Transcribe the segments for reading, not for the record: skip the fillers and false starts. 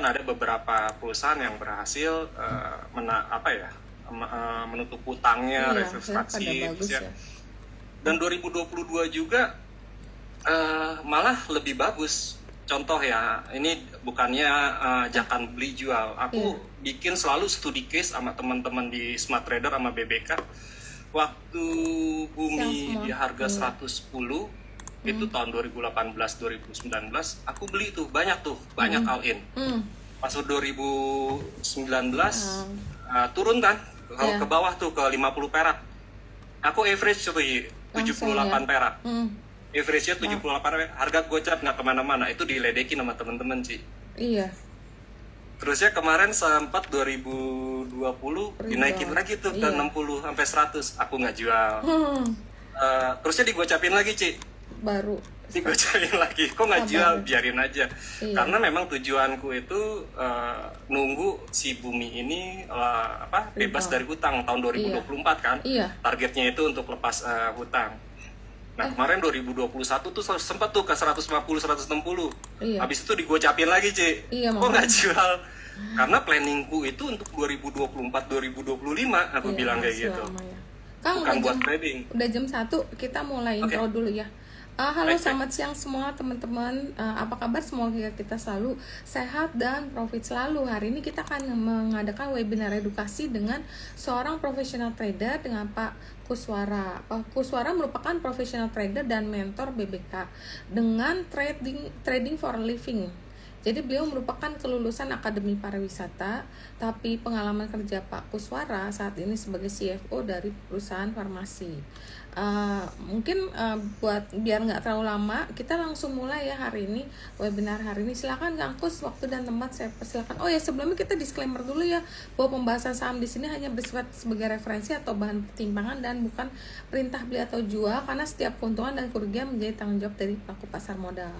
ada beberapa perusahaan yang berhasil menutup hutangnya, Iya, restrukturisasi, pada bagus ya. Dan 2022 juga malah lebih bagus. Contoh ya, ini bukannya ajakan beli jual. Aku bikin selalu studi case sama teman-teman di Smart Trader sama BBK. Waktu bumi di harga 110 itu tahun 2018-2019, aku beli tuh banyak all in. Pas 2019 turun kan ke bawah tuh ke 50 perak. Aku average tuh 78 perak. Average-nya 78 perak. Harga gocap nggak kemana-mana. Itu diledekin sama temen-temen sih. Iya. Terusnya kemarin sempat 2020 dinaikin lagi tuh ke 60 sampai 100. Aku nggak jual. Terusnya digocapin lagi, Ci. Baru digocapin lagi. Kok nggak jual? Biarin aja. Karena memang tujuanku itu nunggu si bumi ini bebas dari hutang tahun 2024 kan. Targetnya itu untuk lepas hutang. Nah, kemarin 2021 tuh sempat tuh ke 150-160. Habis itu digocapin lagi, Ci. Kok nggak jual? Karena planningku itu untuk 2024-2025, aku bilang kayak gitu. Kang, bukan buat trading. Udah jam 1, kita mulai intro dulu ya. Halo, selamat siang semua teman-teman. Apa kabar? Semoga kita selalu sehat dan profit selalu. Hari ini kita akan mengadakan webinar edukasi dengan seorang profesional trader dengan Pak Kuswara. Pak Kuswara merupakan profesional trader dan mentor BBK dengan trading for a living. Jadi beliau merupakan kelulusan Akademi Pariwisata, tapi pengalaman kerja Pak Kuswara saat ini sebagai CFO dari perusahaan farmasi. Mungkin buat biar nggak terlalu lama, kita langsung mulai ya hari ini, webinar hari ini. Silakan Kang Kus, waktu dan tempat saya persilakan. Oh ya, sebelumnya kita disclaimer dulu ya, bahwa pembahasan saham di sini hanya bersifat sebagai referensi atau bahan pertimbangan dan bukan perintah beli atau jual, karena setiap keuntungan dan kerugian menjadi tanggung jawab dari pelaku pasar modal.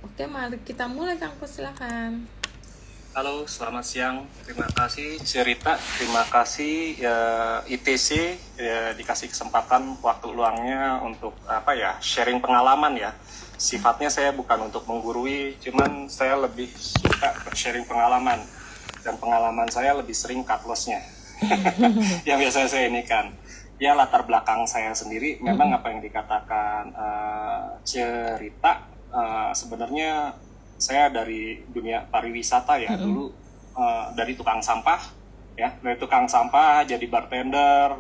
Oke, mari kita mulai, Kang Kus, silakan. Halo, selamat siang. Terima kasih Cerita, terima kasih ITC dikasih kesempatan waktu luangnya untuk sharing pengalaman ya. Sifatnya saya bukan untuk menggurui, cuman saya lebih suka sharing pengalaman, dan pengalaman saya lebih sering cut loss-nya. Yang biasa saya ini kan, ya latar belakang saya sendiri memang apa yang dikatakan Cerita, sebenarnya saya dari dunia pariwisata ya, dulu dari tukang sampah ya, dari tukang sampah jadi bartender,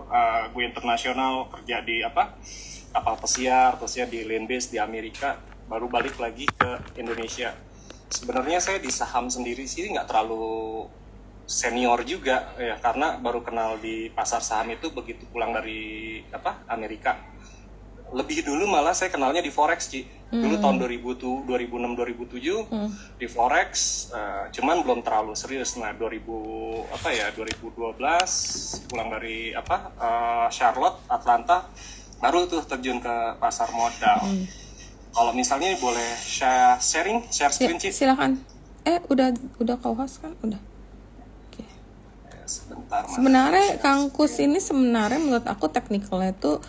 gue internasional kerja di kapal pesiar, terusnya di land base di Amerika, baru balik lagi ke Indonesia. Sebenarnya saya di saham sendiri sih nggak terlalu senior juga ya, karena baru kenal di pasar saham itu begitu pulang dari Amerika. Lebih dulu malah saya kenalnya di forex, Ci. Dulu tahun 2006-2007 di forex, cuman belum terlalu serius. Nah, 2012 pulang dari Charlotte, Atlanta, baru tuh terjun ke pasar modal. Kalau misalnya boleh share screen, Ci. Silakan. Udah co-host kan? Udah. Oke. Sebentar, Mas. Sebenarnya Kang Kus ini sebenarnya menurut aku teknikalnya itu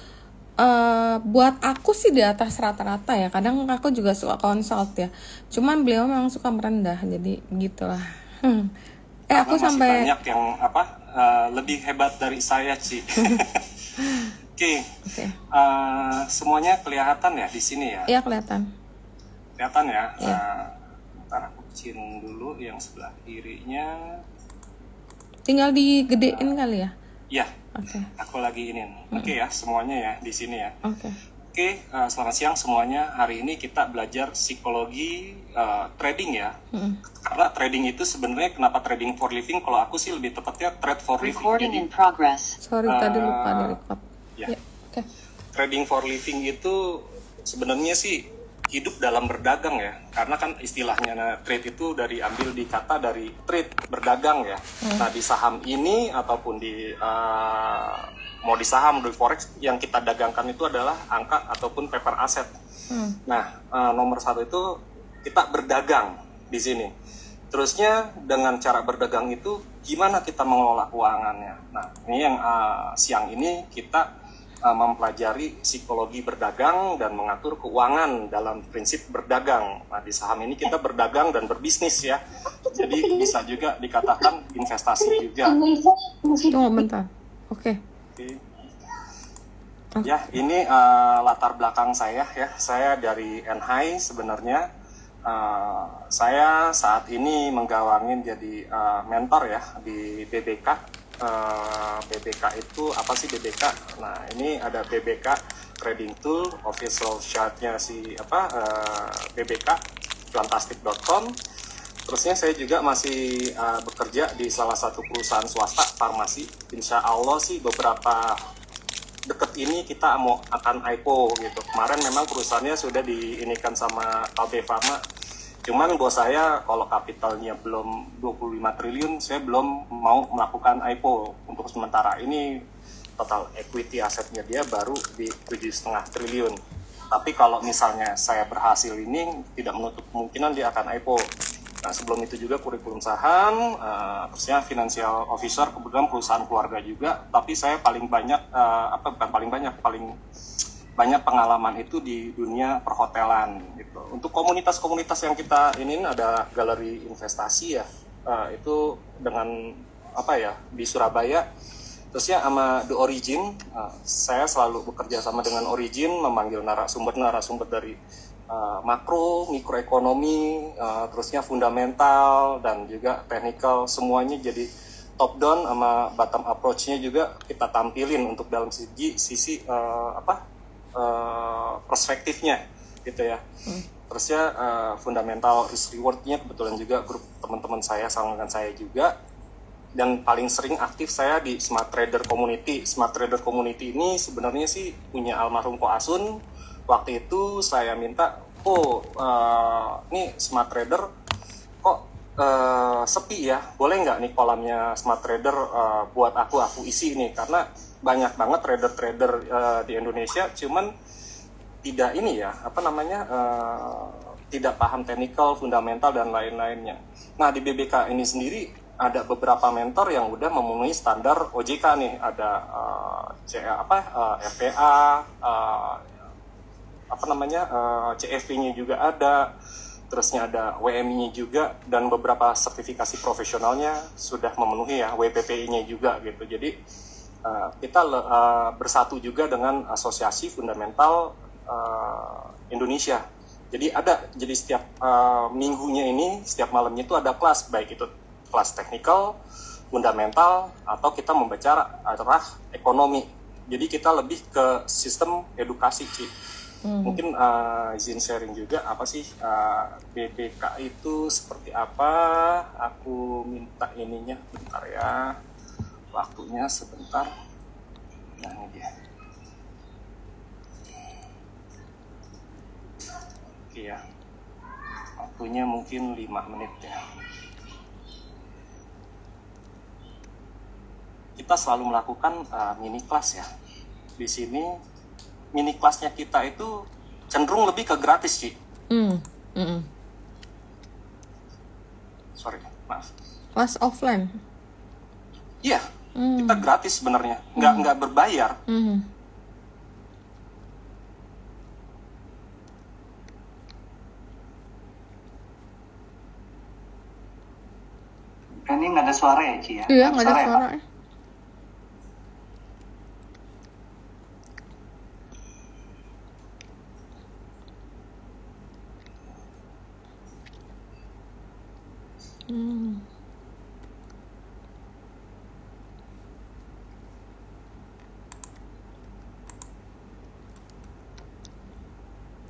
buat aku sih di atas rata-rata ya. Kadang aku juga suka consult ya. Cuman beliau memang suka merendah, jadi gitulah. Aku masih sampai banyak yang lebih hebat dari saya, Ci. Oke. Semuanya kelihatan ya di sini ya? Iya, kelihatan. Kelihatan ya? Iya. Ntar aku kecilin dulu yang sebelah kirinya. Tinggal digedein kali ya? Iya. Oke. Aku lagi ini. Oke ya, semuanya ya di sini ya. Oke. Selamat siang semuanya. Hari ini kita belajar psikologi trading ya. Karena trading itu sebenarnya kenapa trading for living? Kalau aku sih lebih tepatnya trade for living. Recording in progress. Sorry, tadi lupa di record. Ya. Oke. Trading for living itu sebenarnya sih hidup dalam berdagang ya, karena kan istilahnya trade itu ambil di kata dari trade, berdagang ya. Nah, di saham ini ataupun di mau di saham, di forex, yang kita dagangkan itu adalah angka ataupun paper aset. Nah, nomor satu itu kita berdagang di sini. Terusnya dengan cara berdagang itu gimana kita mengelola keuangannya. Nah, ini yang siang ini kita mempelajari psikologi berdagang dan mengatur keuangan dalam prinsip berdagang. Nah, di saham ini kita berdagang dan berbisnis ya. Jadi bisa juga dikatakan investasi juga. Tunggu bentar. Oke. Ya, ini latar belakang saya ya. Saya dari NHI sebenarnya. Saya saat ini menggawangin jadi mentor ya di BBK. BBK itu apa sih BBK? Nah, ini ada BBK Trading Tool, official chart-nya BBK, cuantastic.com. Terusnya saya juga masih bekerja di salah satu perusahaan swasta farmasi. Insya Allah sih beberapa deket ini kita akan IPO gitu. Kemarin memang perusahaannya sudah diinikan sama KB Pharma. Cuman bos saya kalau kapitalnya belum 25 triliun, saya belum mau melakukan IPO. Untuk sementara ini total equity asetnya dia baru di 7,5 triliun. Tapi kalau misalnya saya berhasil ini, tidak menutup kemungkinan dia akan IPO. Nah, sebelum itu juga kurikulum saham, terusnya financial officer, kebetulan perusahaan keluarga juga. Tapi saya paling banyak, paling banyak pengalaman itu di dunia perhotelan gitu. Untuk komunitas-komunitas yang kita ini ada galeri investasi ya, itu dengan di Surabaya. Terusnya sama The Origin, saya selalu bekerja sama dengan Origin, memanggil narasumber dari makro, mikroekonomi, terusnya fundamental dan juga technical, semuanya jadi top down sama bottom approach-nya juga kita tampilin untuk dalam sisi perspektifnya gitu ya. Terusnya fundamental risk reward-nya kebetulan juga grup teman-teman saya sama dengan saya juga. Dan paling sering aktif saya di Smart Trader Community. Smart Trader Community ini sebenarnya sih punya almarhum Ko Asun. Waktu itu saya minta, ini Smart Trader kok sepi ya, boleh nggak nih kolamnya Smart Trader buat aku isi nih, karena banyak banget trader-trader di Indonesia, cuman tidak tidak paham technical, fundamental dan lain-lainnya. Nah, di BBK ini sendiri ada beberapa mentor yang udah memenuhi standar OJK nih, ada RPA, CFP-nya juga ada, terusnya ada WMI-nya juga, dan beberapa sertifikasi profesionalnya sudah memenuhi ya, WPPI-nya juga gitu. Jadi kita bersatu juga dengan Asosiasi Fundamental Indonesia. Jadi setiap minggunya ini, setiap malamnya itu ada kelas, baik itu kelas teknikal, fundamental, atau kita membaca arah ekonomi. Jadi kita lebih ke sistem edukasi, Ci. Mungkin izin sharing juga apa sih BBK itu seperti apa. Aku minta ininya bentar ya, waktunya sebentar. Nah, ini dia. Oke ya, waktunya mungkin 5 menit ya. Kita selalu melakukan mini kelas ya. Di sini mini kelasnya kita itu cenderung lebih ke gratis, Ci. Sorry, maaf. Kelas offline. Iya, kita gratis sebenarnya, nggak berbayar. Ini nggak ada suara ya, Ci ya? Iya, nggak ada suara.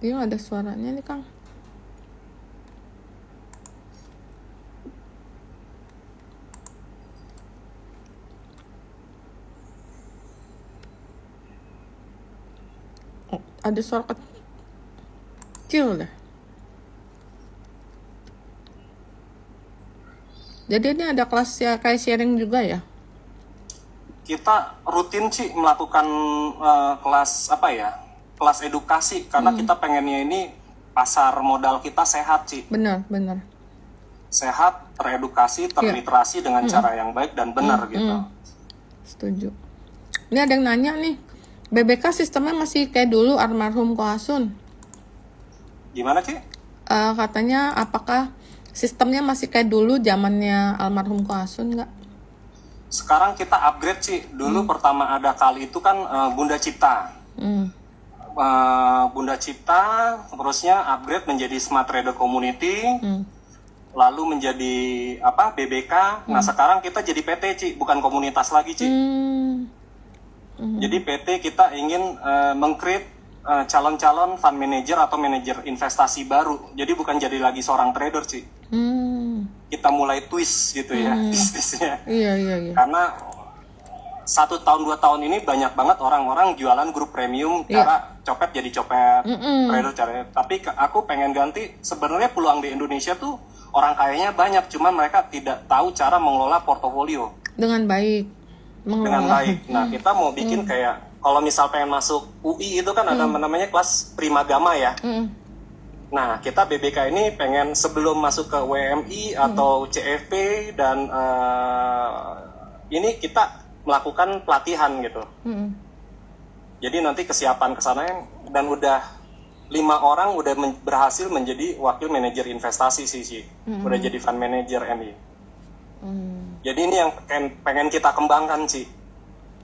Dia nggak ada suaranya nih, Kang. Ada suara kecil dah. Jadi ini ada kelas ya, kayak sharing juga ya? Kita rutin sih melakukan kelas kelas edukasi, karena kita pengennya ini pasar modal kita sehat, Ci. Benar. Sehat, teredukasi, terliterasi dengan cara yang baik dan benar gitu. Setuju. Ini ada yang nanya nih, BBK sistemnya masih kayak dulu almarhum Ko Asun. Gimana Ci? Katanya apakah sistemnya masih kayak dulu zamannya almarhum Ko Asun nggak? Sekarang kita upgrade Ci. Dulu pertama ada kali itu kan Bunda Cipta. Bunda Cipta, terusnya upgrade menjadi Smart Trader Community, lalu menjadi BBK. Nah sekarang kita jadi PT Ci, bukan komunitas lagi Ci. Jadi PT kita ingin meng-create calon-calon fund manager atau manajer investasi baru. Jadi bukan jadi lagi seorang trader Ci. Kita mulai twist gitu ya bisnisnya. Iya. Karena 1 tahun 2 tahun ini banyak banget orang-orang jualan grup premium cara copet jadi copet, trader cara. Tapi aku pengen ganti, sebenarnya peluang di Indonesia tuh orang kayanya banyak, cuman mereka tidak tahu cara mengelola portofolio dengan baik. Dengan baik. Nah kita mau bikin kayak kalau misal pengen masuk UI itu kan ada namanya kelas Primagama ya. Nah kita BBK ini pengen sebelum masuk ke WMI atau CFP dan ini kita melakukan pelatihan gitu. Jadi nanti kesiapan ke sana dan udah 5 orang udah berhasil menjadi wakil manajer investasi sih. Udah jadi fund manager MI. Jadi ini yang pengen kita kembangkan sih.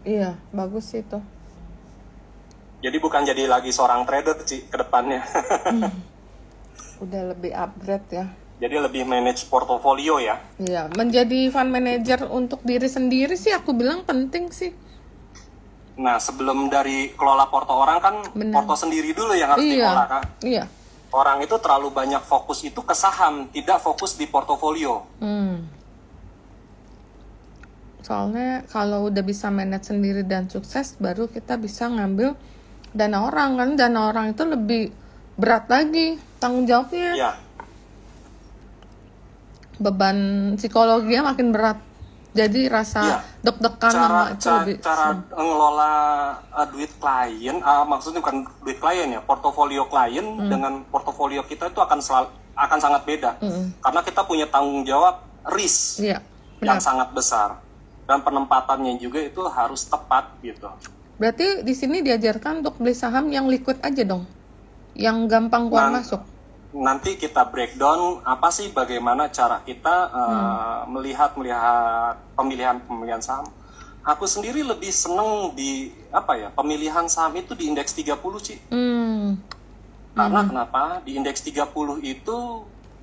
Iya, bagus itu. Jadi bukan jadi lagi seorang trader sih ke depannya. Udah lebih upgrade ya. Jadi lebih manage portofolio ya. Iya, menjadi fund manager untuk diri sendiri sih aku bilang penting sih. Nah, sebelum dari kelola porto orang kan porto sendiri dulu yang harus dikelola kan. Iya. Orang itu terlalu banyak fokus itu ke saham, tidak fokus di portofolio. Soalnya kalau udah bisa manage sendiri dan sukses, baru kita bisa ngambil dana orang kan. Dana orang itu lebih berat lagi tanggung jawabnya. Iya. Beban psikologinya makin berat. Jadi rasa deg-degan sama itu lebih. Cara mengelola duit klien, maksudnya bukan duit klien ya, portofolio klien dengan portofolio kita itu akan sangat beda. Karena kita punya tanggung jawab risk yang sangat besar. Dan penempatannya juga itu harus tepat gitu. Berarti di sini diajarkan untuk beli saham yang liquid aja dong, yang gampang keluar masuk. Nanti kita breakdown apa sih bagaimana cara kita melihat pemilihan saham. Aku sendiri lebih seneng di pemilihan saham itu di indeks 30 Ci. Karena kenapa? Di indeks 30 itu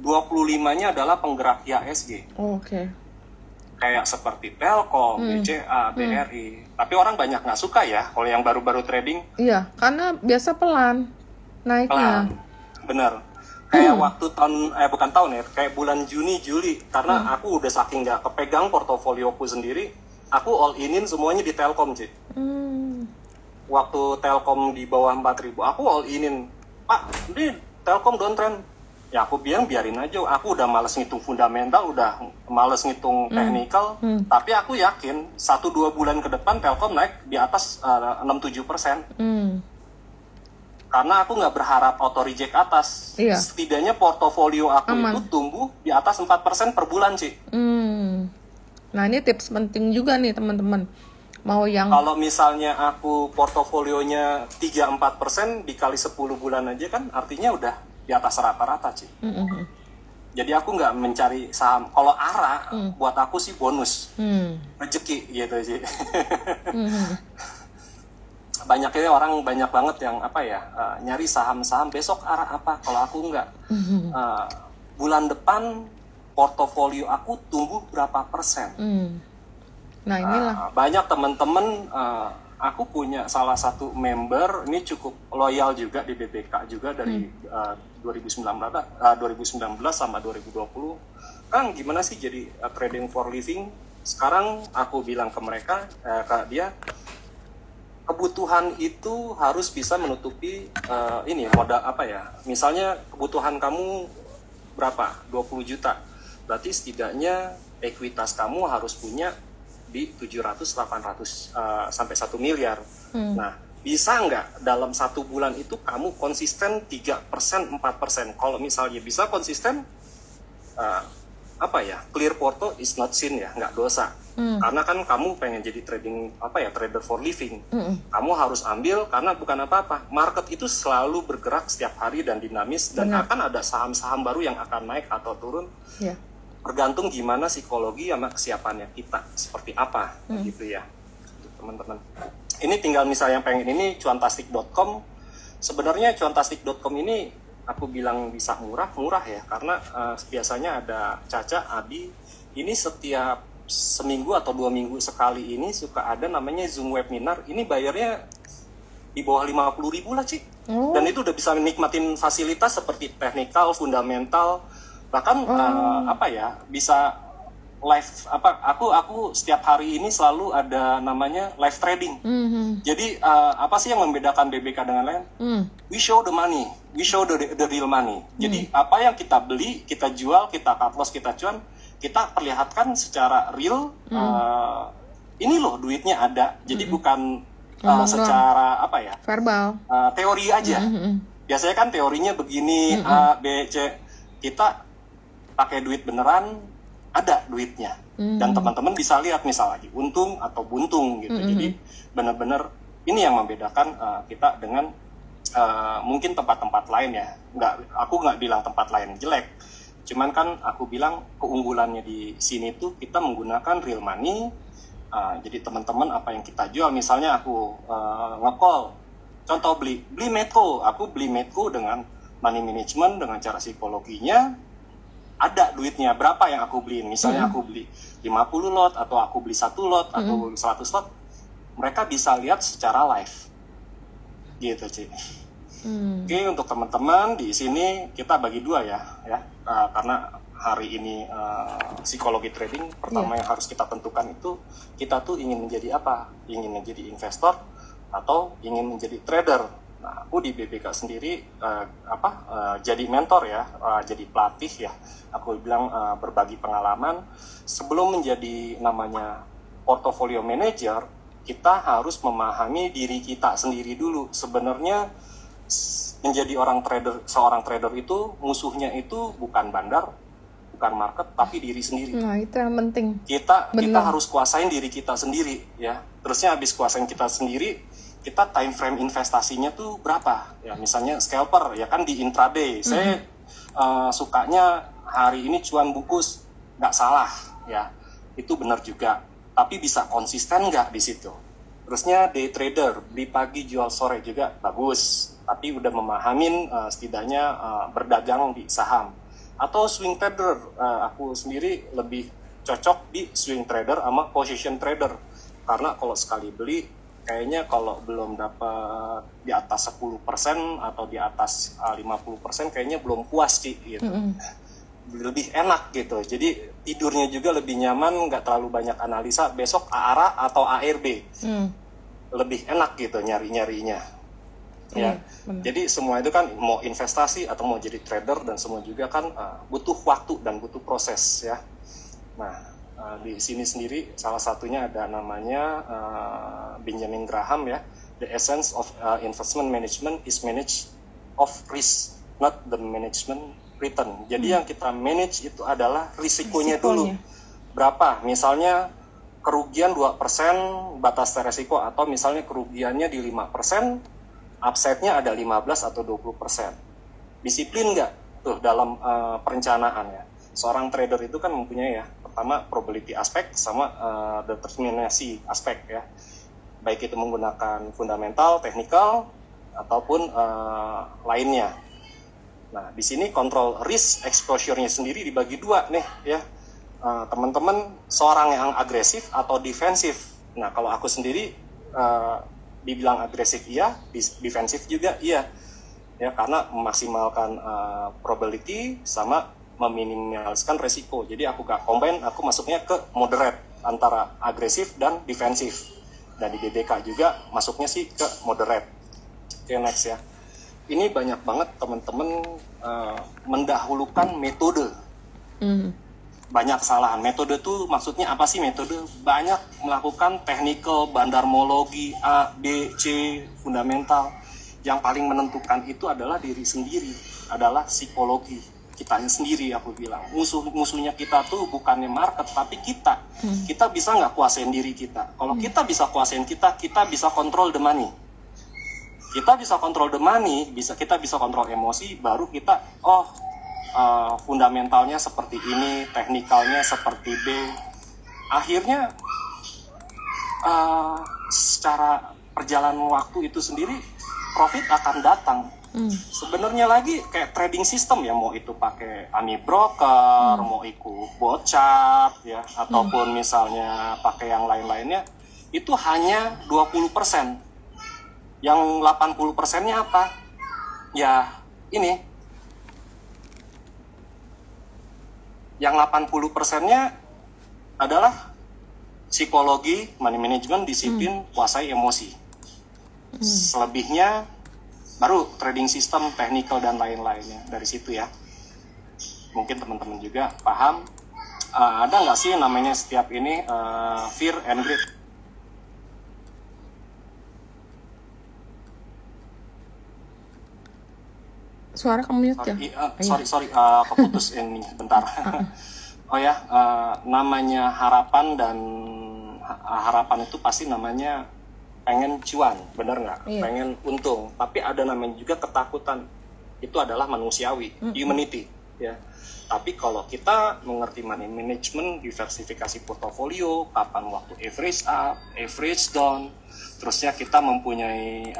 25-nya adalah penggerak IHSG. Oke. Kayak seperti Telkom, BCA, BRI. Tapi orang banyak nggak suka ya kalau yang baru-baru trading. Iya, karena biasa pelan naiknya. Pelan, bener. Kayak waktu kayak bulan Juni, Juli. Karena aku udah saking nggak kepegang portofolioku sendiri, aku all in semuanya di Telkom, Ci. Waktu Telkom di bawah 4.000, aku all in. Pak, ini Telkom downtrend. Ya aku biarin aja, aku udah males ngitung fundamental, udah males ngitung technical, tapi aku yakin 1-2 bulan ke depan Telkom naik di atas 6-7%. Karena aku nggak berharap auto reject atas. Setidaknya portofolio aku itu tumbuh di atas 4% per bulan Ci. Nah ini tips penting juga nih teman-teman. Kalau misalnya aku portofolionya 3-4% dikali 10 bulan aja kan artinya udah di atas rata-rata Ci. Jadi aku nggak mencari saham. Kalau ARA buat aku sih bonus, rezeki gitu Ci. Banyaknya orang banyak banget yang nyari saham-saham besok ARA apa. Kalau aku nggak. Bulan depan portofolio aku tumbuh berapa persen. Nah inilah. Banyak teman-teman. Aku punya salah satu member, ini cukup loyal juga di BBK juga dari 2019 sama 2020. Kang, gimana sih jadi trading for living? Sekarang aku bilang ke mereka, ke dia, kebutuhan itu harus bisa menutupi modal misalnya kebutuhan kamu berapa? 20 juta. Berarti setidaknya ekuitas kamu harus punya di 700-800 sampai 1 miliar. Nah, bisa nggak dalam 1 bulan itu kamu konsisten 3%, 4%? Kalau misalnya bisa konsisten, apa ya, clear porto is not sin ya, nggak dosa. Karena kan kamu pengen jadi trader for living. Kamu harus ambil karena bukan apa-apa. Market itu selalu bergerak setiap hari dan dinamis dan akan ada saham-saham baru yang akan naik atau turun. Yeah. Tergantung gimana psikologi sama kesiapannya kita seperti apa gitu ya, teman-teman. Ini tinggal misalnya yang pengen ini cuantastic.com. Sebenarnya cuantastic.com ini aku bilang bisa murah ya, karena biasanya ada Caca, Abi, ini setiap seminggu atau 2 minggu sekali ini suka ada namanya Zoom webinar. Ini bayarnya di bawah 50.000 lah, Ci. Dan itu udah bisa nikmatin fasilitas seperti teknikal, fundamental, bahkan bisa live aku setiap hari ini selalu ada namanya live trading. Jadi apa sih yang membedakan BBK dengan lain? We show the money, we show the real money. Jadi apa yang kita beli, kita jual, kita cut loss, kita cuan, kita perlihatkan secara real. Ini loh duitnya ada. Jadi bukan secara verbal, teori aja. Biasanya kan teorinya begini, A, B, C. Kita pakai duit beneran, ada duitnya, dan teman-teman bisa lihat misal lagi untung atau buntung gitu. Jadi benar-benar ini yang membedakan kita dengan mungkin tempat-tempat lain ya. Aku nggak bilang tempat lain jelek, cuman kan aku bilang keunggulannya di sini tuh kita menggunakan real money. Jadi teman-teman apa yang kita jual, misalnya aku nge-call, contoh beli Medco, aku beli Medco dengan money management, dengan cara psikologinya. Ada duitnya berapa yang aku beliin, misalnya aku beli 50 lot atau aku beli 1 lot atau 100 lot, mereka bisa lihat secara live gitu, Ci. Oke, untuk teman-teman di sini kita bagi 2 ya, karena hari ini psikologi trading pertama yang harus kita tentukan itu kita tuh ingin menjadi apa, ingin menjadi investor atau ingin menjadi trader. Nah, aku di BBK sendiri jadi mentor ya, jadi pelatih ya. Aku bilang berbagi pengalaman. Sebelum menjadi namanya portfolio manager, kita harus memahami diri kita sendiri dulu. Sebenarnya menjadi seorang trader itu musuhnya itu bukan bandar, bukan market, tapi diri sendiri. Nah, itu yang penting. Kita harus kuasain diri kita sendiri ya. Terusnya habis kuasain kita sendiri, kita time frame investasinya tuh berapa ya, misalnya scalper ya kan di intraday. Saya sukanya hari ini cuan bungkus, nggak salah ya, itu benar juga, tapi bisa konsisten nggak di situ. Terusnya day trader, beli pagi jual sore juga bagus, tapi udah memahamin setidaknya berdagang di saham. Atau swing trader, aku sendiri lebih cocok di swing trader sama position trader, karena kalau sekali beli kayaknya kalau belum dapat di atas 10% atau di atas 50% kayaknya belum puas, Ci, gitu. Lebih enak gitu. Jadi tidurnya juga lebih nyaman, nggak terlalu banyak analisa. Besok ARA atau ARB. Lebih enak gitu nyari-nyarinya. Ya. Jadi semua itu kan mau investasi atau mau jadi trader dan semua juga kan butuh waktu dan butuh proses ya. Nah, di sini sendiri salah satunya ada namanya Benjamin Graham ya, the essence of investment management is manage of risk, not the management return. Jadi yang kita manage itu adalah risikonya dulu. Berapa? Misalnya kerugian 2% batas resiko, atau misalnya kerugiannya di 5%, upside-nya ada 15 atau 20%. Disiplin nggak tuh dalam perencanaan ya? Seorang trader itu kan mempunyai ya, pertama probability aspek sama determinasi aspek ya. Baik itu menggunakan fundamental, teknikal, ataupun lainnya. Nah, di sini kontrol risk exposure-nya sendiri dibagi 2 nih ya. Teman-teman, seorang yang agresif atau defensif. Nah, kalau aku sendiri dibilang agresif iya, defensif juga iya. Ya, karena memaksimalkan probability sama meminimaliskan resiko. Jadi aku gak combine, aku masuknya ke moderate antara agresif dan defensif. Dan di BBK juga masuknya sih ke moderate. Oke, next ya. Ini banyak banget teman-teman mendahulukan metode. Banyak kesalahan. Metode tuh maksudnya apa sih metode? Banyak melakukan technical, bandarmologi, A, B, C, fundamental. Yang paling menentukan itu adalah diri sendiri, adalah psikologi. kitanya sendiri. Aku bilang musuhnya kita tuh bukannya market tapi kita. Kita bisa nggak kuasain diri kita? Kalau kita bisa kuasain kita bisa kontrol the money. Kita bisa kontrol the money, kita bisa kontrol emosi, baru kita fundamentalnya seperti ini, teknikalnya seperti B. Akhirnya secara perjalanan waktu itu sendiri profit akan datang. Sebenarnya lagi kayak trading system ya, mau itu pakai AMI broker, mau ikut bot chart ya, ataupun misalnya pakai yang lain-lainnya, itu hanya 20%. Yang 80%-nya apa? Ya ini. Yang 80%-nya adalah psikologi, money management, disiplin, kuasai emosi. Selebihnya baru trading system, technical dan lain-lainnya. Dari situ ya. Mungkin teman-teman juga paham. Ada nggak sih namanya setiap ini fear and greed? Suara kamu mute ya? Sorry, keputus ini bentar. Oh ya, namanya harapan dan harapan itu pasti namanya pengen cuan, benar nggak? Iya. Pengen untung. Tapi ada namanya juga ketakutan. Itu adalah manusiawi, humanity, ya. Tapi kalau kita mengerti money management, diversifikasi portofolio, kapan waktu average up, average down, terusnya kita mempunyai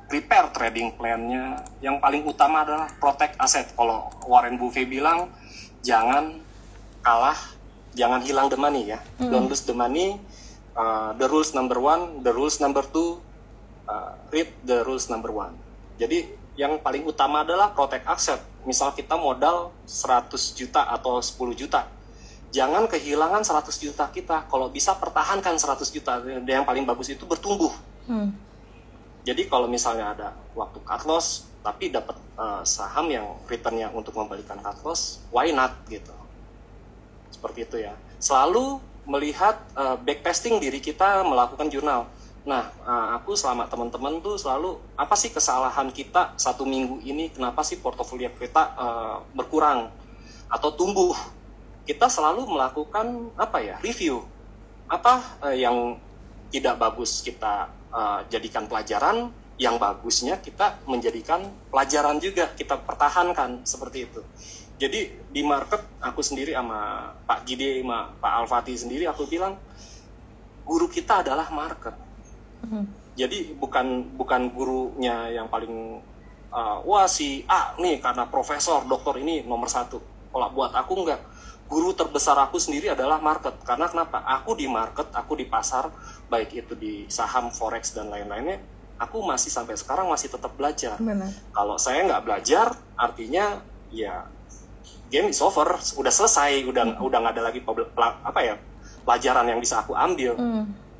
prepare trading plan-nya. Yang paling utama adalah protect aset. Kalau Warren Buffett bilang, jangan kalah, jangan hilang the money ya. Don't lose the money. The rules number one, the rules number two, read the rules number one. Jadi yang paling utama adalah protect aset. Misal kita modal 100 juta atau 10 juta. Jangan kehilangan 100 juta kita. Kalau bisa pertahankan 100 juta. Yang paling bagus itu bertumbuh. Jadi kalau misalnya ada waktu cut loss, tapi dapat saham yang returnnya untuk membalikan cut loss, why not gitu. Seperti itu ya. Selalu melihat backtesting diri kita, melakukan jurnal. Nah, aku selama teman-teman tuh selalu, apa sih kesalahan kita 1 minggu ini, kenapa sih portofolio kita berkurang atau tumbuh? Kita selalu melakukan review. Apa yang tidak bagus kita jadikan pelajaran, yang bagusnya kita menjadikan pelajaran juga, kita pertahankan, seperti itu. Jadi di market, aku sendiri sama Pak Gide, sama Pak Alfati sendiri, aku bilang guru kita adalah market. Jadi bukan gurunya yang paling wah si A nih karena profesor, doktor ini nomor 1. Kalau buat aku enggak. Guru terbesar aku sendiri adalah market. Karena kenapa? Aku di market, aku di pasar, baik itu di saham, forex dan lain-lainnya, aku masih sampai sekarang masih tetap belajar. Benar. Kalau saya nggak belajar, artinya ya game is over, udah selesai, udah nggak ada lagi pelajaran yang bisa aku ambil.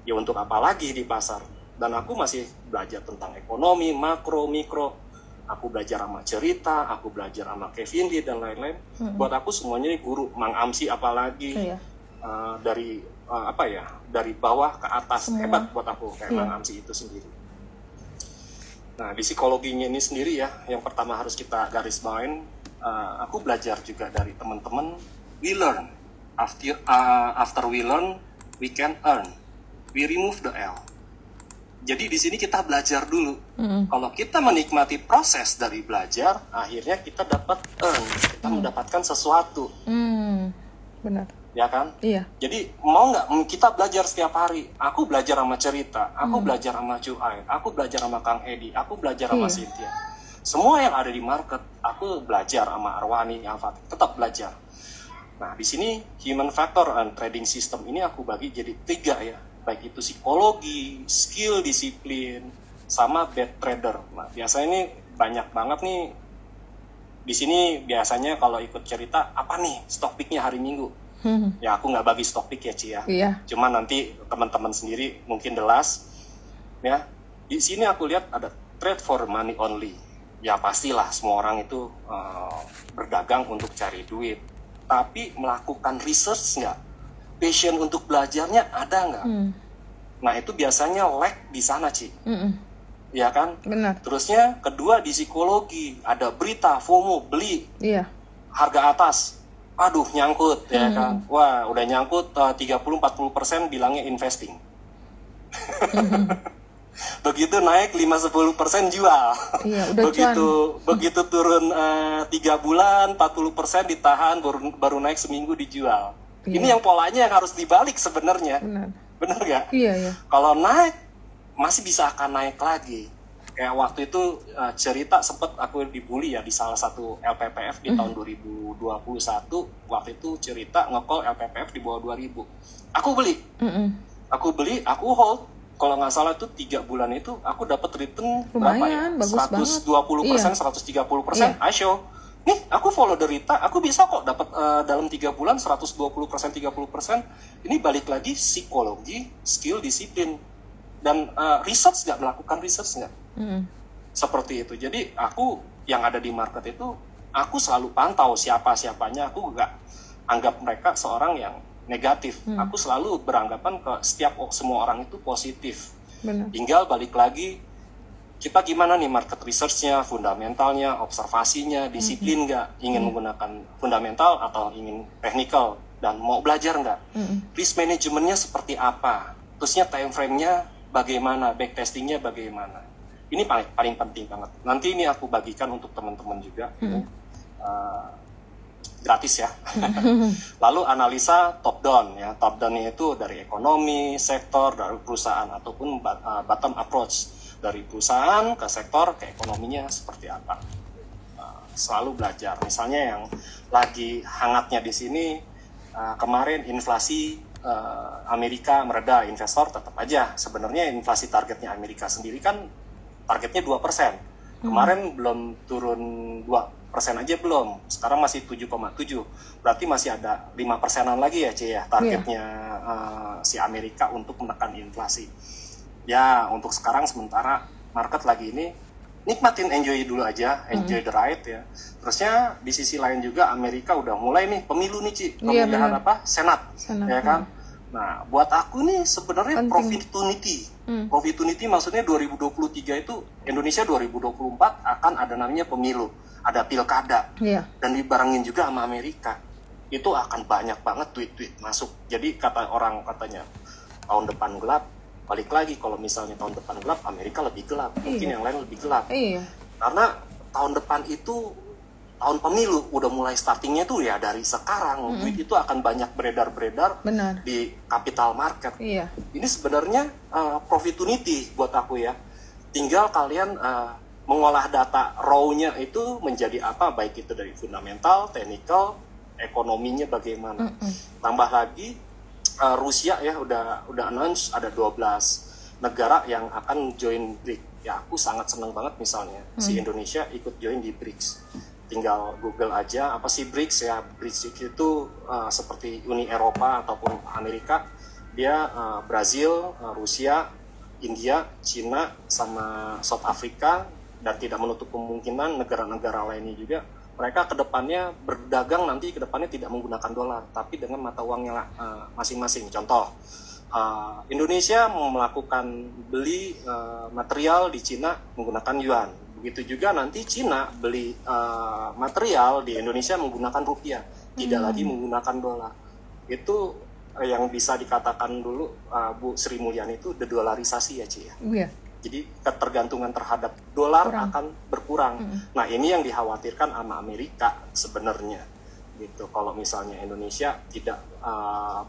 Ya untuk apa lagi di pasar? Dan aku masih belajar tentang ekonomi, makro, mikro. Aku belajar sama Cerita, aku belajar sama Kevin Lee dan lain-lain. Buat aku semuanya ini guru. Mang Amsi apalagi dari dari bawah ke atas. Semua. Hebat buat aku kayak Mang Amsi itu sendiri. Nah di psikologinya ini sendiri ya, yang pertama harus kita garis bawain. Aku belajar juga dari teman-teman. We learn. After we learn, we can earn. We remove the L. Jadi di sini kita belajar dulu. Kalau kita menikmati proses dari belajar, akhirnya kita dapat earn, kita mendapatkan sesuatu. Benar. Ya kan? Iya. Jadi mau nggak kita belajar setiap hari? Aku belajar sama Cerita, aku belajar sama Cuai, aku belajar sama Kang Edi, aku belajar sama Cynthia. Semua yang ada di market, aku belajar sama Arwani, Alfat, tetap belajar. Nah di sini human factor and trading system ini aku bagi jadi 3 ya. Baik itu psikologi, skill, disiplin, sama bad trader. Nah, biasanya ini banyak banget nih. Di sini biasanya kalau ikut Cerita, apa nih stock picknya hari Minggu? Ya aku nggak bagi stock pick ya Ci ya. Iya. Cuma nanti teman-teman sendiri mungkin the last. Ya, di sini aku lihat ada trade for money only. Ya pastilah semua orang itu berdagang untuk cari duit. Tapi melakukan research nggak? Passion untuk belajarnya ada nggak? Nah itu biasanya lag di sana Ci. ya kan? Benar. Terusnya kedua di psikologi, ada berita FOMO, beli Iya. harga atas. Aduh, nyangkut ya kan. Wah, udah nyangkut 30-40% bilangnya investing. Begitu naik 5-10% jual. Iya, udah Begitu turun 3 bulan 40% ditahan, baru naik seminggu dijual. Iya. Ini yang polanya yang harus dibalik sebenarnya. Bener nggak? Iya. Kalau naik masih bisa akan naik lagi. Kayak waktu itu cerita sempet aku dibully ya di salah satu LPPF di tahun 2021. Waktu itu cerita nge-call LPPF di bawah 2000. Aku beli, aku hold. Kalau nggak salah tuh 3 bulan itu aku dapat return lumayan, berapa ya? 120%, 130%. I show. Nih, aku follow derita, aku bisa kok dapat dalam 3 bulan 120%, 30%. Ini balik lagi psikologi, skill, disiplin. Dan research nggak, melakukan research nggak? Seperti itu. Jadi aku yang ada di market itu, aku selalu pantau siapanya. Aku nggak anggap mereka seorang yang negatif. Aku selalu beranggapan ke semua orang itu positif. Benar. Tinggal balik lagi, kita gimana nih market research-nya, fundamentalnya, observasinya, disiplin nggak? Ingin menggunakan fundamental atau ingin technical? Dan mau belajar nggak? Risk management-nya seperti apa? Terusnya time frame-nya bagaimana? Backtesting-nya bagaimana? Ini paling penting banget. Nanti ini aku bagikan untuk teman-teman juga. Gratis ya. Lalu analisa top down ya. Top down-nya itu dari ekonomi, sektor, dari perusahaan ataupun bottom approach. Dari perusahaan ke sektor ke ekonominya seperti apa. Selalu belajar. Misalnya yang lagi hangatnya di sini kemarin inflasi Amerika mereda, investor tetap aja. Sebenarnya inflasi targetnya Amerika sendiri kan targetnya 2%. Kemarin belum turun 2% aja belum. Sekarang masih 7,7. Berarti masih ada 5%-an lagi ya, C ya, targetnya si Amerika untuk menekan inflasi. Ya, untuk sekarang sementara market lagi ini nikmatin, enjoy dulu aja, enjoy the ride ya. Terusnya di sisi lain juga Amerika udah mulai nih pemilu nih, Ci. Pemilihan Senat ya kan? Nah, buat aku nih sebenarnya opportunity maksudnya 2023 itu Indonesia 2024 akan ada namanya pemilu, ada pilkada, dan dibarengin juga sama Amerika. Itu akan banyak banget tweet masuk. Jadi katanya tahun depan gelap, balik lagi kalau misalnya tahun depan gelap, Amerika lebih gelap, mungkin yang lain lebih gelap. Karena tahun depan itu tahun pemilu, udah mulai startingnya tuh ya dari sekarang. Duit itu akan banyak beredar di capital market. Ini sebenarnya opportunity buat aku ya. Tinggal kalian mengolah data raw-nya itu menjadi apa, baik itu dari fundamental, technical, ekonominya bagaimana. Tambah lagi Rusia ya udah announce ada 12 negara yang akan join BRICS. Ya aku sangat senang banget misalnya si Indonesia ikut join di BRICS. Tinggal Google aja apa sih BRICS ya. BRICS itu seperti Uni Eropa ataupun Amerika. Dia Brazil, Rusia, India, Cina, sama South Africa, dan tidak menutup kemungkinan negara-negara lainnya juga. Mereka kedepannya berdagang nanti kedepannya tidak menggunakan dolar, tapi dengan mata uangnya masing-masing. Contoh, Indonesia melakukan beli material di Cina menggunakan yuan. Begitu juga nanti Cina beli material di Indonesia menggunakan rupiah, tidak lagi menggunakan dolar. Itu yang bisa dikatakan dulu Bu Sri Mulyani itu dedolarisasi ya, Ci ya. Jadi ketergantungan terhadap dolar akan berkurang. Nah, ini yang dikhawatirkan sama Amerika sebenarnya. Gitu. Kalau misalnya Indonesia tidak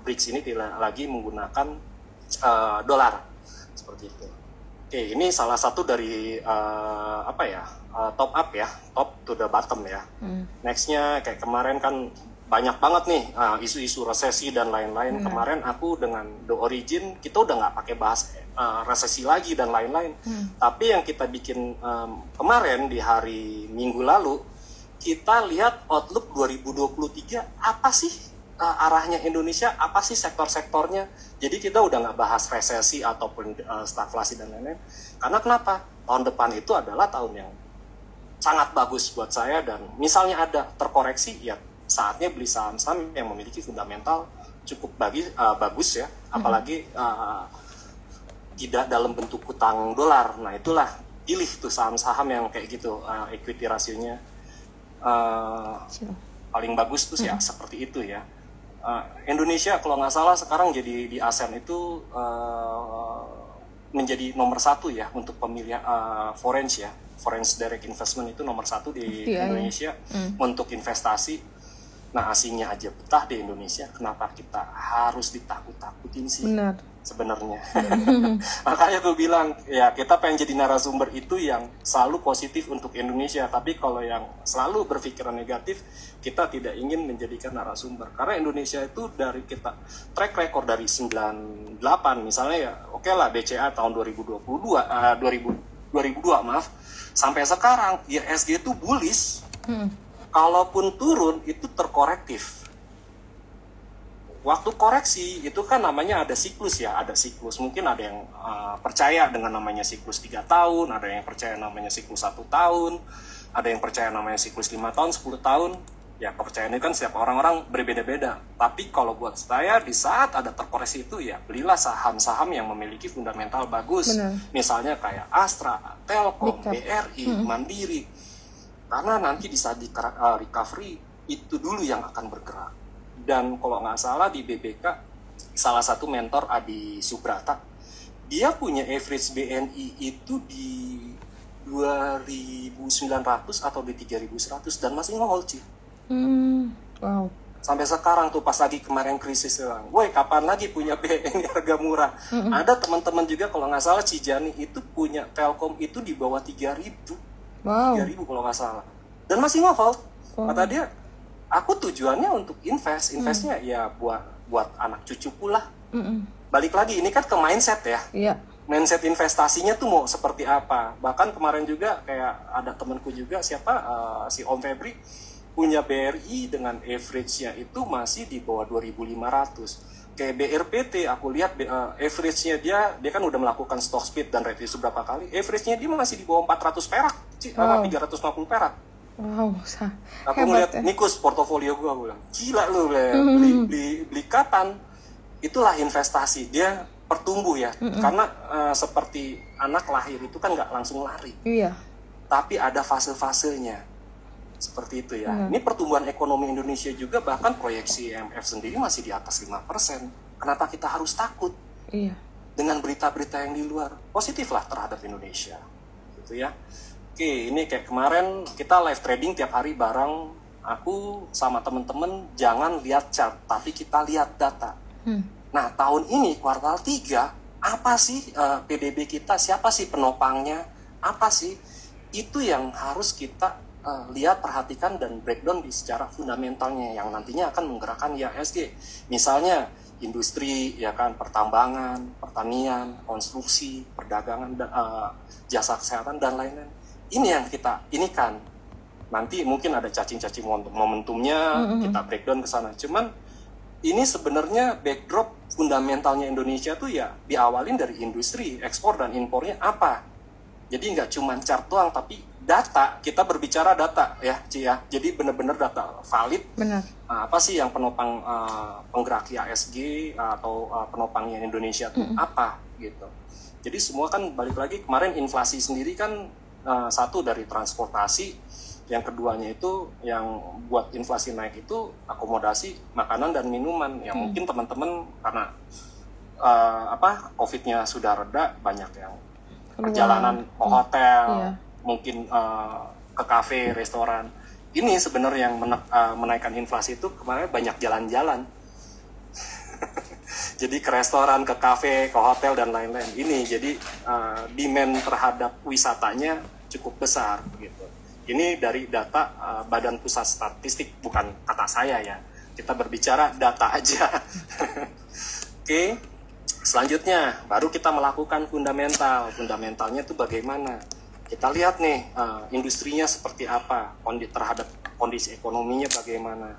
BRICS ini tidak lagi menggunakan dolar seperti itu. Oke, ini salah satu dari top up ya, top to the bottom ya. Nextnya kayak kemarin kan banyak banget nih isu-isu resesi dan lain-lain. Kemarin aku dengan The Origin kita udah nggak pakai bahas resesi lagi dan lain-lain. Tapi yang kita bikin kemarin di hari Minggu lalu, kita lihat outlook 2023 apa sih arahnya Indonesia, apa sih sektor-sektornya. Jadi kita udah nggak bahas resesi ataupun stagflasi dan lain-lain. Karena kenapa? Tahun depan itu adalah tahun yang sangat bagus buat saya, dan misalnya ada terkoreksi, ya saatnya beli saham-saham yang memiliki fundamental cukup bagus ya, apalagi tidak dalam bentuk hutang dolar. Nah itulah pilih tuh saham-saham yang kayak gitu, equity rasionya paling bagus tuh ya seperti itu ya. Indonesia kalau nggak salah sekarang jadi di ASEAN itu menjadi nomor 1 ya untuk pemilihan foreign ya. Foreign direct investment itu nomor 1 di Indonesia untuk investasi. Nah, asingnya aja betah di Indonesia, kenapa kita harus ditakut-takutin sih? Benar. Sebenarnya. Makanya gue bilang, ya kita pengen jadi narasumber itu yang selalu positif untuk Indonesia. Tapi kalau yang selalu berpikiran negatif, kita tidak ingin menjadikan narasumber. Karena Indonesia itu dari kita track record dari 98 misalnya ya, oke lah BCA tahun 2002 maaf, sampai sekarang IHSG itu bullish. Kalaupun turun itu terkorektif. Waktu koreksi itu kan namanya ada siklus ya, ada siklus. Mungkin ada yang percaya dengan namanya siklus 3 tahun, ada yang percaya namanya siklus 1 tahun, ada yang percaya namanya siklus 5 tahun, 10 tahun. Ya kepercayaan itu kan setiap orang-orang berbeda-beda. Tapi kalau buat saya di saat ada terkoreksi itu ya belilah saham-saham yang memiliki fundamental bagus. Benar. Misalnya kayak Astra, Telkom, BRI, Mandiri. Karena nanti di saat di recovery itu dulu yang akan bergerak. Dan kalau nggak salah di BBK salah satu mentor Adi Subrata, dia punya average BNI itu di 2.900 atau di 3.100 dan masih nge-hold sih. Wow. Sampai sekarang tuh pas lagi kemarin krisis bilang, woi kapan lagi punya BNI harga murah? Ada teman-teman juga kalau nggak salah Cijani itu punya Telkom itu di bawah 3.000. Wow. 3.000 kalau nggak salah. Dan masih nge-hold. Kata dia, aku tujuannya untuk investnya ya buat anak cucuku lah. Balik lagi, ini kan ke mindset ya. Iya. Mindset investasinya tuh mau seperti apa. Bahkan kemarin juga kayak ada temanku juga si Om Febri punya BRI dengan average-nya itu masih di bawah 2.500. Kayak BRPT aku lihat average-nya dia kan udah melakukan stock split dan review berapa kali, average-nya dia masih di bawah 400 perak, 350 perak. Wow, Aku ngeliat ya. Nikus portofolio gue bilang, gila lu beli kapan? Itulah investasi, dia pertumbuh ya. Karena seperti anak lahir itu kan nggak langsung lari. Iya. Tapi ada fase-fasenya. Seperti itu ya. Ini pertumbuhan ekonomi Indonesia juga bahkan proyeksi IMF sendiri masih di atas 5%. Kenapa kita harus takut? Iya. Dengan berita-berita yang di luar. Positif lah terhadap Indonesia. Gitu ya. Oke, ini kayak kemarin kita live trading tiap hari bareng. Aku sama temen-temen jangan lihat chart, tapi kita lihat data. Nah, tahun ini kuartal 3, apa sih PDB kita? Siapa sih penopangnya? Apa sih? Itu yang harus kita lihat, perhatikan, dan breakdown di secara fundamentalnya yang nantinya akan menggerakkan IHSG. Misalnya industri, ya kan, pertambangan, pertanian, konstruksi, perdagangan, jasa kesehatan, dan lain-lain. Ini yang ini kan nanti mungkin ada cacing-cacing momentumnya, kita breakdown ke sana. Cuman ini sebenarnya backdrop fundamentalnya Indonesia tuh ya diawalin dari industri, ekspor dan impornya apa. Jadi nggak cuma chart doang, tapi data, kita berbicara data ya, Ci ya. Jadi benar-benar data valid. Benar. Apa sih yang penopang penggerak IHSG atau penopangnya Indonesia tuh apa gitu. Jadi semua kan balik lagi kemarin inflasi sendiri kan satu dari transportasi, yang keduanya itu yang buat inflasi naik itu akomodasi makanan dan minuman. Yang mungkin teman-teman karena COVID-nya sudah reda, banyak yang perjalanan ke hotel, mungkin ke kafe, restoran. Ini sebenarnya yang menaikkan inflasi itu kemarin banyak jalan-jalan. Jadi ke restoran, ke kafe, ke hotel, dan lain-lain. Ini jadi demand terhadap wisatanya cukup besar. Gitu. Ini dari data Badan Pusat Statistik, bukan kata saya ya. Kita berbicara data aja. Oke. Selanjutnya, baru kita melakukan fundamental. Fundamentalnya itu bagaimana? Kita lihat nih, industrinya seperti apa, terhadap kondisi ekonominya bagaimana.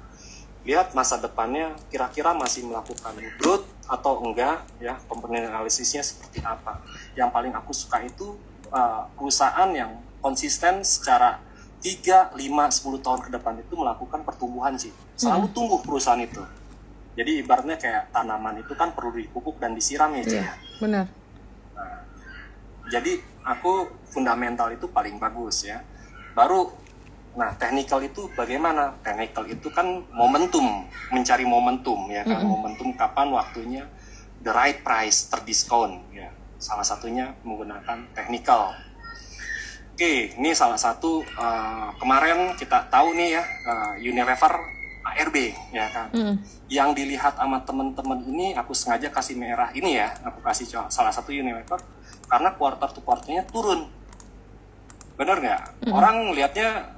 Lihat masa depannya, kira-kira masih melakukan growth atau enggak, ya, komponen analisisnya seperti apa. Yang paling aku suka itu perusahaan yang konsisten secara 3, 5, 10 tahun ke depan itu melakukan pertumbuhan sih. Selalu tumbuh perusahaan itu. Jadi ibaratnya kayak tanaman itu kan perlu dipupuk dan disiram ya, Ci. Iya, benar. Nah, jadi aku fundamental itu paling bagus ya. Baru, nah technical itu bagaimana? Technical itu kan momentum, mencari momentum ya kan. Momentum kapan waktunya the right price terdiskon ya. Salah satunya menggunakan technical. Oke, ini salah satu kemarin kita tahu nih ya, Unilever ARB ya kan. Yang dilihat sama teman-teman ini, aku sengaja kasih merah ini ya, aku kasih salah satu Unilever karena quarter to quarternya turun. Bener nggak? Orang lihatnya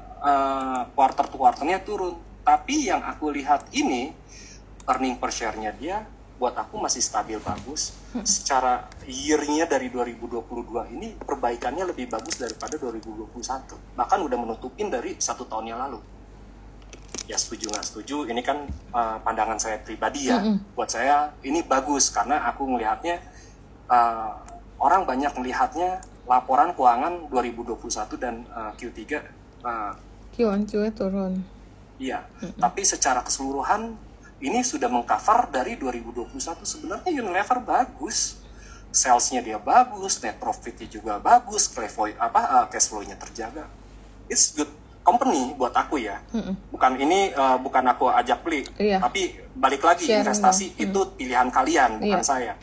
quarter to quarternya turun, tapi yang aku lihat ini earning per share-nya dia buat aku masih stabil bagus. Secara year-nya dari 2022 ini perbaikannya lebih bagus daripada 2021. Bahkan udah menutupin dari 1 tahun yang lalu. Ya setuju nggak setuju, ini kan pandangan saya pribadi ya. Buat saya ini bagus karena aku melihatnya orang banyak melihatnya laporan keuangan 2021 dan Q3 Q1 turun. iya, tapi secara keseluruhan ini sudah mengcover dari 2021. Sebenarnya Unilever bagus, salesnya dia bagus, net profitnya juga bagus, cash flow-nya terjaga. It's good company buat aku ya. Bukan ini bukan aku ajak beli, tapi balik lagi investasi itu pilihan kalian, bukan saya.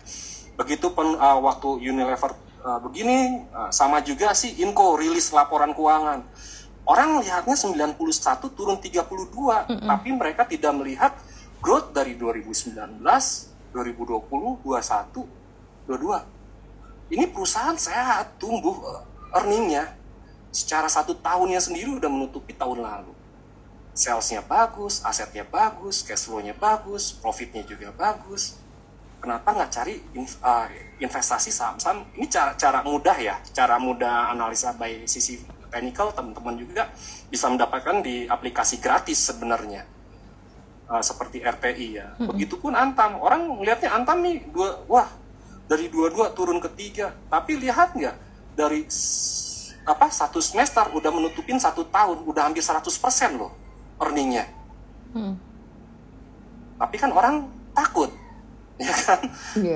Begitupun waktu Unilever begini, sama juga sih Inco rilis laporan keuangan. Orang lihatnya 91 turun 32, tapi mereka tidak melihat growth dari 2019, 2020, 21, 22. Ini perusahaan sehat, tumbuh earningnya. Secara 1 tahunnya sendiri udah menutupi tahun lalu. Salesnya bagus, asetnya bagus, cash flow-nya bagus, profitnya juga bagus. Kenapa nggak cari investasi saham-saham? Ini cara mudah ya, cara mudah analisa by sisi technical. Teman-teman juga bisa mendapatkan di aplikasi gratis sebenarnya. Seperti RPI ya. Begitupun Antam. Orang melihatnya Antam nih, dari 22 turun ke 3. Tapi lihat nggak, dari 1 semester udah menutupin 1 tahun, udah hampir 100% loh earningnya. Tapi kan orang takut, ya kan?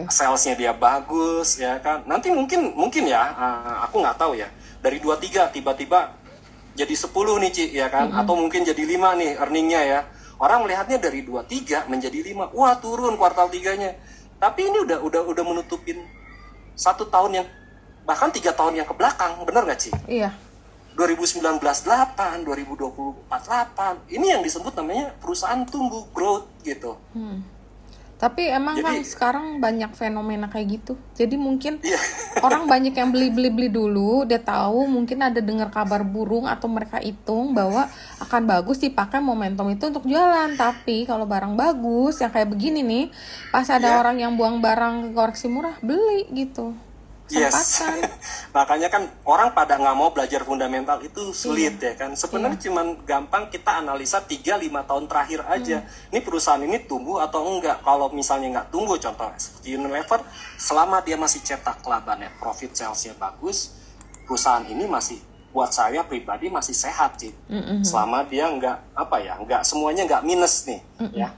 Salesnya dia bagus, ya kan? Nanti mungkin ya, aku nggak tahu ya. Dari 23 tiba-tiba jadi 10 nih Ci, ya kan? Atau mungkin jadi 5 nih earningnya ya. Orang melihatnya dari 23 menjadi 5, wah turun kuartal 3-nya. Tapi ini udah menutupin 1 tahun yang, bahkan 3 tahun yang ke belakang, bener nggak Ci? Iya. 2019 8, 2024 8. Ini yang disebut namanya perusahaan tumbuh, growth gitu. Tapi emang kan sekarang banyak fenomena kayak gitu. Jadi mungkin orang banyak yang beli dulu, dia tahu mungkin ada dengar kabar burung atau mereka hitung bahwa akan bagus dipakai momentum itu untuk jualan. Tapi kalau barang bagus yang kayak begini nih, pas ada orang yang buang barang ke koreksi murah, beli gitu. Kesempatan. Makanya kan orang pada nggak mau belajar fundamental itu sulit ya kan. Sebenarnya cuman gampang kita analisa 3-5 tahun terakhir aja. Ini perusahaan ini tumbuh atau enggak. Kalau misalnya nggak tumbuh, contoh seperti Unilever, selama dia masih cetak laba net profit, salesnya bagus, perusahaan ini masih, buat saya pribadi masih sehat sih. Selama dia nggak semuanya nggak minus nih ya.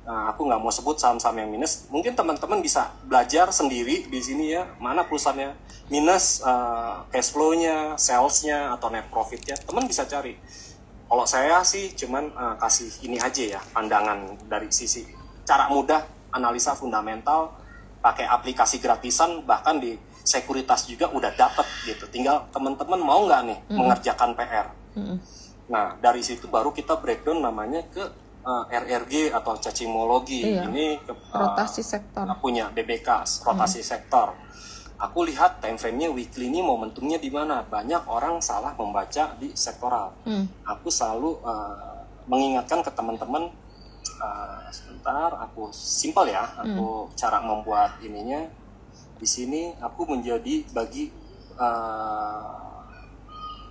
Nah, aku nggak mau sebut saham-saham yang minus. Mungkin teman-teman bisa belajar sendiri di sini ya, mana perusahaannya minus cash flow-nya, sales-nya, atau net profit-nya. Teman bisa cari. Kalau saya sih cuman kasih ini aja ya, pandangan dari sisi cara mudah analisa fundamental, pakai aplikasi gratisan, bahkan di sekuritas juga udah dapet gitu. Tinggal teman-teman mau nggak nih mengerjakan PR. Nah, dari situ baru kita breakdown namanya ke RRG atau cacimologi. Ini rotasi sektor. Punya BBK, rotasi sektor. Aku lihat time frame-nya weekly ini momentumnya di mana. Banyak orang salah membaca di sektoral. Aku selalu mengingatkan ke teman-teman, sebentar, aku simpel ya. Aku cara membuat ininya di sini aku menjadi bagi 2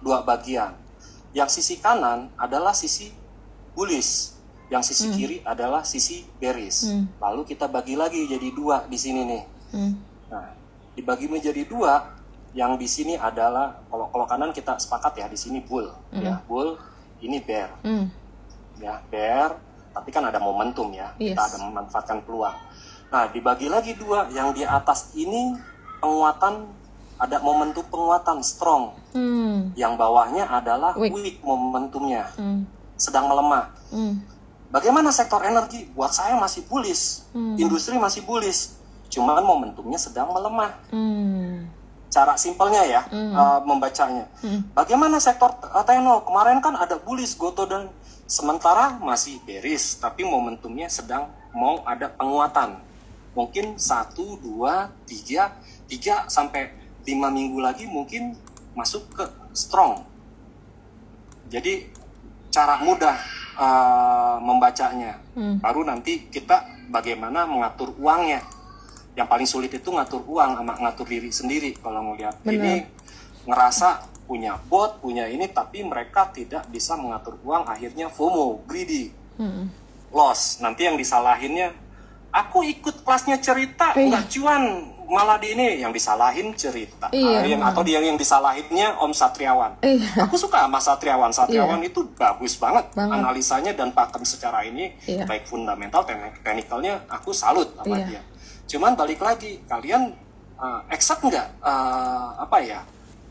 bagian. Yang sisi kanan adalah sisi bullish. Yang sisi kiri adalah sisi bearish. Lalu kita bagi lagi jadi 2 di sini nih. Nah, dibagi menjadi 2, yang di sini adalah kalau kanan kita sepakat ya, di sini bull, ya bull, ini bear, ya bear. Tapi kan ada momentum ya, kita ada memanfaatkan peluang. Nah, dibagi lagi 2, yang di atas ini penguatan ada momentum penguatan strong. Yang bawahnya adalah weak momentumnya, sedang melemah. Bagaimana sektor energi? Buat saya masih bullish, industri masih bullish, cuman momentumnya sedang melemah. Cara simpelnya ya membacanya. Bagaimana sektor tekno? Kemarin kan ada bullish, Goto dan sementara masih bearish, tapi momentumnya sedang mau ada penguatan. Mungkin 1, 2, 3 sampai 5 minggu lagi mungkin masuk ke strong. Jadi cara mudah membacanya. Baru nanti kita bagaimana mengatur uangnya. Yang paling sulit itu ngatur uang sama ngatur diri sendiri. Kalau ngelihat ini ngerasa punya bot, punya ini, tapi mereka tidak bisa mengatur uang, akhirnya FOMO, greedy, loss. Nanti yang disalahinnya, aku ikut kelasnya Cerita, nggak cuan, malah di ini yang disalahin Cerita. Atau dia yang disalahinnya Om Satriawan. Aku suka sama Satriawan. Satriawan itu bagus banget analisanya dan pakem secara ini, baik fundamental, teknikalnya, aku salut sama dia. Cuman balik lagi, kalian accept nggak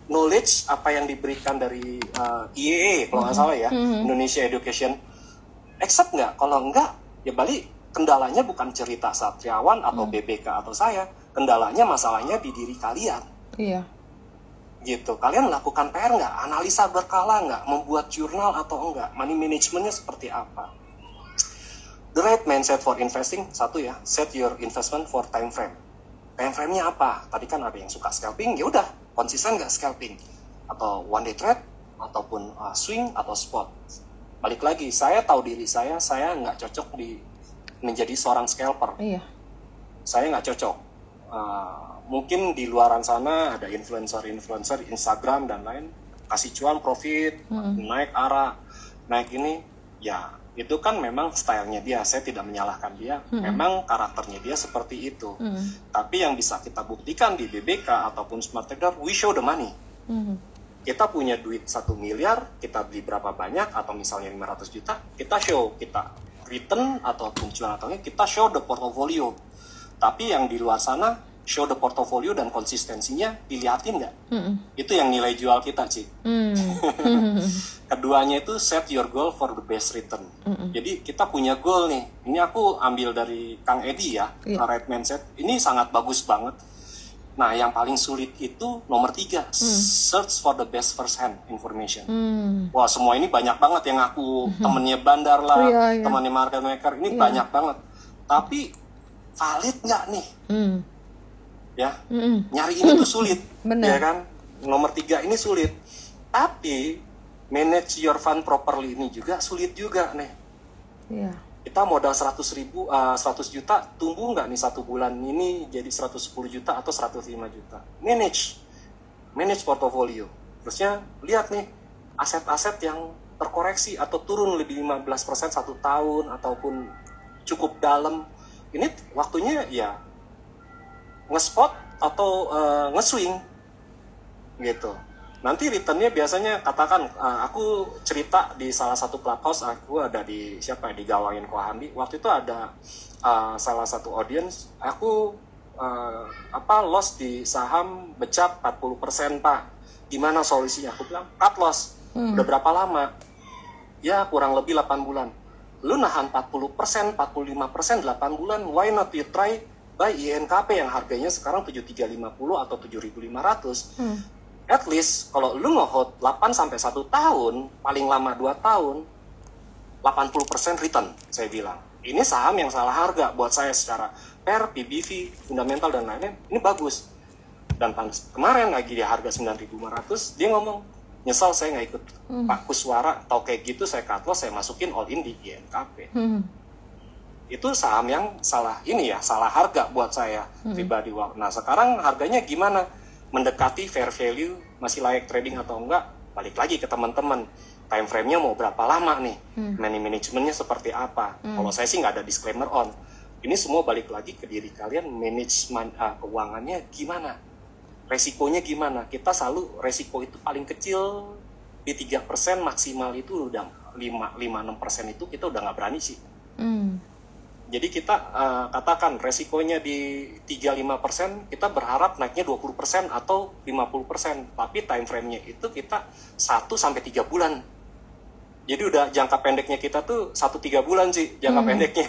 knowledge apa yang diberikan dari IEE kalau nggak salah ya, Indonesia Education, accept nggak? Kalau nggak, ya balik, kendalanya bukan Cerita Satriawan atau BBK atau saya, kendalanya masalahnya di diri kalian. Gitu, kalian melakukan PR nggak? Analisa berkala nggak? Membuat jurnal atau enggak? Money managementnya seperti apa? The right mindset for investing, satu ya, set your investment for time frame. Time frame-nya apa? Tadi kan ada yang suka scalping, ya udah, konsisten nggak scalping? Atau one day trade, ataupun swing atau spot. Balik lagi, saya tahu diri saya nggak cocok menjadi seorang scalper. Saya nggak cocok. Mungkin di luaran sana ada influencer Instagram dan lain, kasih cuan profit, naik arah, naik ini, ya itu kan memang stylenya dia, saya tidak menyalahkan dia, memang karakternya dia seperti itu. Tapi yang bisa kita buktikan di BBK ataupun Smart Trader, we show the money. Kita punya duit 1 miliar, kita beli berapa banyak, atau misalnya 500 juta, kita show, kita return ataupun cuan atau kita show the portfolio. Tapi yang di luar sana, show the portfolio dan konsistensinya dilihatin nggak? Itu yang nilai jual kita, Ci. Keduanya itu set your goal for the best return. Jadi kita punya goal nih. Ini aku ambil dari Kang Edi ya, right mindset. Ini sangat bagus banget. Nah, yang paling sulit itu nomor 3, search for the best first hand information. Wah, semua ini banyak banget yang aku temennya Bandar lah, temennya market maker, ini banyak banget. Tapi valid nggak nih? Ya, nyari ini tuh sulit, ya kan? Nomor 3 ini sulit. Tapi manage your fund properly ini juga sulit juga nih. Kita modal 100 juta, tumbuh nggak nih 1 bulan ini jadi 110 juta atau 105 juta? Manage portofolio. Terusnya lihat nih aset-aset yang terkoreksi atau turun lebih 15% 1 tahun ataupun cukup dalam. Ini waktunya ya nge-spot atau nge-swing gitu. Nanti returnnya biasanya katakan aku cerita di salah satu clubhouse, aku ada di di Gawangin Kohandi. Waktu itu ada salah satu audience, aku loss di saham becap 40% Pak. Gimana solusinya? Aku bilang cut loss. Udah berapa lama? Ya kurang lebih 8 bulan. Lu nahan 40%, 45%, 8 bulan, why not you try buy INKP yang harganya sekarang 7.350 atau 7.500. At least kalau lu nge-hold 8 sampai 1 tahun, paling lama 2 tahun, 80% return, saya bilang. Ini saham yang salah harga buat saya secara PER, PBV, fundamental dan lain-lain, ini bagus. Dan kemarin lagi di harga 9.500, dia ngomong, nyesal saya nggak ikut Pak Kuswara, atau kayak gitu saya cut loss, saya masukin all in di INKP. Itu saham yang salah harga buat saya pribadi. Nah sekarang harganya gimana? Mendekati fair value, masih layak trading atau enggak? Balik lagi ke teman-teman, time frame-nya mau berapa lama nih? Money management-nya seperti apa? Kalau saya sih nggak ada disclaimer on. Ini semua balik lagi ke diri kalian, manajemen keuangannya gimana? Resikonya gimana? Kita selalu resiko itu paling kecil di 3%, maksimal itu udah 5-6% itu kita udah nggak berani sih. Jadi kita katakan resikonya di 35%, kita berharap naiknya 20% atau 50%. Tapi time frame-nya itu kita 1-3 bulan. Jadi udah jangka pendeknya kita tuh 1-3 bulan sih jangka pendeknya.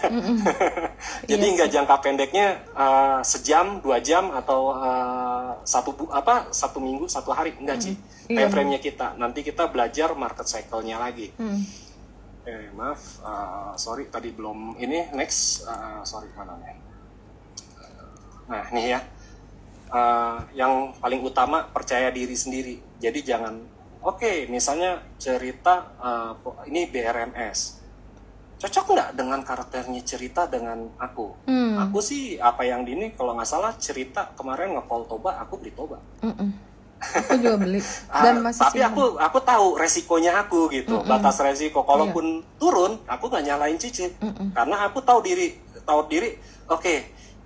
Jadi nggak jangka pendeknya sejam, 2 jam atau satu minggu, 1 hari, enggak sih. Time frame-nya kita. Nanti kita belajar market cycle-nya lagi. Maaf, sorry tadi belum ini. Next, sorry mana nih? Nah nih ya, yang paling utama percaya diri sendiri. Jadi jangan misalnya cerita ini BRMS, cocok nggak dengan karakternya cerita dengan aku? Aku sih apa yang ini kalau nggak salah cerita kemarin nge-call Toba, aku beli Toba. Aku juga beli dan masih tapi aku tahu resikonya aku gitu, batas resiko. Kalaupun turun, aku nggak nyalain Cici, karena aku tahu diri.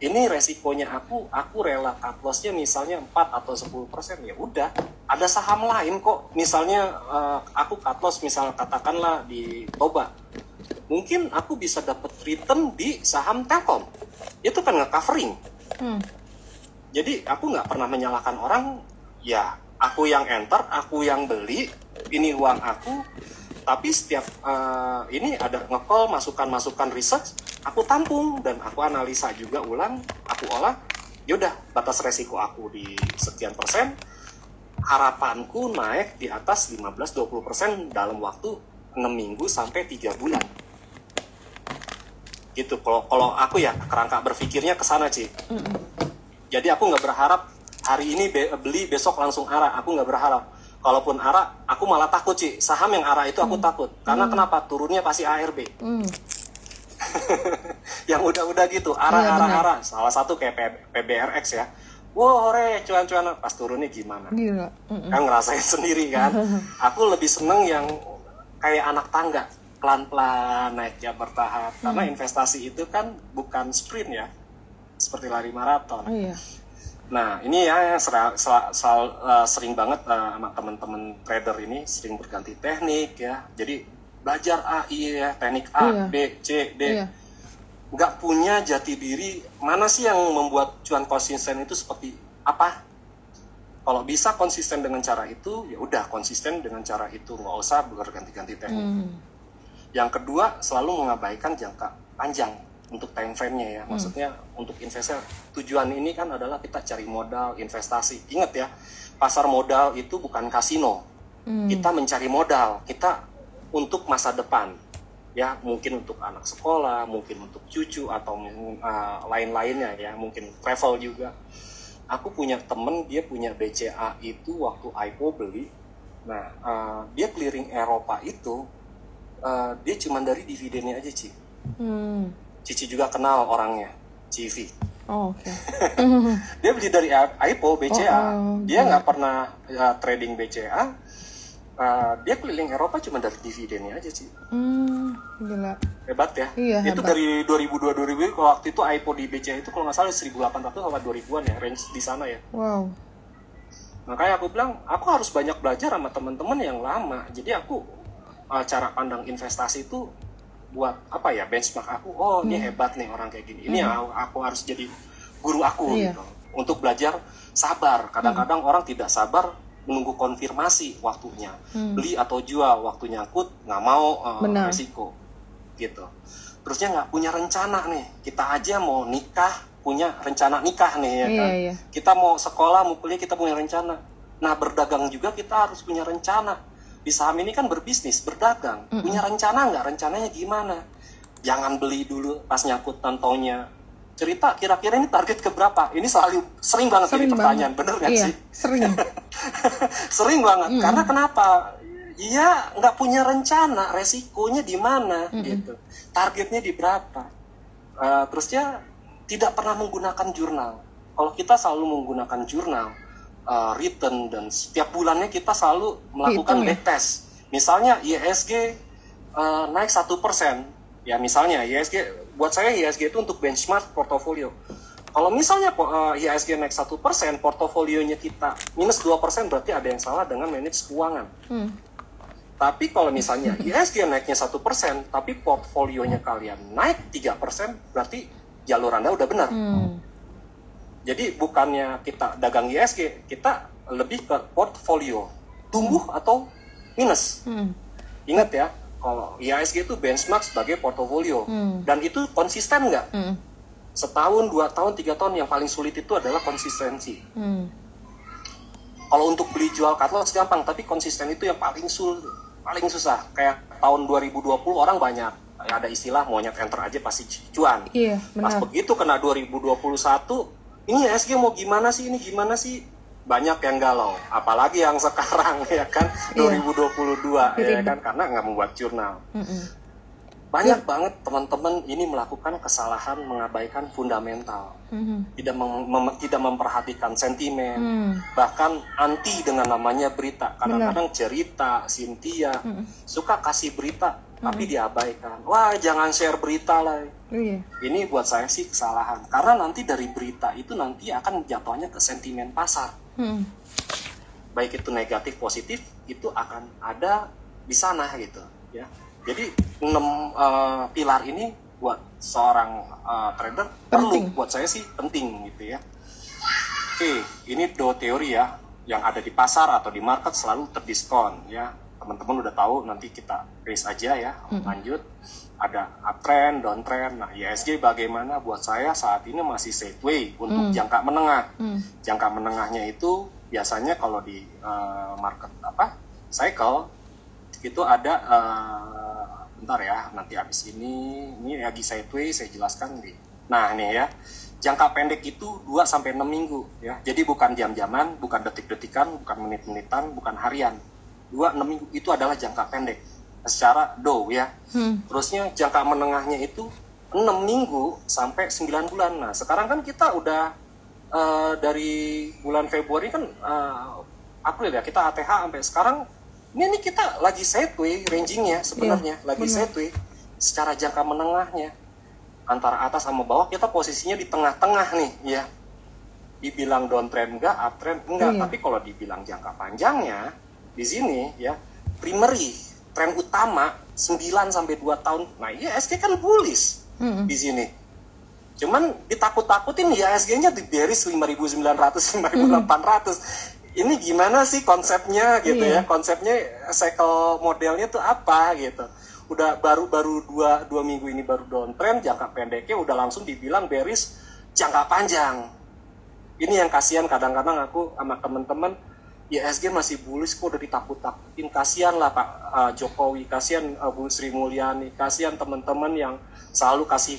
Ini resikonya aku rela cut loss-nya misalnya 4 atau 10%, ya udah. Ada saham lain kok, misalnya aku cut loss misalnya katakanlah di Toba, mungkin aku bisa dapat return di saham Telkom, itu kan nge-covering. Jadi aku nggak pernah menyalahkan orang, ya aku yang enter, aku yang beli, ini uang aku. Tapi setiap ini ada nge-call, masukan research, aku tampung dan aku analisa juga ulang, aku olah. Yaudah, batas resiko aku di sekian persen, harapanku naik di atas 15-20% dalam waktu 6 minggu sampai 3 bulan. Gitu, kalau aku ya kerangka berpikirnya ke sana, Ci. Jadi aku nggak berharap hari ini beli, besok langsung arah, aku nggak berharap. Kalaupun arah, aku malah takut sih. Saham yang arah itu aku takut. Karena kenapa? Turunnya pasti ARB. Yang udah gitu, arah. Salah satu kayak PBRX ya. Wah, cuan-cuan. Pas turunnya gimana? Gila. Kan ngerasain sendiri kan. Aku lebih seneng yang kayak anak tangga. Pelan-pelan naiknya bertahap. Karena investasi itu kan bukan sprint ya. Seperti lari maraton. Iya. Nah, ini ya sering banget sama teman-teman trader ini sering berganti teknik ya. Jadi belajar AI ya, teknik A, B, C, D. Nggak punya jati diri, mana sih yang membuat cuan konsisten itu seperti apa? Kalau bisa konsisten dengan cara itu, ya udah konsisten dengan cara itu, nggak usah berganti-ganti teknik. Yang kedua, selalu mengabaikan jangka panjang untuk time frame-nya ya. Maksudnya untuk investor, tujuan ini kan adalah kita cari modal, investasi. Ingat ya, pasar modal itu bukan kasino. Kita mencari modal, kita untuk masa depan. Ya, mungkin untuk anak sekolah, mungkin untuk cucu atau lain-lainnya ya, mungkin travel juga. Aku punya temen, dia punya BCA itu waktu IPO beli. Nah, dia clearing Eropa itu, dia cuma dari dividennya aja, Ci. Cici juga kenal orangnya, Civi. Oke. Dia beli dari IPO BCA. Dia nggak pernah trading BCA. Dia keliling Eropa cuma dari dividennya aja sih. Gila. Hebat ya. Iya, itu hebat. dari 2002-2000 kalau waktu itu IPO di BCA itu kalau nggak salah 1.800 sama 2000-an ya, range di sana ya. Wow. Makanya aku bilang aku harus banyak belajar sama teman-teman yang lama. Jadi aku cara pandang investasi itu buat apa ya, benchmark aku, ini hebat nih orang kayak gini, ini aku harus jadi guru aku gitu, untuk belajar sabar. Kadang-kadang orang tidak sabar menunggu konfirmasi waktunya, beli atau jual, waktu nyangkut nggak mau resiko gitu. Terusnya nggak punya rencana nih, kita aja mau nikah punya rencana nikah nih ya kan, kita mau sekolah mau kuliah kita punya rencana. Nah berdagang juga kita harus punya rencana. Di saham ini kan berbisnis, berdagang, punya rencana nggak? Rencananya gimana? Jangan beli dulu pas nyangkut tantongnya. Cerita kira-kira ini target keberapa? Ini sering banget jadi pertanyaan, bener nggak sih? Sering. Sering banget. Karena kenapa? Iya nggak punya rencana, resikonya di mana gitu. Targetnya di berapa? Terusnya tidak pernah menggunakan jurnal. Kalau kita selalu menggunakan jurnal, return dan setiap bulannya kita selalu melakukan backtest. Misalnya IHSG naik 1%, ya misalnya IHSG, buat saya IHSG itu untuk benchmark portofolio. Kalau misalnya IHSG naik 1%, portofolionya kita minus 2%, berarti ada yang salah dengan manage keuangan. Tapi kalau misalnya IHSG naiknya 1%, tapi portfolionya kalian naik 3%, berarti jalur Anda udah benar. Jadi bukannya kita dagang IHSG, kita lebih ke portfolio, tumbuh atau minus. Ingat ya, kalau IHSG itu benchmark sebagai portfolio, dan itu konsisten nggak? Setahun, 2 tahun, 3 tahun, yang paling sulit itu adalah konsistensi. Kalau untuk beli jual cut loss gampang, tapi konsisten itu yang paling susah. Kayak tahun 2020 orang banyak, ada istilah monyet enter aja pasti cuan. Iya, Pas benar. begitu kena 2021, ini IHSG mau gimana sih, ini gimana sih? Banyak yang galau, apalagi yang sekarang ya kan, 2022 ya kan, karena nggak membuat jurnal. Banyak banget teman-teman ini melakukan kesalahan mengabaikan fundamental, tidak memperhatikan sentimen, bahkan anti dengan namanya berita. Kadang-kadang cerita, Cynthia suka kasih berita tapi diabaikan. Wah, jangan share berita lah. Ini buat saya sih kesalahan, karena nanti dari berita itu nanti akan jatuhnya ke sentimen pasar. Baik itu negatif positif, itu akan ada di sana gitu ya. Jadi 6 pilar ini buat seorang trader perlu, buat saya sih penting gitu ya. Oke, ini do teori ya, yang ada di pasar atau di market selalu terdiskon ya. Teman-teman udah tahu, nanti kita raise aja ya. Lanjut, ada uptrend, downtrend. Nah, IHSG bagaimana? Buat saya saat ini masih sideways untuk jangka menengah. Jangka menengahnya itu biasanya kalau di market cycle itu ada bentar ya, nanti habis ini lagi sideways saya jelaskan nih. Nah, ini ya. Jangka pendek itu 2-6 minggu ya. Jadi bukan jam-jaman, bukan detik-detikan, bukan menit-menitan, bukan harian. 2-6 minggu itu adalah jangka pendek secara dow ya. Terusnya jangka menengahnya itu 6 minggu sampai 9 bulan. Nah, sekarang kan kita udah dari bulan Februari kan April ya, kita ATH sampai sekarang ini kita lagi sideways rangingnya sebenarnya, lagi sideways secara jangka menengahnya antara atas sama bawah, kita posisinya di tengah-tengah nih ya. Dibilang downtrend enggak, uptrend enggak, tapi kalau dibilang jangka panjangnya di sini ya, primary tren utama 9 sampai 2 tahun. Nah, IHSG kan bullish di sini. Cuman ditakut-takutin IHSG-nya di bearish 5.900, 5.800. Ini gimana sih konsepnya gitu ya? Konsepnya cycle modelnya tuh apa gitu? Udah baru 2 minggu ini baru downtrend, jangka pendeknya udah langsung dibilang bearish jangka panjang. Ini yang kasihan kadang-kadang aku sama teman-teman, IHSG masih bullish kok udah ditakut-takutin. Kasihan lah Pak Jokowi, kasihan Bu Sri Mulyani, kasihan teman-teman yang selalu kasih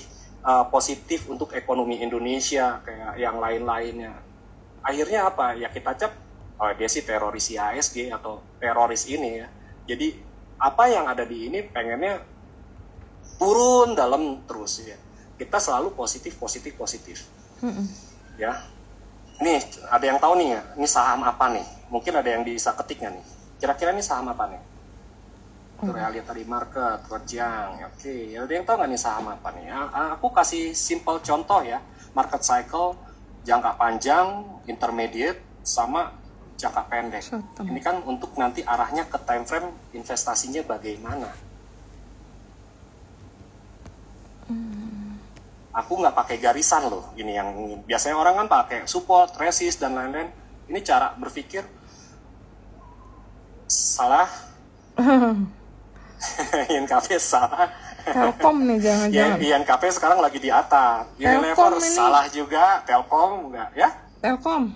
positif untuk ekonomi Indonesia kayak yang lain-lainnya. Akhirnya apa? Ya kita cap dia sih teroris IHSG atau teroris ini ya. Jadi apa yang ada di ini pengennya turun dalam terus ya. Kita selalu positif. Ya. Nih, ada yang tahu nih ya, ini saham apa nih? Mungkin ada yang bisa ketik nggak nih? Kira-kira ini saham apa nih? Reality market, Rojang. Oke, ada yang tahu nggak nih saham apa nih? Aku kasih simple contoh ya. Market cycle, jangka panjang, intermediate, sama jangka pendek. Ini kan untuk nanti arahnya ke time frame investasinya bagaimana. Aku nggak pakai garisan loh, ini yang biasanya orang kan pakai support, resist dan lain-lain. Ini cara berpikir salah. INKP salah. Telkom nih jangan-jangan. INKP sekarang lagi di atas. Unilever salah juga, Telkom enggak ya? Telkom.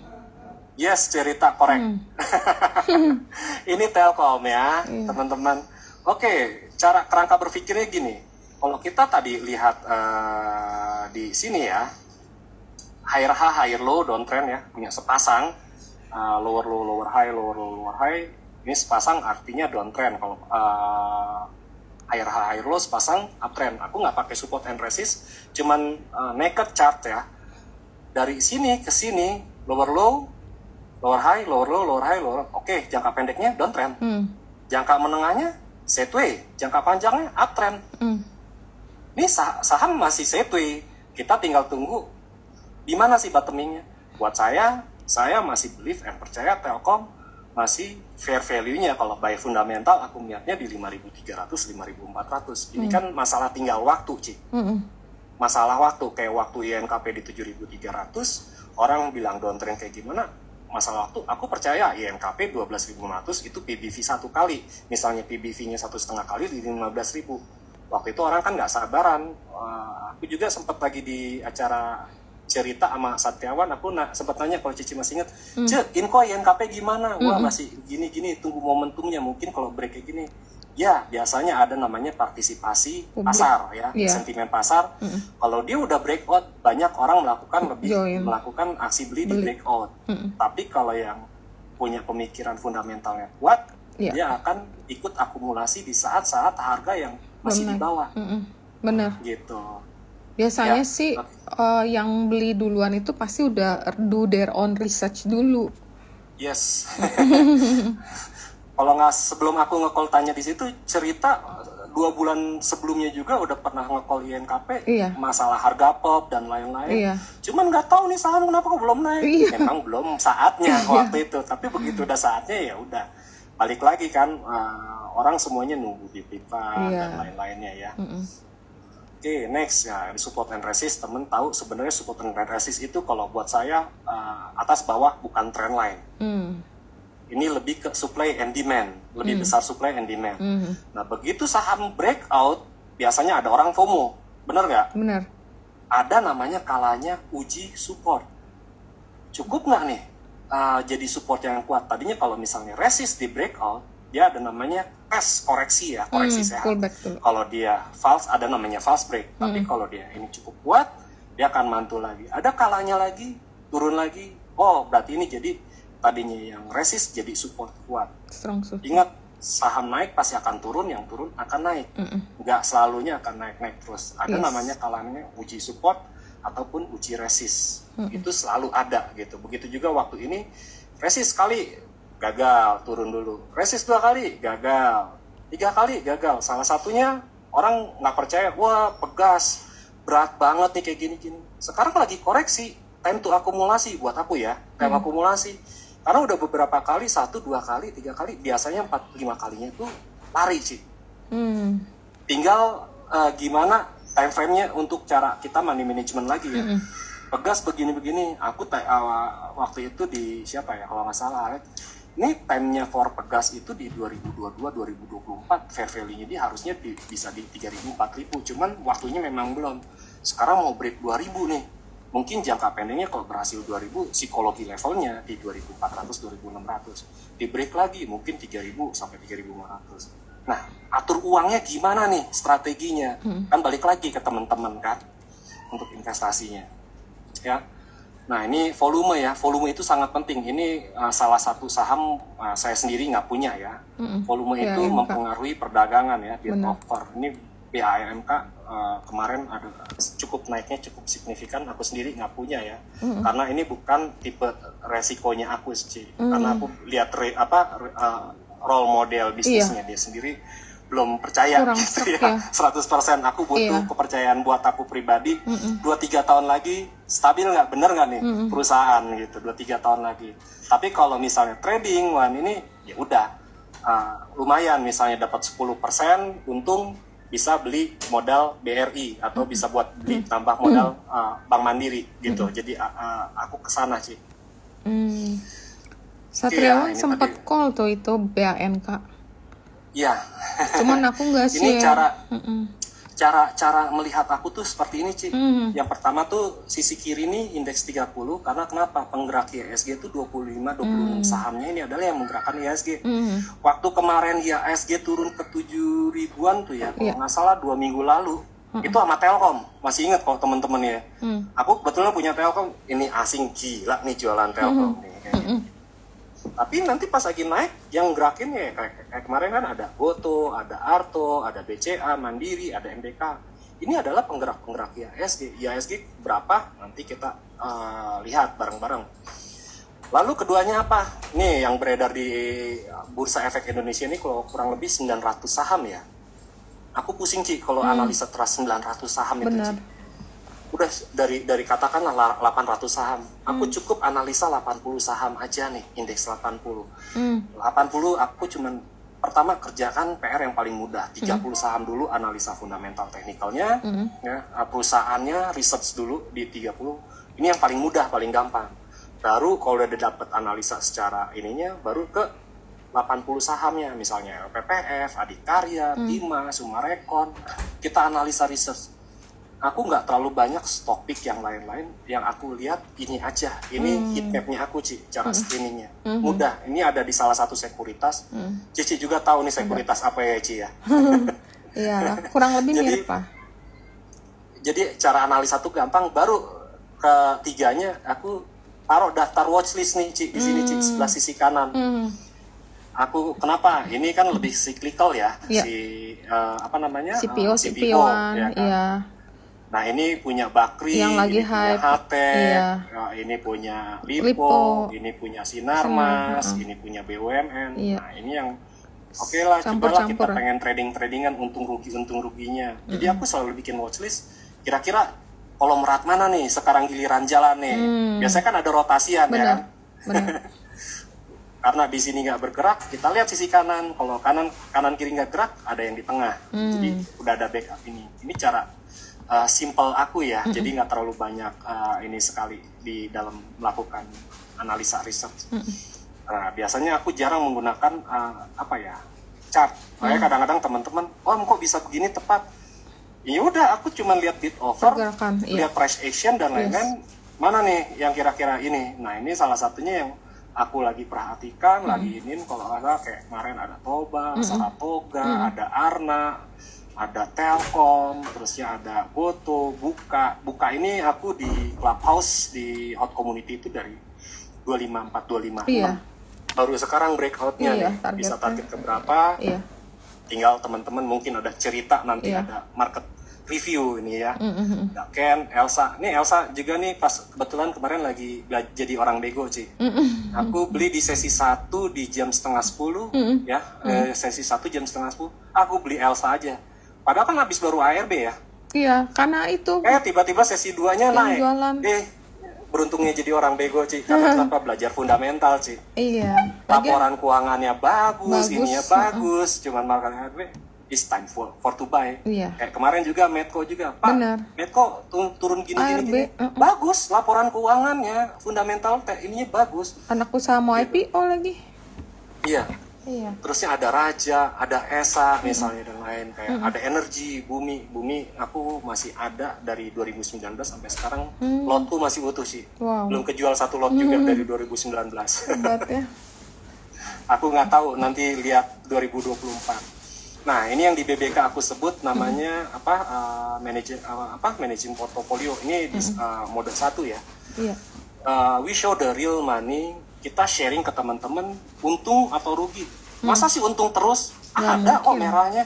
Yes, cerita korek. Ini Telkom ya, teman-teman. Oke, cara kerangka berpikirnya gini. Kalau kita tadi lihat di sini ya, higher high, higher low, downtrend ya, punya sepasang, lower low, lower high, lower low, lower high. Ini sepasang artinya downtrend. Kalau higher high, higher low, sepasang uptrend. Aku nggak pakai support and resist, cuman naked chart ya. Dari sini ke sini, lower low, lower high, lower low, lower high, lower. Oke, jangka pendeknya downtrend. Jangka menengahnya sideways, jangka panjangnya uptrend. Ini saham masih sideways. Kita tinggal tunggu di mana sih bottomingnya. Buat saya masih believe and percaya Telkom masih fair value-nya kalau by fundamental aku melihatnya di 5.300, 5.400. Ini kan masalah tinggal waktu, Ci. Masalah waktu, kayak waktu INKP di 7.300, orang bilang downtrend kayak gimana, masalah waktu, aku percaya INKP 12.500 itu PBV satu kali. Misalnya PBV-nya 1,5 kali di 15.000. Waktu itu orang kan nggak sabaran. Aku juga sempat lagi di acara cerita sama Satyawan, aku sempat nanya kalau Cici masih ingat, Inko INKP gimana? Wah masih gini-gini, tunggu momentumnya, mungkin kalau break kayak gini. Ya, biasanya ada namanya partisipasi pasar ya, sentimen pasar. Kalau dia udah breakout, banyak orang melakukan aksi beli di breakout. Tapi kalau yang punya pemikiran fundamentalnya kuat, dia akan ikut akumulasi di saat-saat harga yang masih di bawah. Benar. Gitu. Biasanya sih yang beli duluan itu pasti udah do their own research dulu. Yes. Kalau nggak sebelum aku nge-call tanya di situ, cerita 2 bulan sebelumnya juga udah pernah nge-call INKP masalah harga pop dan lain-lain. Cuman nggak tahu nih saham kenapa kok belum naik. Memang belum saatnya waktu itu. Tapi begitu udah saatnya ya udah balik lagi kan, orang semuanya nunggu di pipa dan lain-lainnya ya. Oke, next ya, di support and resist, temen tahu sebenarnya support and resist itu kalau buat saya atas bawah bukan trend line. Ini lebih ke supply and demand, lebih besar supply and demand. Nah, begitu saham breakout, biasanya ada orang FOMO, bener nggak? Bener. Ada namanya kalanya uji support. Cukup nggak nih jadi support yang kuat? Tadinya kalau misalnya resist di breakout, dia ada namanya test koreksi ya, koreksi sehat. Kalau dia false, ada namanya false break. Tapi kalau dia ini cukup kuat, dia akan mantul lagi. Ada kalanya lagi, turun lagi. Oh, berarti ini jadi tadinya yang resist jadi support kuat. Ingat, saham naik pasti akan turun, yang turun akan naik. Nggak selalunya akan naik-naik terus. Ada namanya kalanya uji support ataupun uji resist. Itu selalu ada gitu. Begitu juga waktu ini, resist sekali gagal, turun dulu. Resist 2 kali, gagal. 3 kali, gagal. Salah satunya orang nggak percaya, wah Pegas, berat banget nih kayak gini-gini. Sekarang lagi koreksi, time to akumulasi buat aku ya, time akumulasi. Karena udah beberapa kali, 1, 2 kali, 3 kali, biasanya 4, 5 kalinya tuh lari sih. Tinggal gimana time frame-nya untuk cara kita money management lagi ya. Pegas begini-begini, aku waktu itu di siapa ya, kalau nggak salah, ini time-nya for Pegas itu di 2022-2024, fair value-nya dia harusnya bisa di 3.000-4.000, cuman waktunya memang belum. Sekarang mau break 2.000 nih, mungkin jangka pendeknya kalau berhasil 2.000, psikologi levelnya di 2.400-2.600, di break lagi mungkin 3.000 sampai 3.500. Nah, atur uangnya gimana nih strateginya? Kan balik lagi ke teman-teman kan, untuk investasinya. Ya. Nah, ini volume ya, volume itu sangat penting. Ini salah satu saham saya sendiri nggak punya ya. Volume itu mempengaruhi perdagangan ya, bid offer. Ini BAMK kemarin ada cukup naiknya cukup signifikan. Aku sendiri nggak punya ya, karena ini bukan tipe resikonya aku sih. Karena aku lihat role model bisnisnya dia sendiri belum percaya gitu ya. 100% aku butuh kepercayaan buat aku pribadi. 2-3 tahun lagi stabil nggak, bener nggak nih perusahaan gitu, 2-3 tahun lagi. Tapi kalau misalnya trading ini ya udah lumayan, misalnya dapat 10% untung, bisa beli modal BRI atau bisa buat beli tambah modal Bank Mandiri gitu. Jadi aku kesana sih. Satriawan sempat call tuh itu BANK. Iya. Cuman aku nggak sih. Ini cara melihat aku tuh seperti ini, Ci. Yang pertama tuh sisi kiri nih indeks 30, karena kenapa? Penggerak IHSG tuh 25-26 sahamnya ini adalah yang menggerakkan IHSG. Waktu kemarin IHSG turun ke 7.000-an tuh ya, kalau nggak salah 2 minggu lalu, itu sama Telkom. Masih ingat kalau teman-teman ya. Aku kebetulan punya Telkom, ini asing gila nih jualan Telkom nih kayaknya. Tapi nanti pas lagi naik, yang gerakin ya kayak kemarin kan ada Goto, ada Arto, ada BCA, Mandiri, ada MBK. Ini adalah penggerak-penggerak IHSG. IHSG berapa? Nanti kita lihat bareng-bareng. Lalu keduanya apa? Nih yang beredar di Bursa Efek Indonesia ini kalau kurang lebih 900 saham ya. Aku pusing, Ci, kalau analisa trust 900 saham itu, Ci. udah dari katakanlah 800 saham. Aku cukup analisa 80 saham aja nih, indeks 80. 80 aku cuman pertama kerjakan PR yang paling mudah. 30 saham dulu analisa fundamental teknikalnya, ya, perusahaannya research dulu di 30. Ini yang paling mudah, paling gampang. Baru kalau udah dapet analisa secara ininya, baru ke 80 sahamnya, misalnya PPF, Adikarya, Bima, Sumarekon. Kita analisa research. Aku nggak terlalu banyak stock pick yang lain-lain. Yang aku lihat ini aja. Ini heat map-nya aku, Ci, cara screeningnya. Mudah. Ini ada di salah satu sekuritas. Cici juga tahu nih sekuritas apa ya, Ci ya. Iya, kurang lebih mirip Pak. Jadi cara analisa tuh gampang. Baru ketiganya aku taruh daftar watchlist nih, Ci, di sini, Ci, sebelah sisi kanan. Aku kenapa? Ini kan lebih cyclical ya, apa namanya? CPO, ya kan? iya. Nah, ini punya Bakri, yang lagi ini punya hype, HT, iya. Ini punya Lipo, ini punya Sinarmas, ini punya BUMN. Iya. Nah, ini yang oke lah, cobalah kita pengen tradingan untung ruginya. Jadi aku selalu bikin watchlist. Kira-kira kalau merat mana nih sekarang giliran jalan nih. Biasanya kan ada rotasian. Benar. Ya kan? Benar. Karena di sini nggak bergerak, kita lihat sisi kanan. Kalau kanan kiri nggak gerak, ada yang di tengah. Jadi udah ada backup ini. Ini cara simple aku ya. Jadi nggak terlalu banyak ini sekali di dalam melakukan analisa research. Nah, biasanya aku jarang menggunakan chart. Makanya kadang-kadang teman-teman, kok bisa begini tepat? Ya udah, aku cuma lihat bid offer, lihat price action dan lain-lain. Mana nih yang kira-kira ini? Nah, ini salah satunya yang aku lagi perhatikan, lagi ini. Kalau ada kayak kemarin ada Toba, Saratoga, ada Arna, ada Telkom, terusnya ada Goto, Buka ini aku di Clubhouse di Hot Community itu dari 254, 256. Iya. Baru sekarang breakoutnya nih, bisa target ke berapa? Iya. Tinggal teman-teman mungkin ada cerita nanti ada market review ini ya. Ken, Elsa. Nih Elsa juga nih pas kebetulan kemarin lagi jadi orang bego, Ci. Aku beli di sesi 1 di jam 9:30 ya. Sesi 1 jam 9:30. Aku beli Elsa aja. Padahal kan habis baru ARB ya. Iya, karena itu. Tiba-tiba sesi 2-nya naik. Jualan. Beruntungnya jadi orang bego, Ci. Karena kenapa? Belajar fundamental, Ci. Iya. Laporan keuangannya bagus. Ininya bagus. Cuman market ARB. It's time for to buy. Iya. Kayak kemarin juga Medco juga, Pak. Benar. Medco turun gini. Bagus, laporan keuangannya, fundamental ininya bagus. Anak usaha mau IPO lagi. Iya. Iya. Terusnya ada Raja, ada ESA misalnya dan lain kayak ada Energi, Bumi aku masih ada dari 2019 sampai sekarang. Lotku masih utuh sih. Wow. Belum kejual satu lot juga dari 2019. Hebat ya. Aku nggak tahu, nanti lihat 2024. Nah, ini yang di BBK aku sebut namanya managing portfolio. Ini di mode 1 ya. Iya. We show the real money. Kita sharing ke teman-teman untung atau rugi. Masa sih untung terus? Ada kok merahnya.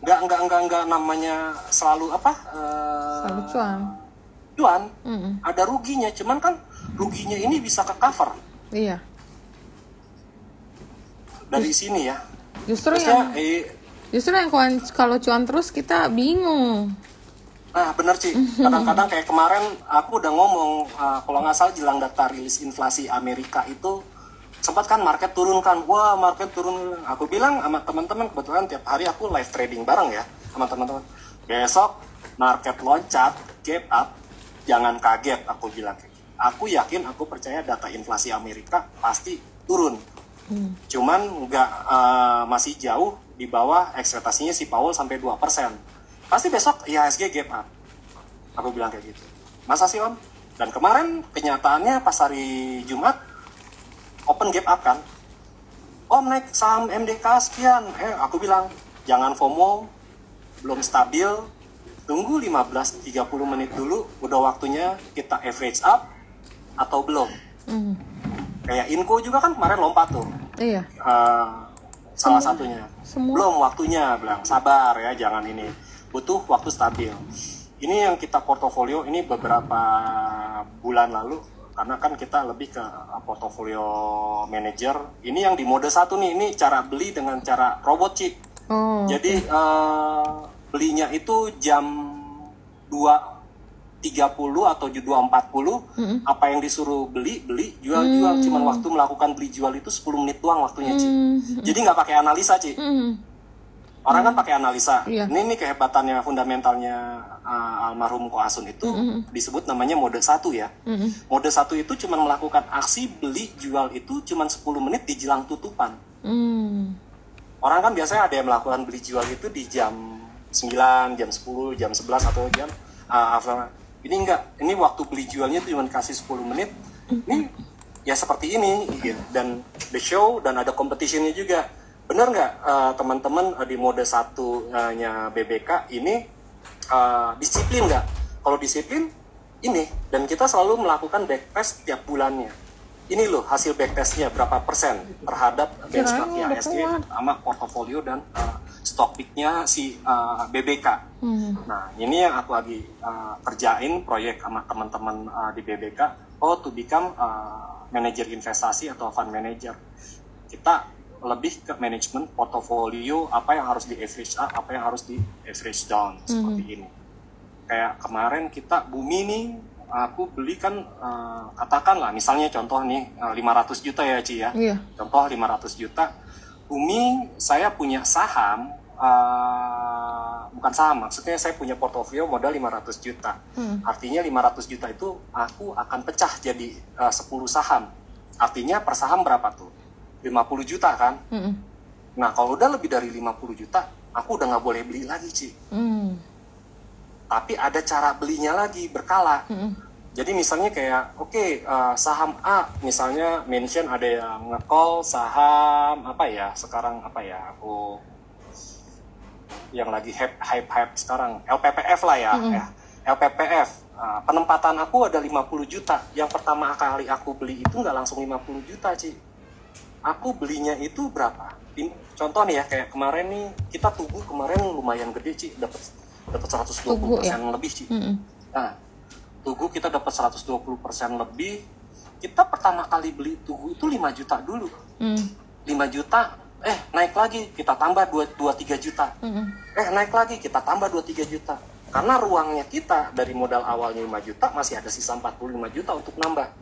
Enggak namanya selalu selalu cuan. Ada ruginya, cuman kan ruginya ini bisa ke cover. Iya. Dari sini ya. Justru yang kalau cuan terus kita bingung. Nah bener Ci, kadang-kadang kayak kemarin aku udah ngomong kalau nggak salah jelang data rilis inflasi Amerika itu sempat kan market turun kan, market turun. Aku bilang sama teman-teman, kebetulan tiap hari aku live trading bareng ya sama teman-teman. Besok market loncat, gap up, jangan kaget, aku bilang. Aku yakin, aku percaya data inflasi Amerika pasti turun. Cuman masih jauh di bawah ekspektasinya si Powell sampai 2%. Pasti besok IHSG gap up. Aku bilang kayak gitu. Masa sih Om? Dan kemarin kenyataannya pas hari Jumat open gap up kan. Om naik saham MDK sekian. Aku bilang jangan FOMO, belum stabil. Tunggu 15-30 menit dulu, udah waktunya kita average up atau belum. Kayak Inco juga kan kemarin lompat tuh. Iya. Salah satunya. Belum waktunya, bilang sabar ya, jangan ini. Butuh waktu stabil. Ini yang kita portofolio ini beberapa bulan lalu, karena kan kita lebih ke portofolio manager. Ini yang di mode 1 nih, ini cara beli dengan cara robot chip. Jadi belinya itu jam 2 30 atau 240, apa yang disuruh beli, jual. Cuman waktu melakukan beli jual itu 10 menit doang waktunya, Ci. Jadi nggak pakai analisa, Ci. Orang kan pakai analisa. Iya. Ini kehebatannya, fundamentalnya almarhum Ko Asun itu disebut namanya mode 1 ya. Mode 1 itu cuma melakukan aksi beli jual itu cuma 10 menit di jelang tutupan. Orang kan biasanya ada yang melakukan beli jual itu di jam 9, jam 10, jam 11 atau jam ini enggak. Ini waktu beli jualnya itu cuma kasih 10 menit. Ini ya seperti ini gitu. Dan the show dan ada competitionnya juga. Benar nggak teman-teman di mode 1-nya BBK ini disiplin nggak? Kalau disiplin ini, dan kita selalu melakukan backtest tiap bulannya. Ini loh hasil backtestnya berapa persen terhadap benchmark IHSG sama portofolio dan stock pick-nya si BBK. Nah ini yang aku lagi kerjain proyek sama teman-teman di BBK, to become manajer investasi atau fund manager. Kita lebih ke manajemen portofolio, apa yang harus di average up, apa yang harus di average down, seperti ini. Kayak kemarin kita Bumi nih, aku beli kan katakanlah misalnya contoh nih 500 juta ya Ci ya. Iya. Contoh 500 juta. Bumi saya punya saham, bukan saham, maksudnya saya punya portofolio modal 500 juta. Artinya 500 juta itu aku akan pecah jadi 10 saham. Artinya per saham berapa tuh? 50 juta kan? Nah kalau udah lebih dari 50 juta, aku udah nggak boleh beli lagi Ci. Tapi ada cara belinya lagi, berkala. Jadi misalnya kayak, saham A, misalnya mention ada yang nge-call saham, sekarang aku yang lagi hype sekarang, LPPF lah ya. LPPF, penempatan aku ada 50 juta. Yang pertama kali aku beli itu nggak langsung 50 juta, Ci. Aku belinya itu berapa? Contoh nih ya, kayak kemarin nih, kita Tugu kemarin lumayan gede, Ci, dapat 120% ya? Lebih, Ci. Nah, Tugu kita dapat 120% lebih. Kita pertama kali beli Tugu itu 5 juta dulu. 5 juta, naik lagi, kita tambah 2-3 juta. Naik lagi, kita tambah 2-3 juta. Karena ruangnya kita dari modal awalnya 5 juta, masih ada sisa 45 juta untuk nambah.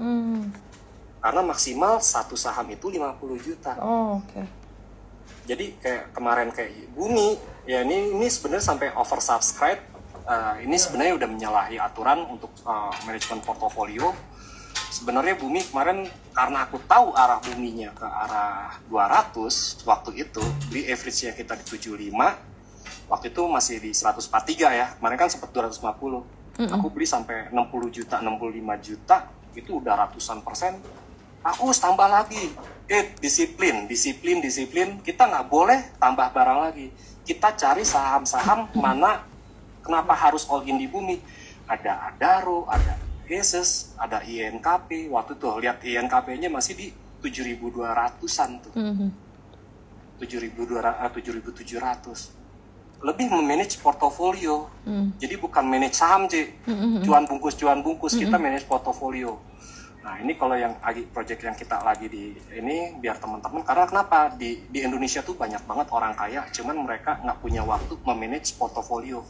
Karena maksimal satu saham itu 50 juta. Jadi kayak kemarin kayak Bumi, ya ini sebenarnya sampai oversubscribe. Ini sebenarnya udah menyalahi aturan untuk manajemen portofolio. Sebenarnya Bumi kemarin karena aku tahu arah Buminya ke arah 200 waktu itu, di average-nya kita di 75, waktu itu masih di 143 ya. Kemarin kan sempat 250. Aku beli sampai 60 juta, 65 juta, itu udah ratusan persen. Aku tambah lagi. Disiplin. Kita nggak boleh tambah barang lagi. Kita cari saham-saham mana, kenapa harus all in di Bumi. Ada Adaro, ada Yeses, ada INKP. Waktu tuh lihat INKP-nya masih di 7.200-an tuh. 7.700. Lebih memanage portofolio. Jadi bukan manage saham, Ci. Cuan bungkus, kita manage portofolio. Nah ini kalau yang project yang kita lagi di ini biar teman-teman, karena kenapa di Indonesia tuh banyak banget orang kaya, cuman mereka nggak punya waktu memanage portofolio.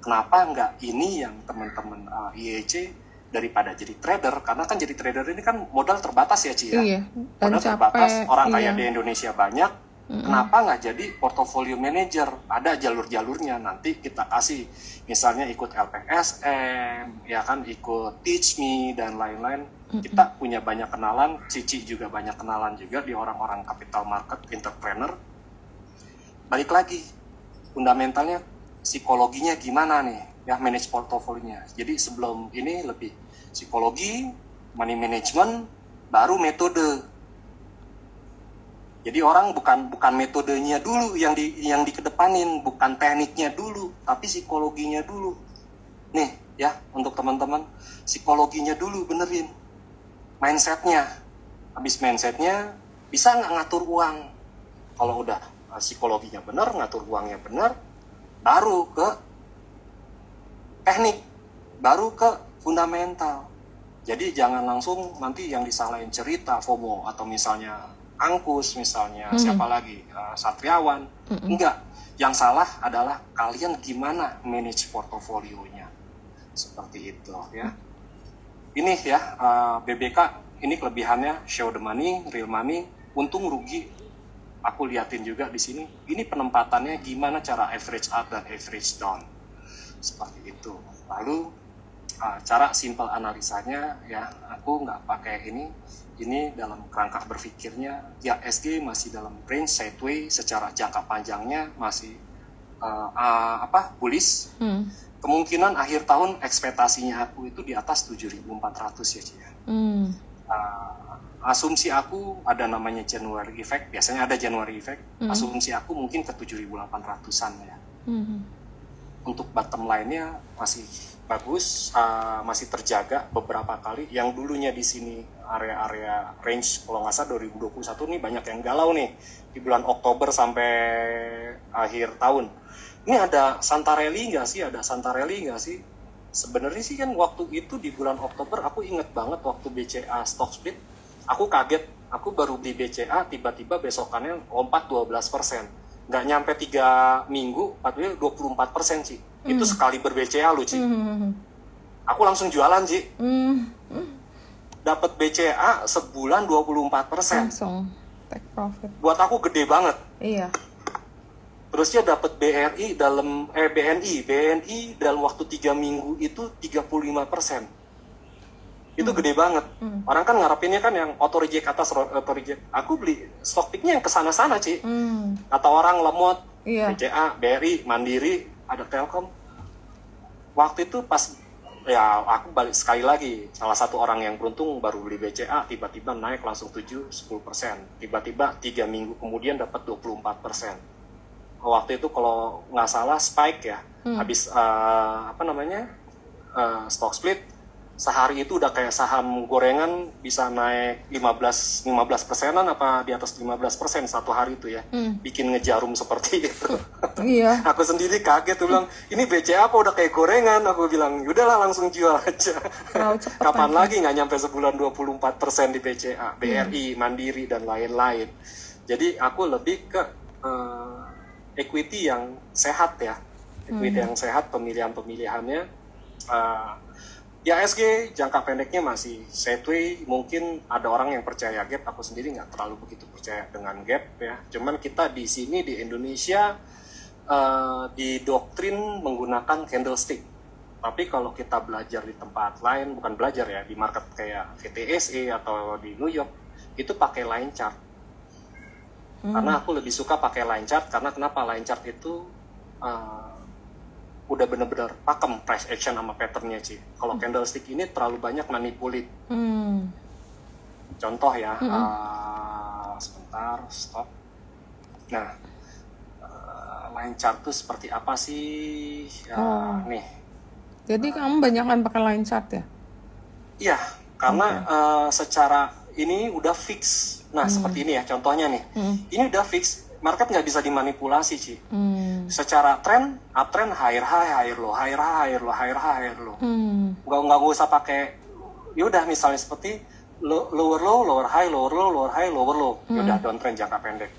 Kenapa nggak ini yang teman-teman IEC daripada jadi trader? Karena kan jadi trader ini kan modal terbatas ya Ci ya. Iya, modal terbatas, orang kaya di Indonesia banyak. Kenapa nggak jadi portfolio manager? Ada jalur-jalurnya, nanti kita kasih. Misalnya ikut LPSM, ya kan, ikut Teach Me, dan lain-lain. Kita punya banyak kenalan, Cici juga banyak kenalan juga di orang-orang capital market, entrepreneur. Balik lagi, fundamentalnya, psikologinya gimana nih, ya manage portofolionya. Jadi sebelum ini lebih psikologi, money management, baru metode. Jadi orang bukan metodenya dulu yang dikedepanin, bukan tekniknya dulu, tapi psikologinya dulu. Nih ya, untuk teman-teman, psikologinya dulu benerin, mindsetnya. Habis mindsetnya, bisa nggak ngatur uang? Kalau udah psikologinya bener, ngatur uangnya bener, baru ke teknik, baru ke fundamental. Jadi jangan langsung nanti yang disalahin cerita, FOMO, atau misalnya Angkus, misalnya siapa lagi, Satriawan. Enggak, yang salah adalah kalian gimana manage portofolionya. seperti itu ya. Ini ya BBK ini kelebihannya show the money, real money, untung rugi. Aku liatin juga di sini. Ini penempatannya gimana cara average up dan average down. Seperti itu. Lalu cara simple analisanya ya, aku nggak pakai ini dalam kerangka berpikirnya ya SG masih dalam range sideways, secara jangka panjangnya masih bullish. Kemungkinan akhir tahun ekspektasinya aku itu di atas 7.400 ya Ci. Asumsi aku ada namanya January effect, biasanya ada January effect. Asumsi aku mungkin ke 7.800-an ya. Untuk bottom line-nya masih bagus, masih terjaga beberapa kali. Yang dulunya di sini area-area range kalau nggak salah 2021 nih banyak yang galau nih di bulan Oktober sampai akhir tahun. Ini ada Santarelli nggak sih? Ada Santarelli nggak sih? Sebenarnya sih kan waktu itu di bulan Oktober aku inget banget waktu BCA stock split, aku kaget, aku baru beli BCA tiba-tiba besokannya lompat 12%. Nggak nyampe 3 minggu, 24% sih. Itu sekali ber-BCA lu, Ci. Aku langsung jualan, Ci. Dapat BCA sebulan 24%. Langsung take profit. Buat aku gede banget. Iya. Terusnya dapat BNI dalam waktu 3 minggu itu 35%. Itu gede banget. Orang kan ngarepinnya kan yang auto reject atas auto reject. Aku beli stock picknya yang kesana-sana, Ci. Kata orang lemot, Iya. BCA, BRI, Mandiri, ada Telkom. Waktu itu pas ya aku balik sekali lagi, salah satu orang yang beruntung baru beli BCA, tiba-tiba naik langsung 7-10%. Tiba-tiba 3 minggu kemudian dapat 24%. Waktu itu kalau nggak salah spike ya, habis stock split, sehari itu udah kayak saham gorengan bisa naik 15%-an apa di atas 15% satu hari itu ya. Bikin ngejarum seperti itu. Iya. Aku sendiri kaget tuh bilang, ini BCA apa udah kayak gorengan? Aku bilang, yaudahlah langsung jual aja. Kapan lagi nggak nyampe sebulan 24% di BCA, BRI, Mandiri dan lain-lain. Jadi aku lebih ke equity yang sehat ya. Equity yang sehat, pemilihan-pemilihannya. Ya SG jangka pendeknya masih sideways, mungkin ada orang yang percaya gap, aku sendiri nggak terlalu begitu percaya dengan gap ya. Cuman kita di sini di Indonesia didoktrin menggunakan candlestick. Tapi kalau kita belajar di tempat lain, bukan belajar ya, di market kayak VTSE atau di New York, itu pakai line chart. Karena aku lebih suka pakai line chart, karena kenapa line chart itu udah bener-bener pakem price action sama patternnya Ci. Kalau candlestick ini terlalu banyak manipulate. Contoh ya, sebentar, stop. Nah, line chart itu seperti apa sih? Nih. Jadi kamu banyakkan pakai line chart ya? Iya, karena secara ini udah fix. Nah, seperti ini ya contohnya nih. Ini udah fix, market nggak bisa dimanipulasi Ci. Secara tren, uptrend, higher high, higher low, higher high, higher low, higher high, higher low. Nggak usah pakai, yaudah misalnya seperti lower low, lower high, lower low, lower high, lower low. Yaudah downtrend jangka pendek.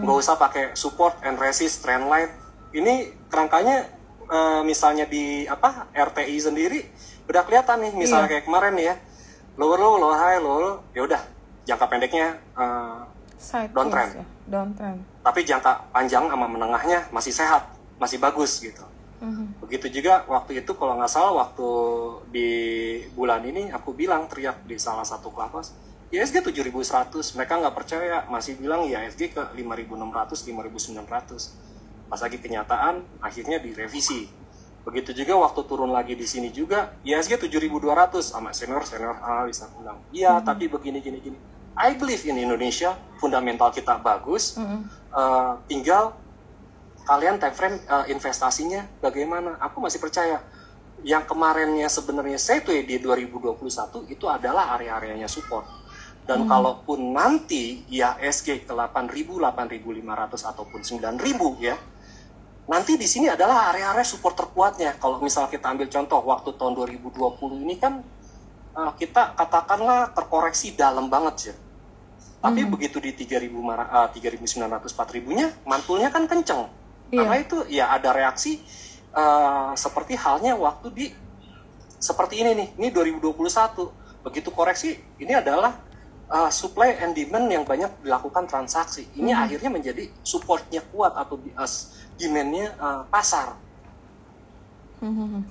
Nggak usah pakai support and resist, trend line. Ini kerangkanya misalnya di RTI sendiri udah kelihatan nih, misalnya kayak kemarin nih ya, lower low, lower high, lower low, yaudah jangka pendeknya downtrend. Ya? Downtrend. Tapi jangka panjang sama menengahnya masih sehat, masih bagus gitu. Begitu juga waktu itu kalau nggak salah waktu di bulan ini aku bilang teriak di salah satu kelas, ISG 7.100, mereka nggak percaya, masih bilang ISG ke 5.600, 5.900. Pas lagi kenyataan akhirnya direvisi. Begitu juga waktu turun lagi di sini juga ISG 7.200 sama senior analis aku bilang, iya tapi begini gini. I believe in Indonesia, fundamental kita bagus, tinggal kalian time frame investasinya bagaimana. Aku masih percaya yang kemarinnya sebenarnya sideways di 2021 itu adalah area-areanya support. Dan kalaupun nanti IHSG ke 8.000, 8.500 ataupun 9.000 ya, nanti di sini adalah area-area support terkuatnya. Kalau misal kita ambil contoh waktu tahun 2020 ini kan kita katakanlah terkoreksi dalam banget ya. Tapi begitu di 3.900, 4.000-nya, mantulnya kan kenceng. Karena itu ya ada reaksi seperti halnya waktu seperti ini nih, ini 2021. Begitu koreksi, ini adalah supply and demand yang banyak dilakukan transaksi. Ini akhirnya menjadi supportnya kuat atau demand-nya pasar.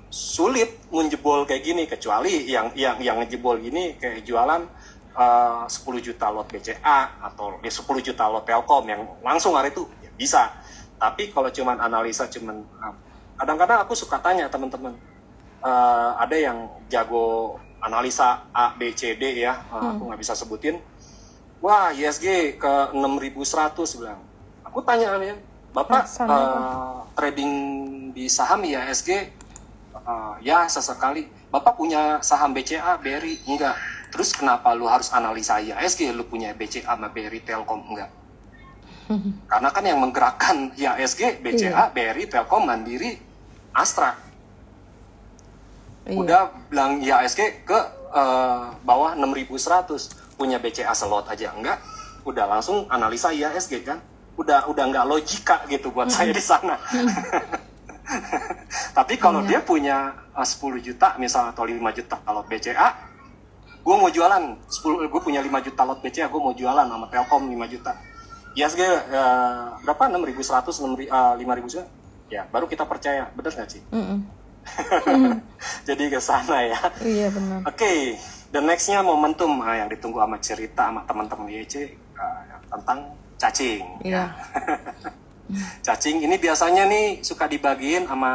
Sulit menjebol kayak gini, kecuali yang ngejebol gini kayak jualan 10 juta lot BCA atau 10 juta lot Telkom yang langsung hari itu ya bisa. Tapi kalau cuman analisa kadang-kadang aku suka tanya teman-teman, ada yang jago analisa A, B, C, D ya, aku nggak bisa sebutin. Wah, ISG ke 6.100 bilang. Aku tanya kalian, Bapak trading di saham ISG? Ya, sesekali. Bapak punya saham BCA, BRI? Enggak. Terus kenapa lu harus analisa ISG? Lu punya BCA sama BRI, Telkom? Enggak. Karena kan yang menggerakkan ISG, BCA, BRI, Telkom, Mandiri, Astra. Udah bilang IHSG ke bawah 6.100, punya BCA slot aja enggak, udah langsung analisa IHSG kan, udah nggak logika gitu buat saya di sana. Tapi kalau dia punya 10 juta misal atau 5 juta lot BCA, gue mau jualan gue punya 5 juta lot BCA, gue mau jualan sama Telkom 5 juta. IHSG berapa, 6.100, 5.000 ya, baru kita percaya, bener nggak sih? Jadi ke sana ya. Iya benar. Oke, the nextnya momentum yang ditunggu sama cerita sama teman-teman IEC tentang cacing. Iya. Cacing ini biasanya nih suka dibagiin sama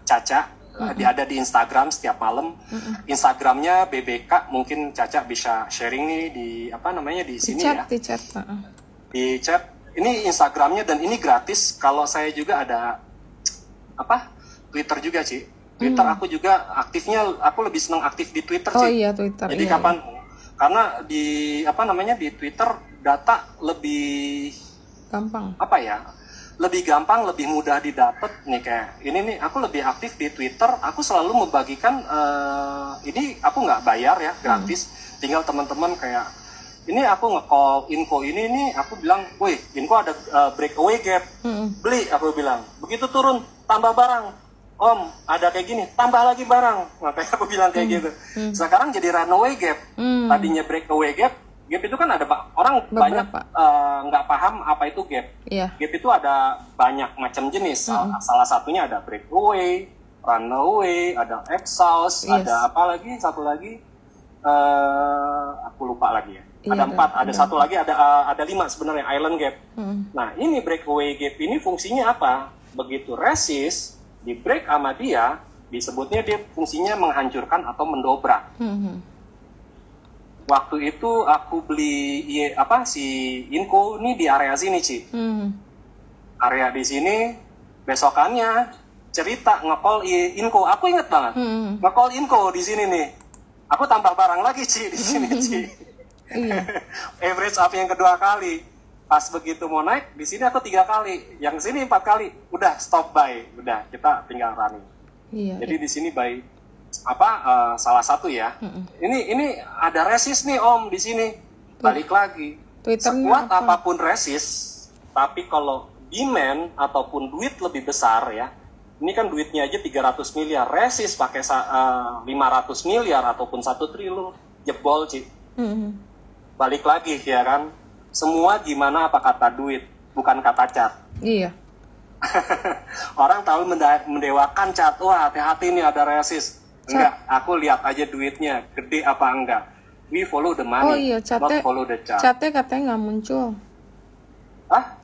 Caca. Dia ada di Instagram setiap malam. Instagramnya BBK, mungkin Caca bisa sharing nih di di sini ya. Di chat. Ini Instagramnya dan ini gratis. Kalau saya juga ada Twitter juga sih. Twitter aku juga aktifnya, aku lebih senang aktif di Twitter sih. Oh iya, Twitter. Jadi kapan? Karena di di Twitter data lebih gampang. Lebih gampang, lebih mudah didapat nih kayak ini nih. Aku lebih aktif di Twitter. Aku selalu membagikan ini aku nggak bayar ya, gratis. Tinggal teman-teman kayak ini aku nge-call info ini nih, aku bilang, woi, info ada breakaway gap, beli, aku bilang. Begitu turun, tambah barang. Om, ada kayak gini, tambah lagi barang. Makanya aku bilang kayak gitu. Sekarang jadi runaway gap. Tadinya breakaway gap itu kan ada orang banyak nggak paham apa itu gap. Gap itu ada banyak macam jenis. Salah satunya ada breakaway, runaway, ada exhaust, ada apa lagi? Satu lagi, aku lupa lagi ya. Ada 4, ada satu lagi, ada 5 sebenarnya, island gap. Nah, ini breakaway gap ini fungsinya apa? Begitu resist di break sama dia, disebutnya dia fungsinya menghancurkan atau mendobrak. Waktu itu aku beli si Inco ini di area sini, Ci. Area di sini, besokannya cerita nge-call Inco. Aku inget banget. Nge-call Inco di sini nih. Aku tambah barang lagi, Ci, di sini, Ci. Average up yang kedua kali. Pas begitu mau naik, di sini aku 3 kali, yang sini 4 kali, udah stop buy, udah kita tinggal running. Jadi di sini buy salah satu ya. Ini ada resist nih Om di sini, balik lagi. Sekuat apapun resist, tapi kalau demand ataupun duit lebih besar ya, ini kan duitnya aja 300 miliar, resist pakai 500 miliar ataupun 1 triliun, jebol Ci. Balik lagi ya kan. Semua gimana apa kata duit, bukan kata cat. Iya. Orang terlalu mendewakan cat. Wah, hati-hati nih ada resist. Enggak, aku lihat aja duitnya, gede apa enggak. We follow the money, oh iya, not follow the cat. Catnya katanya nggak muncul.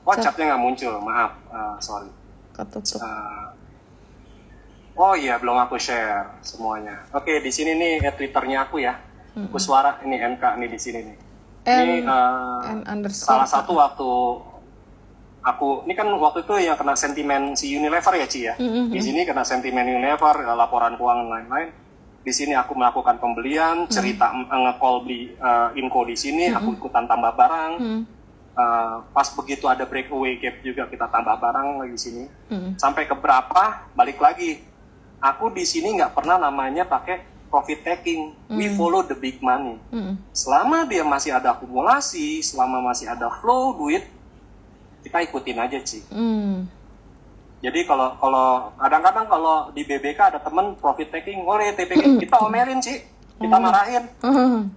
Catnya nggak muncul, maaf, sorry. Ketutup. Oh iya, belum aku share semuanya. Oke, di sini nih Twitternya aku ya. Kuswara, ini NK nih di sini nih. Ini salah satu waktu aku, ini kan waktu itu yang kena sentimen si Unilever ya Ci ya. Di sini kena sentimen Unilever, laporan keuangan lain-lain. Di sini aku melakukan pembelian, cerita nge-call beli info di sini, aku ikutan tambah barang. Pas begitu ada breakaway gap juga kita tambah barang lagi di sini. Sampai ke berapa, balik lagi. Aku di sini nggak pernah namanya pakai profit taking, we follow the big money. Selama dia masih ada akumulasi, selama masih ada flow duit, kita ikutin aja Ci. Jadi kalau kalau kadang-kadang kalau di BBK ada temen profit taking, oleh TPG kita omelin sih, kita marahin.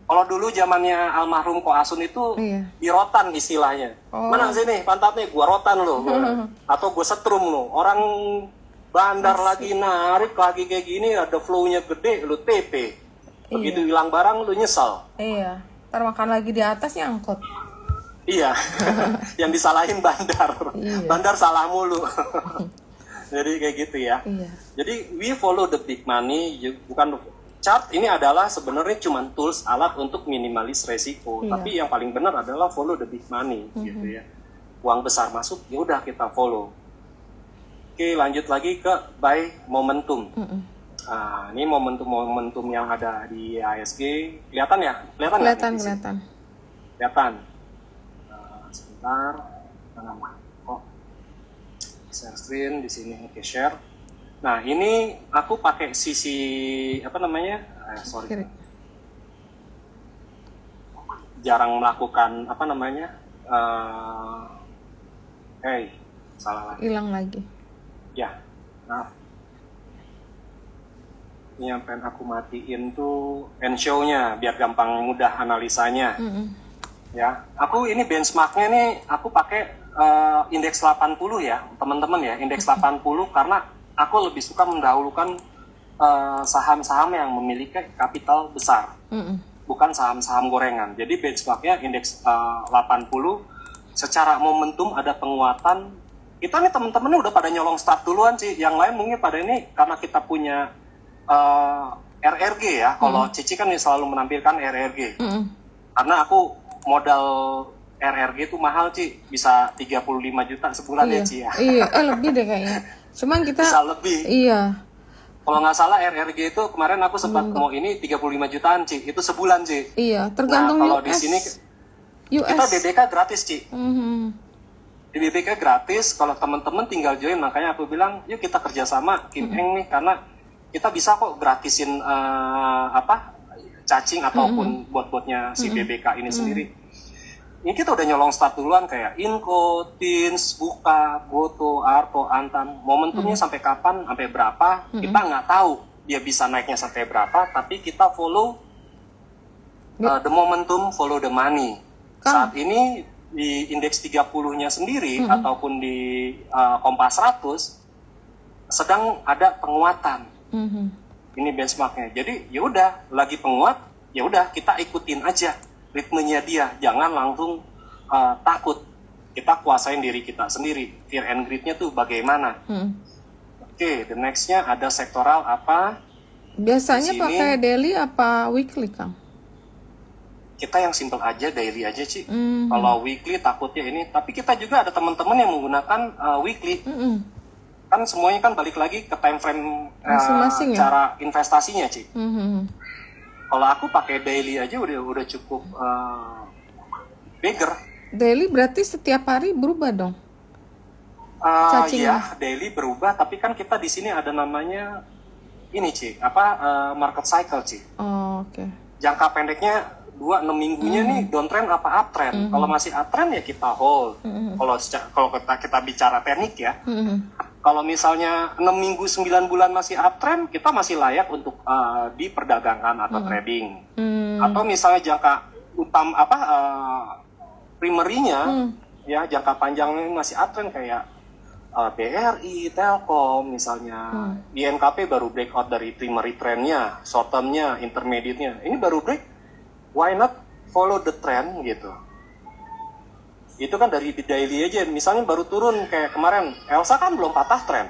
Kalau dulu zamannya almarhum Ko Asun itu Iya. dirotan istilahnya. Mana sini pantatnya gua rotan lo, atau gua setrum lo. Orang bandar lagi narik lagi kayak gini, ada flow-nya gede, lu TP. Begitu hilang barang lu nyesal. Iya. Ntar makan lagi di atas nyangkut. Iya, yang disalahin bandar. Iya. Bandar salah mulu. Jadi kayak gitu ya. Iya. Jadi we follow the big money, bukan chart ini adalah sebenarnya cuma tools alat untuk minimalis resiko. Iya. Tapi yang paling benar adalah follow the big money gitu ya. Uang besar masuk, ya udah kita follow. Oke, lanjut lagi ke buy momentum. Nah, ini momentum yang ada di ASG, kelihatan ya? Kelihatan nggak? Kelihatan. Sebentar, share screen di sini, oke share. Nah ini aku pakai sisi apa namanya? Kiri. Jarang melakukan apa namanya? Salah lagi. Hilang lagi. Ya, nah ini yang pengen aku matiin tuh end show-nya biar gampang mudah analisanya. Ya, aku ini benchmarknya nih aku pakai indeks 80 ya, teman-teman ya, indeks 80 karena aku lebih suka mendahulukan saham-saham yang memiliki kapital besar, bukan saham-saham gorengan. Jadi benchmarknya indeks 80, secara momentum ada penguatan. Kita nih teman-teman udah pada nyolong start duluan sih, yang lain mungkin pada ini karena kita punya RRG ya, kalau Cici kan selalu menampilkan RRG, karena aku modal RRG itu mahal Ci, bisa 35 juta sebulan ya Ci ya. Iya, lebih deh kayaknya. Cuman kita bisa lebih. Iya. Kalau nggak salah RRG itu kemarin aku sempat mau ini 35 jutaan Ci, itu sebulan Ci. Iya, tergantung kalau US. di sini US. kita BBK gratis Ci. Di BBK gratis, kalau teman-teman tinggal join, makanya aku bilang yuk kita kerjasama Kim Eng nih, karena kita bisa kok gratisin cacing ataupun bot-botnya si BBK ini sendiri. Ini kita udah nyolong start duluan kayak Inco, Tins, Buka, Goto, Arto, Antam. Momentumnya sampai kapan, sampai berapa, kita nggak tahu dia bisa naiknya sampai berapa, tapi kita follow the momentum, follow the money. Saat ini di indeks 30-nya sendiri ataupun di Kompas 100 sedang ada penguatan. Ini benchmarknya. Jadi ya udah lagi penguat, ya udah kita ikutin aja ritmenya dia. Jangan langsung takut. Kita kuasain diri kita sendiri. Fear and greed-nya tuh bagaimana? Oke, the next-nya ada sektoral apa? Biasanya pakai daily apa weekly, Kang? Kita yang simple aja, daily aja sih. Kalau weekly takutnya ini, tapi kita juga ada teman-teman yang menggunakan weekly. Kan semuanya kan balik lagi ke time frame masing-masing cara investasinya Ci. Kalau aku pakai daily aja udah cukup bigger. Daily berarti setiap hari berubah dong? Ya daily berubah, tapi kan kita di sini ada namanya ini Ci, market cycle Ci. Oke. Jangka pendeknya 2-6 minggunya nih downtrend apa uptrend. Kalau masih uptrend ya kita hold. Kalau kita bicara teknik ya. Kalau misalnya 6 minggu 9 bulan masih uptrend, kita masih layak untuk diperdagangkan atau trading. Atau misalnya jangka primary-nya ya jangka panjangnya masih uptrend kayak BRI, Telkom misalnya. INKP baru breakout dari primary trend-nya, short term-nya, intermediate-nya. Ini baru break. Why not follow the trend gitu? Itu kan dari daily aja, misalnya baru turun kayak kemarin Elsa kan belum patah tren.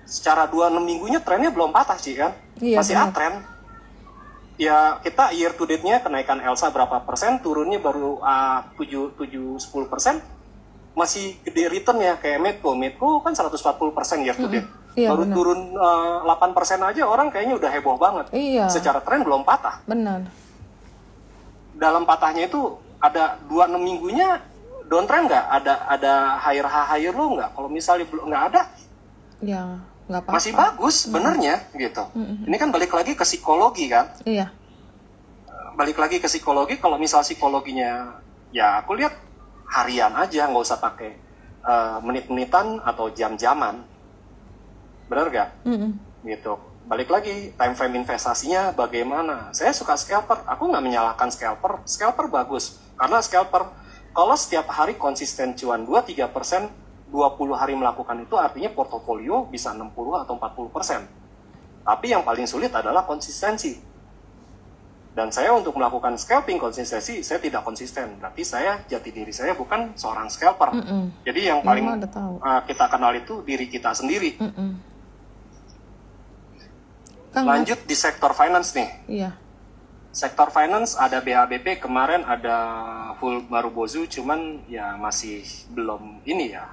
Secara 2-6 minggunya trennya belum patah sih kan, masih uptrend. Ya kita year to date-nya kenaikan Elsa berapa persen, turunnya baru 7-10%, masih gede return ya kayak Medco kan 140% year to date. Baru bener. Turun 8% aja orang kayaknya udah heboh banget. Secara tren belum patah. Benar. Dalam patahnya itu ada 2-6 minggunya downtrend nggak? Ada higher lo nggak? Kalau misalnya belum nggak ada, ya nggak apa-apa. Masih bagus benernya gitu. Ini kan balik lagi ke psikologi kan? Iya. Balik lagi ke psikologi. Kalau misal psikologinya, ya aku lihat harian aja, nggak usah pakai menit-menitan atau jam-jaman. Benar nggak? Gitu. Balik lagi, time frame investasinya bagaimana? Saya suka scalper, aku nggak menyalahkan scalper. Scalper bagus, karena scalper kalau setiap hari konsisten cuan 2-3%, 20 hari melakukan itu artinya portofolio bisa 60 atau 40%. Tapi yang paling sulit adalah konsistensi. Dan saya untuk melakukan scalping konsistensi, saya tidak konsisten. Berarti saya, jati diri saya bukan seorang scalper. Jadi yang paling kita kenal itu diri kita sendiri. Lanjut di sektor finance nih. Iya. Sektor finance ada BHBP, kemarin ada full baru Bozu, cuman ya masih belum ini ya.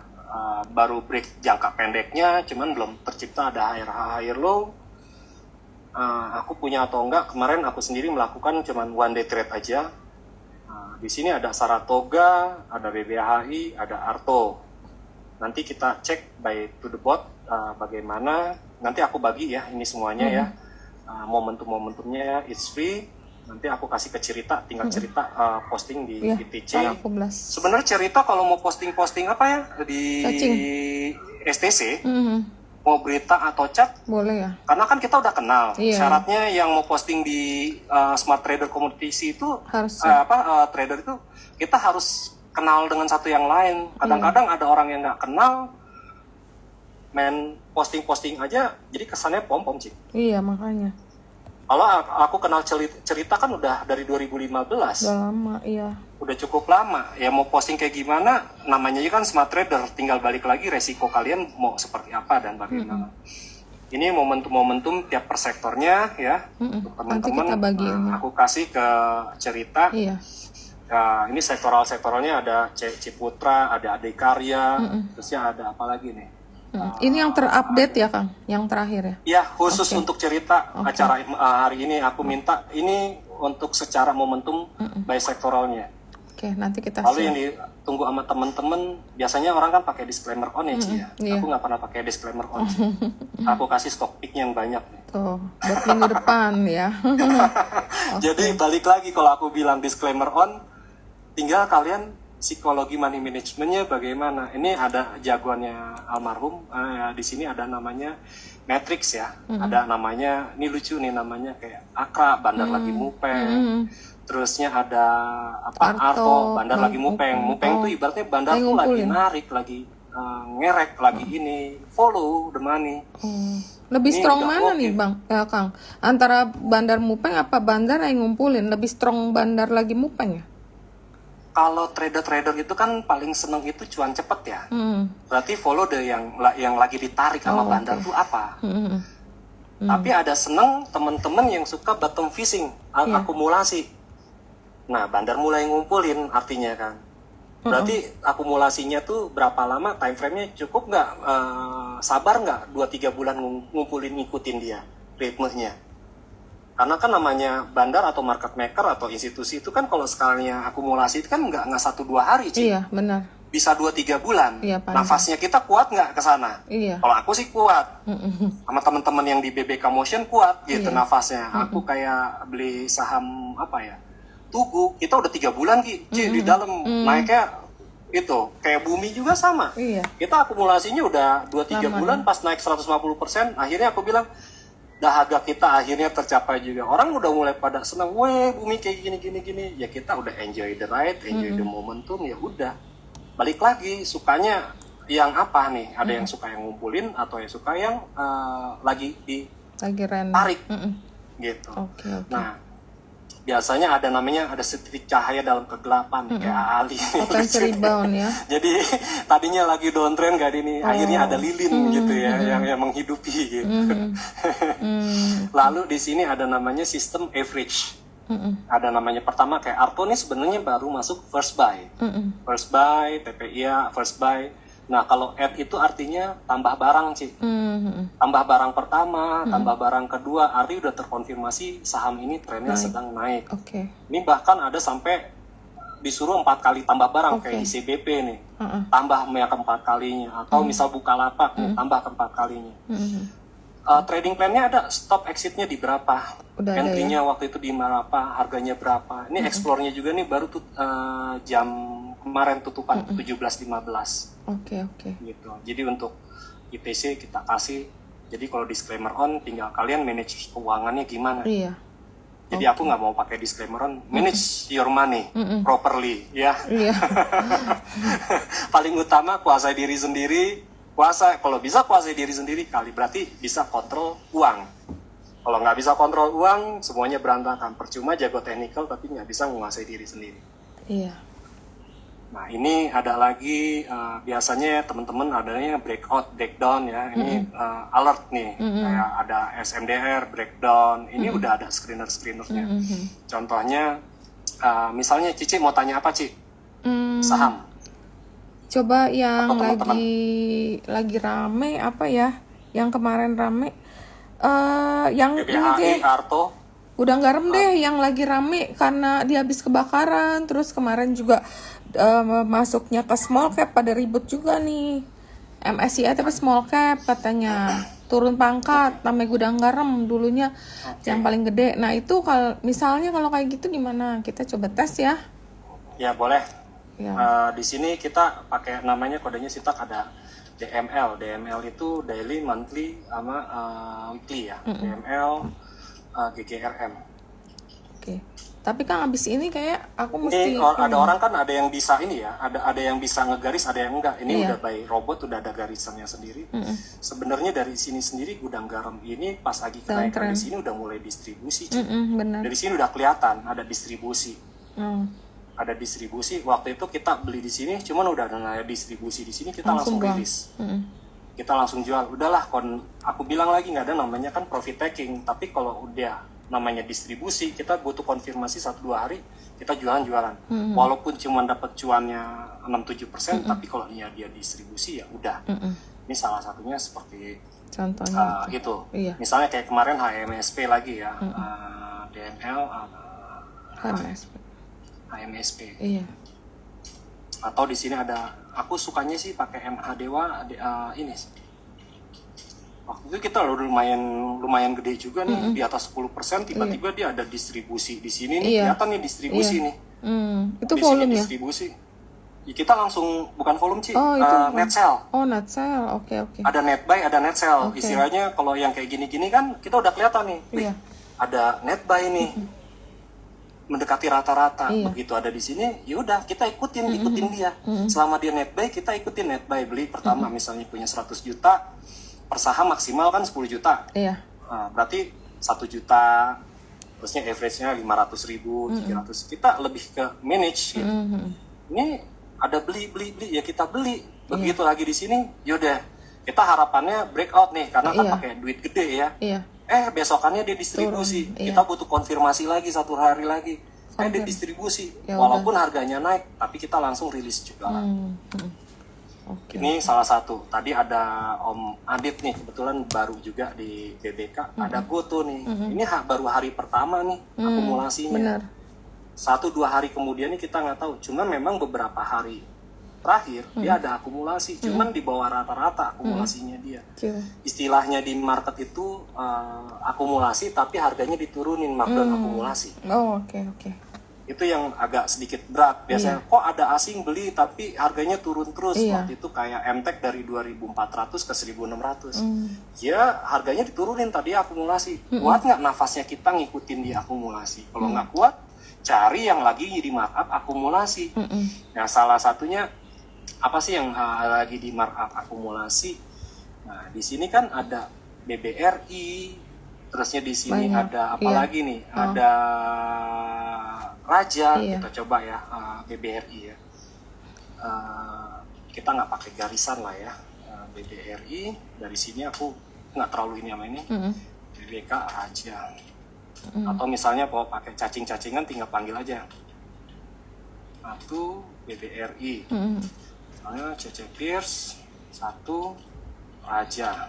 Baru break jangka pendeknya, cuman belum tercipta ada higher low. Aku punya atau enggak, kemarin aku sendiri melakukan cuman one day trade aja. Di sini ada Saratoga, ada BBHI, ada Arto. Nanti kita cek by to the bot bagaimana. Nanti aku bagi ya ini semuanya ya. Momentum-momentumnya it's free. Nanti aku kasih ke Cerita, tinggal Cerita posting di ITC. Sebenarnya Cerita kalau mau posting apa ya di STC, mau berita atau chat, boleh ya. Karena kan kita udah kenal. Syaratnya yang mau posting di Smart Trader Community itu harus trader itu kita harus kenal dengan satu yang lain. Kadang-kadang ada orang yang nggak kenal, main posting aja, jadi kesannya pom-pom sih. Iya makanya. Kalau aku kenal Cerita kan udah dari 2015. Udah lama, iya. Udah cukup lama. Ya mau posting kayak gimana, namanya juga kan smart trader. Tinggal balik lagi resiko kalian mau seperti apa dan bagaimana. Ini momentum-momentum tiap per sektornya ya. Untuk teman-teman, aku kasih ke Cerita. Iya. Ini sektoralnya ada Ciputra, ada Adikarya, terusnya ada apa lagi nih? Ini yang terupdate ya Kang, yang terakhir ya? Ya, khusus untuk Cerita acara hari ini aku minta ini untuk secara momentum by sektoralnya. Oke, nanti kita lalu yang ditunggu sama teman-teman, biasanya orang kan pakai disclaimer on ya Ci ya. Aku nggak pernah pakai disclaimer on. Aku kasih stock pick yang banyak nih. Tuh, buat minggu depan ya. Jadi balik lagi kalau aku bilang disclaimer on, tinggal kalian psikologi money managementnya bagaimana. Ini ada jagoannya almarhum, di sini ada namanya Matrix ya, ada namanya, ini lucu nih namanya kayak Akra, Bandar lagi Mupeng, terusnya ada Arto, Bandar lagi Mupeng. Mupeng itu ibaratnya bandar tuh lagi narik, lagi ngerek, lagi ini, follow the money. Lebih strong mana nih Bang, Kang? Antara Bandar Mupeng apa Bandar yang ngumpulin? Lebih strong Bandar lagi Mupeng ya? Kalau trader-trader itu kan paling seneng itu cuan cepet ya. Berarti follow the yang lagi ditarik sama bandar itu apa. Tapi ada seneng teman-teman yang suka bottom fishing, akumulasi. Nah, bandar mulai ngumpulin artinya kan. Berarti akumulasinya tuh berapa lama, time frame-nya cukup nggak, sabar nggak 2-3 bulan ngumpulin ngikutin dia ritmenya. Karena kan namanya bandar atau market maker atau institusi itu kan kalau skalanya akumulasi itu kan nggak 1-2 hari, Ci. Iya, benar. Bisa 2-3 bulan. Iya, nafasnya kita kuat nggak ke sana? Iya. Kalau aku sih kuat. Sama teman-teman yang di BBK Motion kuat gitu nafasnya. Aku kayak beli saham apa ya? Tugu. Kita udah 3 bulan Ci di dalam naiknya itu kayak bumi juga sama. Iya. Kita akumulasinya udah 2-3 bulan pas naik 150%, akhirnya aku bilang dahaga kita akhirnya tercapai juga. Orang udah mulai pada senang, weh bumi kayak gini. Ya kita udah enjoy the ride, enjoy the momentum, ya udah. Balik lagi, sukanya yang apa nih? Ada yang suka yang ngumpulin atau yang suka yang lagi tarik, gitu. Okay. Nah, biasanya ada namanya ada setitik cahaya dalam kegelapan kayak Ali. Potensi rebound ya. Jadi tadinya lagi downtrend gak ini, akhirnya ada lilin gitu ya yang menghidupi gitu. Lalu di sini ada namanya sistem average. Ada namanya pertama kayak Arto nih sebenarnya baru masuk first buy. First buy, TPIA, first buy. Nah, kalau add itu artinya tambah barang, Ci. Tambah barang pertama, tambah barang kedua, arti udah terkonfirmasi saham ini trennya sedang naik. Ini bahkan ada sampai disuruh 4 kali tambah barang, kayak di CBP nih. Tambah yang ke-4 kalinya. Atau misal Bukalapak nih, tambah ke-4 kalinya. Trading plan-nya ada stop exit-nya di berapa. Entry-nya waktu itu di berapa, harganya berapa. Ini explore-nya juga nih baru tuh jam kemarin tutupan 17.15 Oke. gitu. Jadi untuk ITC kita kasih. Jadi kalau disclaimer on, tinggal kalian manage keuangannya gimana. Iya. Jadi aku nggak mau pakai disclaimer on, manage your money properly, ya. Iya. Paling utama kuasai diri sendiri. Kalau bisa kuasai diri sendiri, kali berarti bisa kontrol uang. Kalau nggak bisa kontrol uang, semuanya berantakan. Percuma jago technical tapi nggak bisa menguasai diri sendiri. Iya. Nah ini ada lagi biasanya teman-teman adanya breakout, breakdown ya. Ini alert nih, kayak ada SMDR, breakdown. Ini udah ada screener-screenernya. Contohnya, misalnya Cici mau tanya apa Ci? Saham. Coba yang Atau teman-teman? lagi rame apa ya? Yang kemarin rame, yang ini BBHI, deh. Arto. Udah garam deh yang lagi rame karena dia habis kebakaran. Terus kemarin juga masuknya ke small cap pada ribut juga nih. MSCI tapi small cap katanya turun pangkat namanya gudang garam dulunya yang paling gede. Nah itu kalau misalnya kalau kayak gitu gimana? Kita coba tes ya. Ya boleh. Ya. Di sini kita pakai namanya kodenya sitak ada DML. DML itu daily, monthly, sama weekly ya. DML, GGRM. Oke. Tapi kan abis ini kayak aku Ini mesti ada orang kan ada yang bisa ini ya, ada yang bisa ngegaris, ada yang enggak. Ini Iya. udah by robot, udah ada garisannya sendiri. Sebenarnya dari sini sendiri gudang garam ini pas lagi kenaikan di sini udah mulai distribusi. Ci. benar. Dari sini udah kelihatan ada distribusi. Hmm. Ada distribusi. Waktu itu kita beli di sini, cuman udah ada distribusi di sini, kita langsung buang. rilis. Kita langsung jual. Udahlah, aku bilang lagi nggak ada namanya kan profit taking. Tapi kalau udah namanya distribusi, kita butuh konfirmasi 1-2 hari, kita jualan. Walaupun cuma dapat cuannya 6-7%, tapi kalau dia distribusi ya udah. Ini salah satunya seperti Contohnya itu. Iya. Misalnya kayak kemarin HMSP lagi ya, DML, HMSP. Iya. Atau di sini ada, aku sukanya sih pakai MH Dewa ini. Waktu itu kita lumayan gede juga nih, di atas 10%, tiba-tiba dia ada distribusi di sini nih, kelihatan nih distribusi nih. Itu Di sini volume ya? distribusi. Ya, kita langsung, bukan volume Ci, Oh, itu net sell. Oh, net sell. Oke. Ada net buy, ada net sell. Oke. Istilahnya kalau yang kayak gini-gini kan kita udah kelihatan nih. Wih, Iya. ada net buy nih. Mendekati rata-rata. Iya. Begitu ada di sini, ya udah kita ikutin dia. Selama dia net buy, kita ikutin net buy. Beli pertama misalnya punya 100 juta, per saham maksimal kan 10 juta. Iya. Nah, berarti 1 juta, terusnya average-nya 500.000, 300. Kita lebih ke manage gitu. Ini ada beli, ya kita beli. Begitu lagi di sini, yaudah kita harapannya breakout nih, karena kan pakai duit gede ya. Iya. Besokannya dia distribusi. Turun, iya. Kita butuh konfirmasi lagi 1 hari lagi. Dia distribusi. Ya Walaupun harganya naik, tapi kita langsung rilis juga. Oke. Ini salah satu. Tadi ada Om Adit nih, kebetulan baru juga di BBK. Ada Goto nih. Ini baru hari pertama nih akumulasinya. Benar. 1-2 hari kemudian nih kita nggak tahu. Cuman memang beberapa hari terakhir dia ada akumulasi. Cuman di bawah rata-rata akumulasinya dia. Oke. Istilahnya di market itu akumulasi tapi harganya diturunin, markdown akumulasi. Oh, oke. Itu yang agak sedikit berat. Biasanya kok ada asing beli tapi harganya turun terus. Waktu itu kayak MTEK dari 2.400 ke 1.600. Ya harganya diturunin tadi akumulasi. Kuat nggak nafasnya kita ngikutin di akumulasi? Kalau nggak kuat, cari yang lagi di markup akumulasi. Nah salah satunya apa sih yang lagi di markup akumulasi? Nah di sini kan ada BBRI, terusnya di sini ada apa lagi nih? Ada Raja. Kita coba ya BBRI ya. Kita nggak pakai garisan lah ya. BBRI dari sini aku nggak terlalu ini sama ini. BBK Raja. Atau misalnya kalau pakai cacing-cacingan tinggal panggil aja. Satu BBRI. Misalnya CC Pierce, 1 Raja.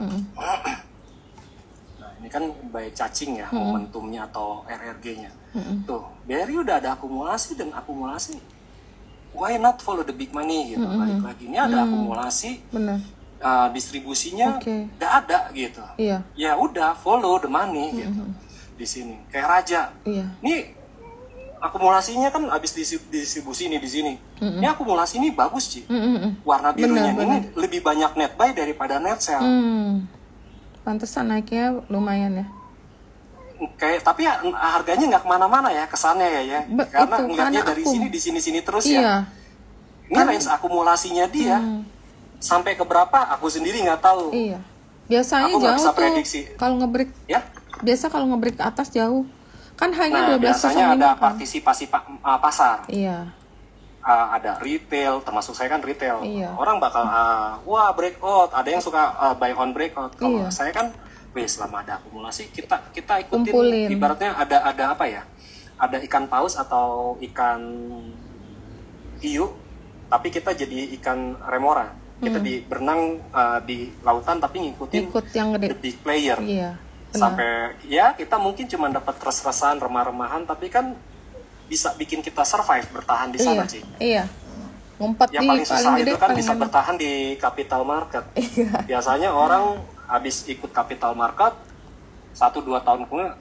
Nah, ini kan by cacing ya, momentumnya atau RRG-nya. Tuh, BRI udah ada akumulasi dan akumulasi. Why not follow the big money gitu. Balik lagi ini ada akumulasi. Benar. Distribusinya Oke. nggak ada gitu. Iya. Ya udah follow the money gitu. Di sini kayak Raja. Iya. Ini akumulasinya kan habis distribusi ini di sini. Ini akumulasi ini bagus Ci. Warna birunya ini lebih banyak net buy daripada net sell. Pantesan naiknya lumayan ya. Kayak tapi ya, harganya nggak kemana-mana ya kesannya ya. Karena ngeliatnya dari sini di sini terus ya. Ini range akumulasinya dia sampai ke berapa? Aku sendiri nggak tahu. Iya. Biasanya aku jauh bisa tuh. Prediksi. Kalau ngebreak. Ya. Biasa kalau ngebreak ke atas jauh. Kan hanya 12.05 biasanya ada kan? partisipasi pasar. Iya. Ada retail, termasuk saya kan retail. Iya. Orang bakal wah breakout. Ada yang suka buy on breakout. Kalau saya kan selama ada akumulasi kita ikutin. Kumpulin. Ibaratnya ada apa ya? Ada ikan paus atau ikan hiu, tapi kita jadi ikan remora. Kita berenang di lautan tapi ngikutin yang gede. The big player. Iya. Sampai ya kita mungkin cuma dapat res-resan remah-remahan, tapi kan bisa bikin kita survive bertahan di sana sih. Iya. Ngumpet yang paling susah itu kan bisa bertahan di capital market. Iya. Biasanya orang habis ikut capital market 1-2 tahun kemudian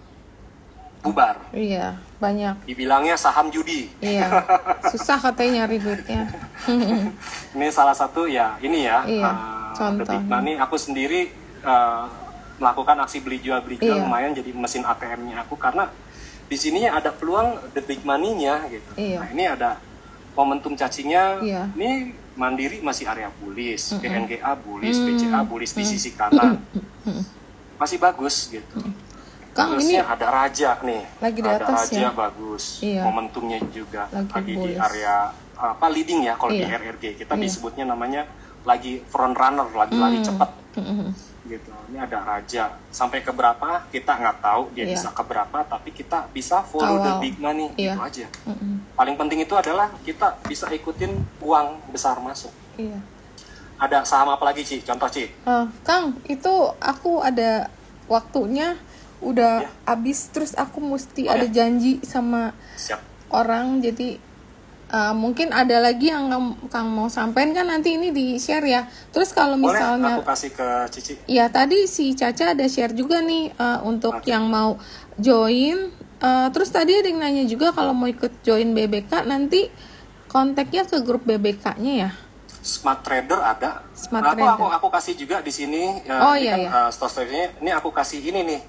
bubar. Iya, banyak. Dibilangnya saham judi. Iya. Susah katanya nyari duitnya. Ini salah satu ya ini ya. Iya, contoh. The big money. Aku sendiri melakukan aksi beli jual lumayan jadi mesin ATM-nya aku karena di sini ada peluang the big money-nya gitu. Iya. Nah, ini ada momentum cacingnya. Iya. Ini Mandiri masih area bullish, BNGA bullish, BCA bullish di sisi kanan. Masih bagus gitu. Kang, terusnya ini ada Raja nih. Lagi di ada atas Raja ya. Bagus. Iya. Momentumnya juga lagi di bullish. area leading ya kalau di RRG. Kita disebutnya namanya lagi front runner, lagi lari cepat. Gitu. Ini ada Raja. Sampai ke berapa kita nggak tahu dia bisa ke berapa, tapi kita bisa follow the big money gitu aja. Paling penting itu adalah kita bisa ikutin uang besar masuk. Iya. Ada saham apa lagi Ci? Contoh Ci? Kang, itu aku ada waktunya udah habis, terus aku mesti ada janji sama orang, jadi mungkin ada lagi yang Kang mau sampein kan nanti ini di share ya. Terus kalau misalnya boleh, aku kasih ke Cici. Ya tadi si Caca ada share juga nih untuk yang mau join. Terus tadi ada yang nanya juga kalau mau ikut join BBK nanti kontaknya ke grup BBK-nya ya. Smart Trader ada. Aku kasih juga di sini. Story-nya ini aku kasih ini nih.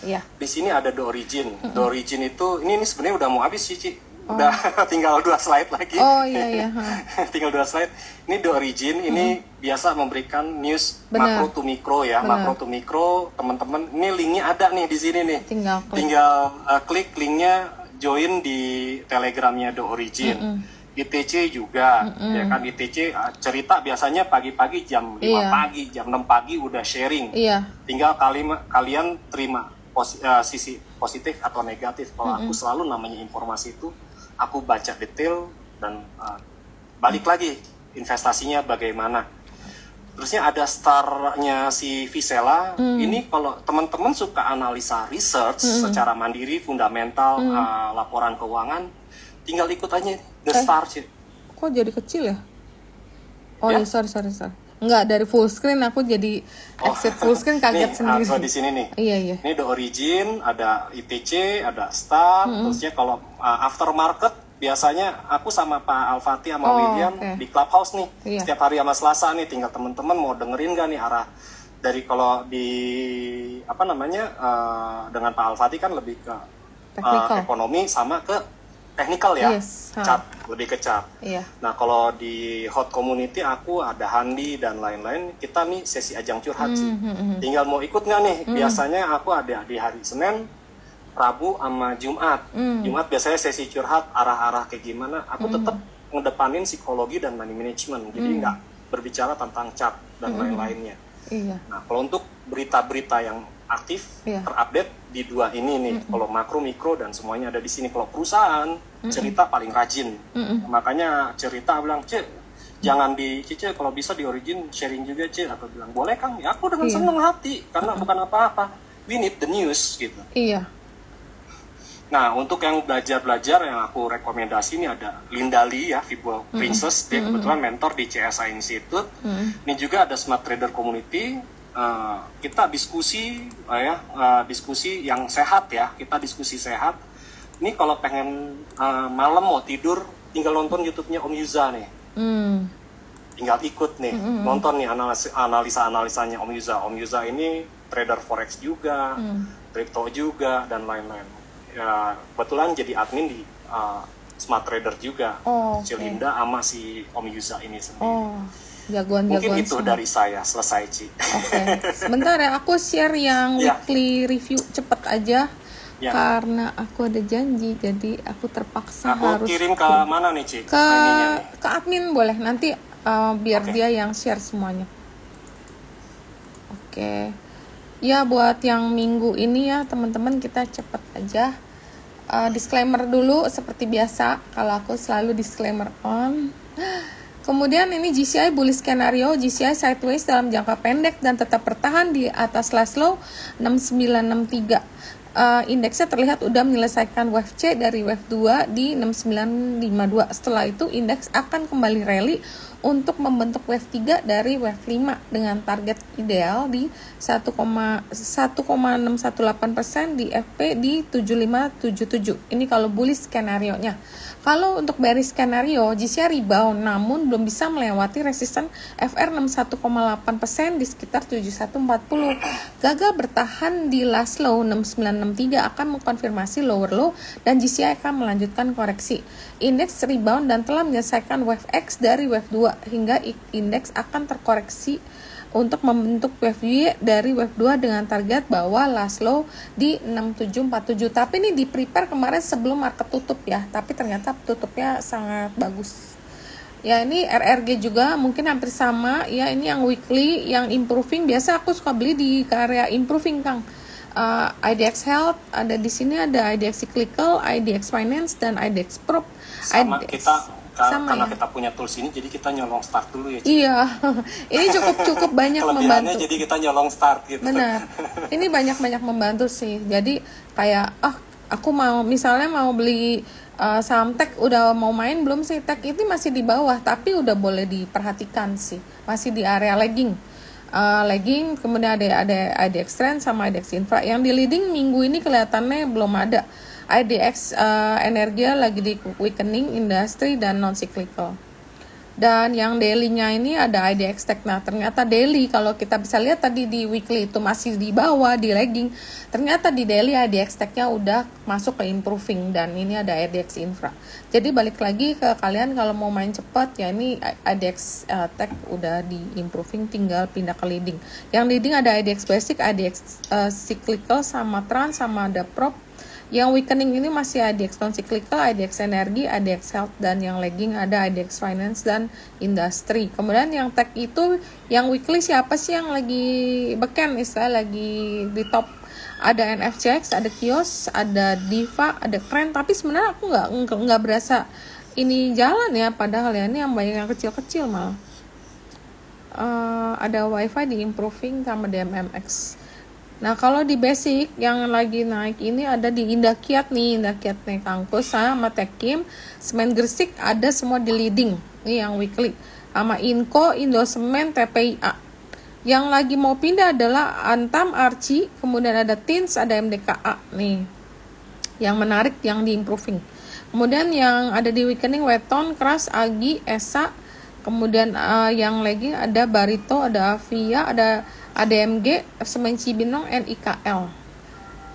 Ya. Di sini ada The Origin. The Origin itu ini sebenarnya udah mau habis sih, Ci. Udah tinggal 2 slide lagi. Tinggal 2 slide. Ini The Origin, ini biasa memberikan news makro to mikro ya. Makro to mikro, teman-teman. Ini linknya ada nih di sini nih. Tinggal klik linknya, join di Telegramnya The Origin. ITC juga, ya kan ITC cerita biasanya pagi-pagi jam 5 pagi, jam 6 pagi udah sharing. Tinggal kalian terima sisi positif atau negatif. Kalau aku selalu namanya informasi itu, aku baca detail dan balik lagi investasinya bagaimana. Terusnya ada starnya si Visela. Ini kalau teman-teman suka analisa research secara mandiri, fundamental, laporan keuangan, tinggal ikut aja The Star sih. Kok jadi kecil ya? Sorry. Enggak, dari full screen aku jadi exit full screen kaget sendiri. Di sini nih. Iya. Ini The Origin, ada ITC, ada Star. Terusnya kalau aftermarket biasanya aku sama Pak Alfati sama William di Clubhouse nih. Setiap hari sama Selasa nih, tinggal teman-teman mau dengerin gak nih arah dari kalau di dengan Pak Alfati kan lebih ke ekonomi sama ke teknikal ya, chart, lebih ke chart. Nah kalau di hot community aku ada Handi dan lain-lain, kita nih sesi ajang curhat sih. Tinggal mau ikut nggak nih? Biasanya aku ada di hari Senin, Rabu sama Jumat. Jumat biasanya sesi curhat arah-arah kayak gimana. Aku tetap ngedepanin psikologi dan money management, jadi nggak berbicara tentang chart dan lain-lainnya. Nah kalau untuk berita-berita yang aktif, terupdate di 2 ini nih. Kalau makro, mikro dan semuanya ada di sini. Kalau perusahaan, cerita paling rajin. Makanya cerita bilang, "Cek, jangan di Cice, kalau bisa di Origin sharing juga, Cek." Aku bilang, "Boleh Kang." Ya aku dengan senang hati karena bukan apa-apa. We need the news gitu. Nah, untuk yang belajar-belajar yang aku rekomendasi ini ada Linda Lee ya, Vibo Princess, dia kebetulan mentor di CSI Institute. Ini juga ada Smart Trader Community. Kita diskusi diskusi yang sehat ya, kita diskusi sehat Ini kalau pengen malam mau tidur, tinggal nonton YouTube-nya Om Yuza nih. Tinggal ikut nih, nonton nih analisa-analisanya Om Yuza. Om Yuza ini trader forex juga, crypto juga, dan lain-lain. Ya, kebetulan jadi admin di Smart Trader juga. Okay. Linda sama si Om Yuza ini sendiri. Jagoan-jagoan Mungkin itu semua. dari saya, selesai Ci. Oke. Sebentar ya, aku share yang weekly review cepet aja. Karena aku ada janji, jadi aku terpaksa aku harus kirim ke mana nih Ci? ke admin boleh nanti biar dia yang share semuanya. Oke. Ya buat yang minggu ini ya teman-teman kita cepet aja. Disclaimer dulu seperti biasa, kalau aku selalu disclaimer on. Kemudian ini GCI bullish skenario, GCI sideways dalam jangka pendek dan tetap bertahan di atas last low 6963. Indeksnya terlihat udah menyelesaikan wave C dari wave 2 di 6952. Setelah itu indeks akan kembali rally untuk membentuk wave 3 dari wave 5 dengan target ideal di 1,618% di FP di 7577. Ini kalau bullish skenario-nya. Kalau untuk bearish skenario, GCI rebound namun belum bisa melewati resisten FR 61,8% di sekitar 7140. Gagal bertahan di last low 6963 akan mengkonfirmasi lower low dan GCI akan melanjutkan koreksi. Indeks rebound dan telah menyelesaikan wave X dari wave 2 hingga indeks akan terkoreksi untuk membentuk wave Y dari wave 2 dengan target bawah last low di 6747. Tapi ini di prepare kemarin sebelum market tutup ya, tapi ternyata tutupnya sangat bagus. Ya ini RRG juga mungkin hampir sama ya, ini yang weekly yang improving. Biasa aku suka beli di area improving Kang. IDX Health ada di sini, ada IDX Cyclical, IDX Finance dan IDX Prop. Sama IDX. kita karena ya? kita punya tools ini, jadi kita nyolong start dulu ya Ci. Iya, ini cukup banyak Kelebihannya membantu. jadi kita nyolong start gitu. Benar, ini banyak membantu sih. Jadi kayak aku mau misalnya mau beli saham tech, udah mau main belum sih? Tech ini masih di bawah tapi udah boleh diperhatikan sih, masih di area lagging. Kemudian ada IDX Trend sama IDX Infra. Yang di leading minggu ini kelihatannya belum ada. IDX Energia lagi di weakening industri dan non cyclical. Dan yang daily-nya ini ada IDX Tech. Nah, ternyata daily kalau kita bisa lihat tadi di weekly itu masih di bawah, di lagging. Ternyata di daily IDX Tech-nya udah masuk ke improving dan ini ada IDX Infra. Jadi balik lagi ke kalian kalau mau main cepat ya ini IDX Tech udah di improving, tinggal pindah ke leading. Yang leading ada IDX Basic, IDX Cyclical sama Trans sama ada Prop. Yang weakening ini masih IDX non-cyclical, IDX Energi, IDX Health, dan yang lagging ada IDX Finance dan Industri. Kemudian yang tech itu, yang weekly siapa sih yang lagi beken, istilah lagi di top? Ada NFCX, ada Kios, ada Diva, ada Trend, tapi sebenarnya aku nggak berasa ini jalan ya, padahal ya ini yang banyak yang kecil-kecil malah. Ada WiFi di improving sama DMMX. Nah kalau di basic yang lagi naik ini ada di Indakiat nih Kangkus sama Tekim, Semen Gresik ada semua di leading. Ini yang weekly. Sama Inco, Indosemen, TPIA. Yang lagi mau pindah adalah Antam, Archie, kemudian ada Tins, ada MDKA nih. Yang menarik yang di improving. Kemudian yang ada di weakening Weton, Kras, Agi, Esa. Kemudian yang lagi ada Barito, ada Avia, ada ADMG, Semen Cibinong, NIKL.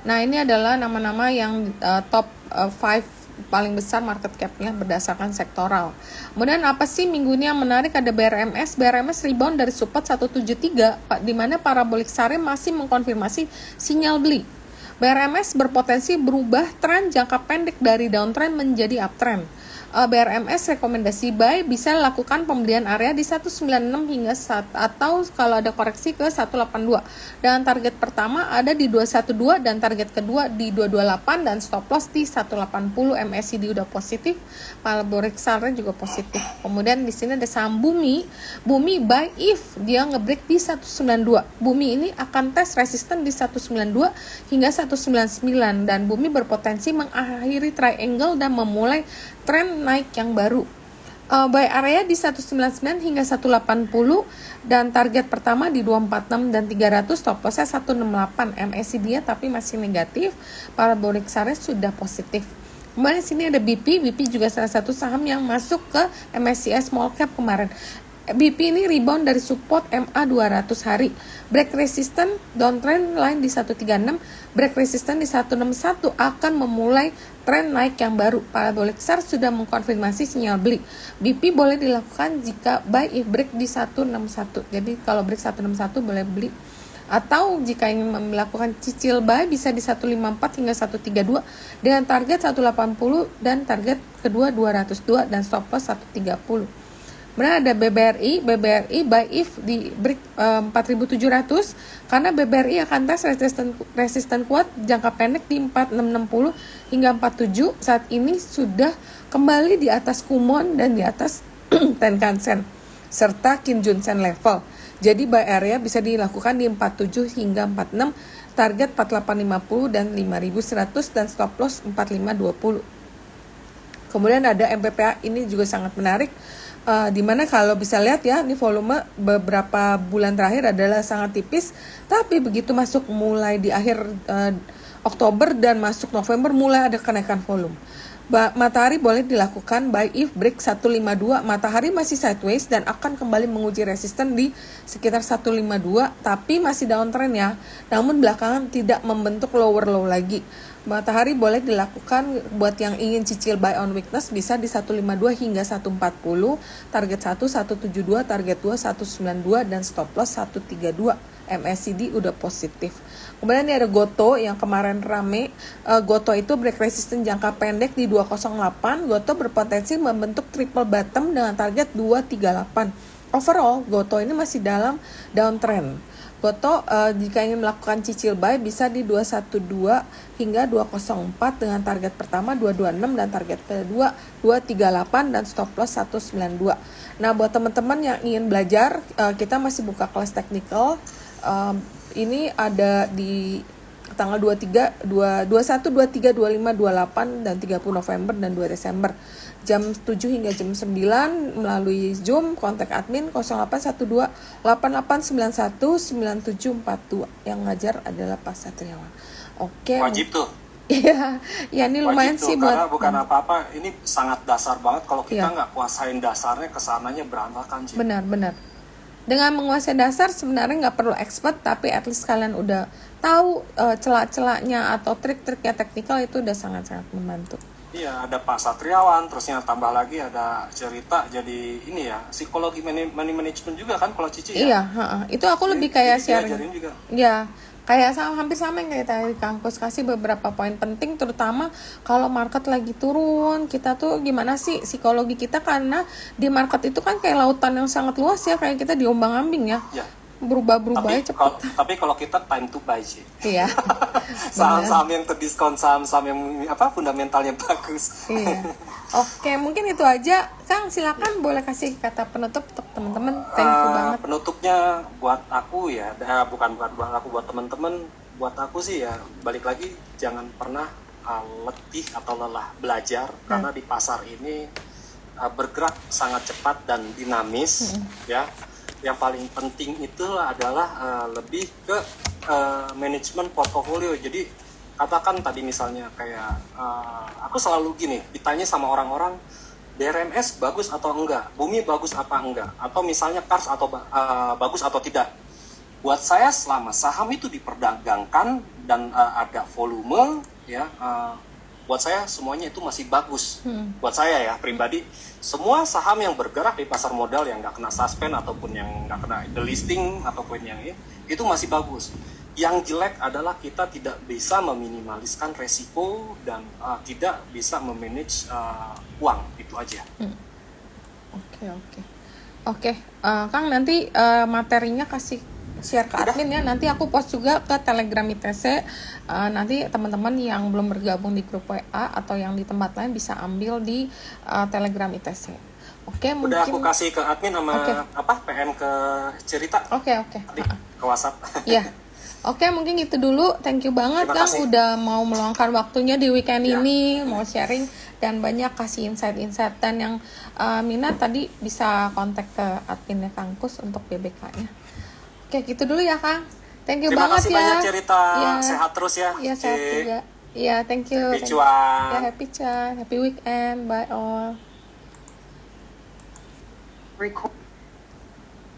Nah ini adalah nama-nama yang top 5 paling besar market cap-nya berdasarkan sektoral. Kemudian apa sih minggu ini yang menarik? Ada BRMS rebound dari support 173, di mana parabolic SARE masih mengkonfirmasi sinyal beli. BRMS berpotensi berubah tren jangka pendek dari downtrend menjadi uptrend. BRMS rekomendasi buy bisa lakukan pembelian area di 196 hingga atau kalau ada koreksi ke 182. Dan target pertama ada di 212 dan target kedua di 228 dan stop loss di 180. MACD udah positif, parabolic SARE juga positif. Kemudian di sini ada saham Bumi buy if dia ngebreak di 192. Bumi ini akan tes resisten di 192 hingga 199 dan Bumi berpotensi mengakhiri triangle dan memulai tren naik yang baru. Buy area di 199 hingga 180 dan target pertama di 246 dan 300, stop lossnya 168. MACD tapi masih negatif, parabolic SARE sudah positif. Kemudian di sini ada BP juga salah satu saham yang masuk ke MSCI Small Cap kemarin. BP ini rebound dari support MA 200 hari. Break resistant downtrend line di 136, break resistant di 161 akan memulai tren naik yang baru. Parabolic SAR sudah mengkonfirmasi sinyal beli. BP boleh dilakukan jika buy if break di 161. Jadi kalau break 161 boleh beli. Atau jika ingin melakukan cicil buy bisa di 154 hingga 132 dengan target 180 dan target kedua 202 dan stop loss 130. Kemudian ada BRI buy if di break 4.700 karena BRI akan tes resisten kuat jangka pendek di 4660 hingga 47. Saat ini sudah kembali di atas Kumon dan di atas Tenkan Sen serta Kijun Sen level. Jadi buy area bisa dilakukan di 47 hingga 46, target 4850 dan 5100 dan stop loss 4520. Kemudian ada MPPA, ini juga sangat menarik. Dimana kalau bisa lihat ya, ini volume beberapa bulan terakhir adalah sangat tipis, tapi begitu masuk mulai di akhir Oktober dan masuk November mulai ada kenaikan volume. Matahari boleh dilakukan buy if break 152. Matahari masih sideways dan akan kembali menguji resisten di sekitar 152, tapi masih downtrend ya, namun belakangan tidak membentuk lower low lagi. Matahari boleh dilakukan buat yang ingin cicil buy on weakness bisa di 152 hingga 140, target 1 172, target 2 192 dan stop loss 132. MACD udah positif. Kemudian ini ada Goto yang kemarin rame. Goto itu break resistance jangka pendek di 208. Goto berpotensi membentuk triple bottom dengan target 238. Overall, Goto ini masih dalam downtrend. Goto jika ingin melakukan cicil buy bisa di 212 hingga 204 dengan target pertama 226 dan target kedua 238 dan stop loss 192. Nah, buat teman-teman yang ingin belajar, kita masih buka kelas technical. Ini ada di tanggal 23, 21, 23, 25, 28 dan 30 November dan 2 Desember. Jam 7 hingga jam 9 melalui Zoom, kontak admin 0812 8891 9742. Yang ngajar adalah Pak Satriawan. Oke. Wajib tuh. Iya, ya ini lumayan Wajib sih tuh, buat karena bukan apa-apa, ini sangat dasar banget. Kalau kita nggak kuasain dasarnya, kesananya berantakan sih. Benar. Dengan menguasai dasar sebenarnya nggak perlu expert, tapi at least kalian udah tahu celah-celahnya atau trik-triknya teknikal, itu udah sangat-sangat membantu. Iya, ada Pak Satriawan, terusnya tambah lagi ada cerita, jadi ini ya, psikologi money management juga kan kalau Cici ya? Iya, itu aku lebih kayak sharing. Juga. Ya, kayak hampir sama yang kayak tadi Kang Kus kasih beberapa poin penting, terutama kalau market lagi turun, kita tuh gimana sih psikologi kita, karena di market itu kan kayak lautan yang sangat luas ya, kayak kita diombang-ambing ya. Ya. Berubah-berubah ya cepat. Tapi kalau kita time to buy sih. Iya. Saham-saham yang terdiskon, saham-saham yang fundamentalnya bagus. Iya. Oke, mungkin itu aja. Kang, silakan boleh kasih kata penutup untuk teman-teman. Thank you banget. Penutupnya buat aku ya, bukan buat aku, buat teman-teman, buat aku sih ya, balik lagi jangan pernah letih atau lelah belajar, karena di pasar ini bergerak sangat cepat dan dinamis ya. Yang paling penting itu adalah lebih ke manajemen portofolio. Jadi katakan tadi misalnya kayak aku selalu gini, ditanya sama orang-orang, DRMS bagus atau enggak, Bumi bagus apa enggak, atau misalnya Kars atau bagus atau tidak. Buat saya selama saham itu diperdagangkan dan ada volume ya, buat saya semuanya itu masih bagus. Buat saya ya pribadi, semua saham yang bergerak di pasar modal yang nggak kena suspend ataupun yang nggak kena delisting ataupun yang ini, itu masih bagus. Yang jelek adalah kita tidak bisa meminimaliskan resiko dan tidak bisa memanage uang, itu aja. Oke. Kang, nanti materinya kasih share ke admin ya. Nanti aku post juga ke Telegram ITC. Nanti teman-teman yang belum bergabung di grup WA atau yang di tempat lain bisa ambil di Telegram ITC. Oke, mungkin udah aku kasih ke admin sama PM ke cerita. Oke. Ke WhatsApp. Iya. Oke, mungkin itu dulu. Thank you banget Kang udah mau meluangkan waktunya di weekend ini, mau sharing dan banyak kasih insight-insight. Dan yang minat tadi bisa kontak ke adminnya Kang Kus untuk BBK-nya. Oke, gitu dulu ya Kang. Thank you banget ya. Terima kasih banyak cerita. Ya. Sehat terus ya. Iya, sehat juga. Iya, thank you. Happy Thank you. Ya, cuan. happy chat, happy weekend, bye all. Record.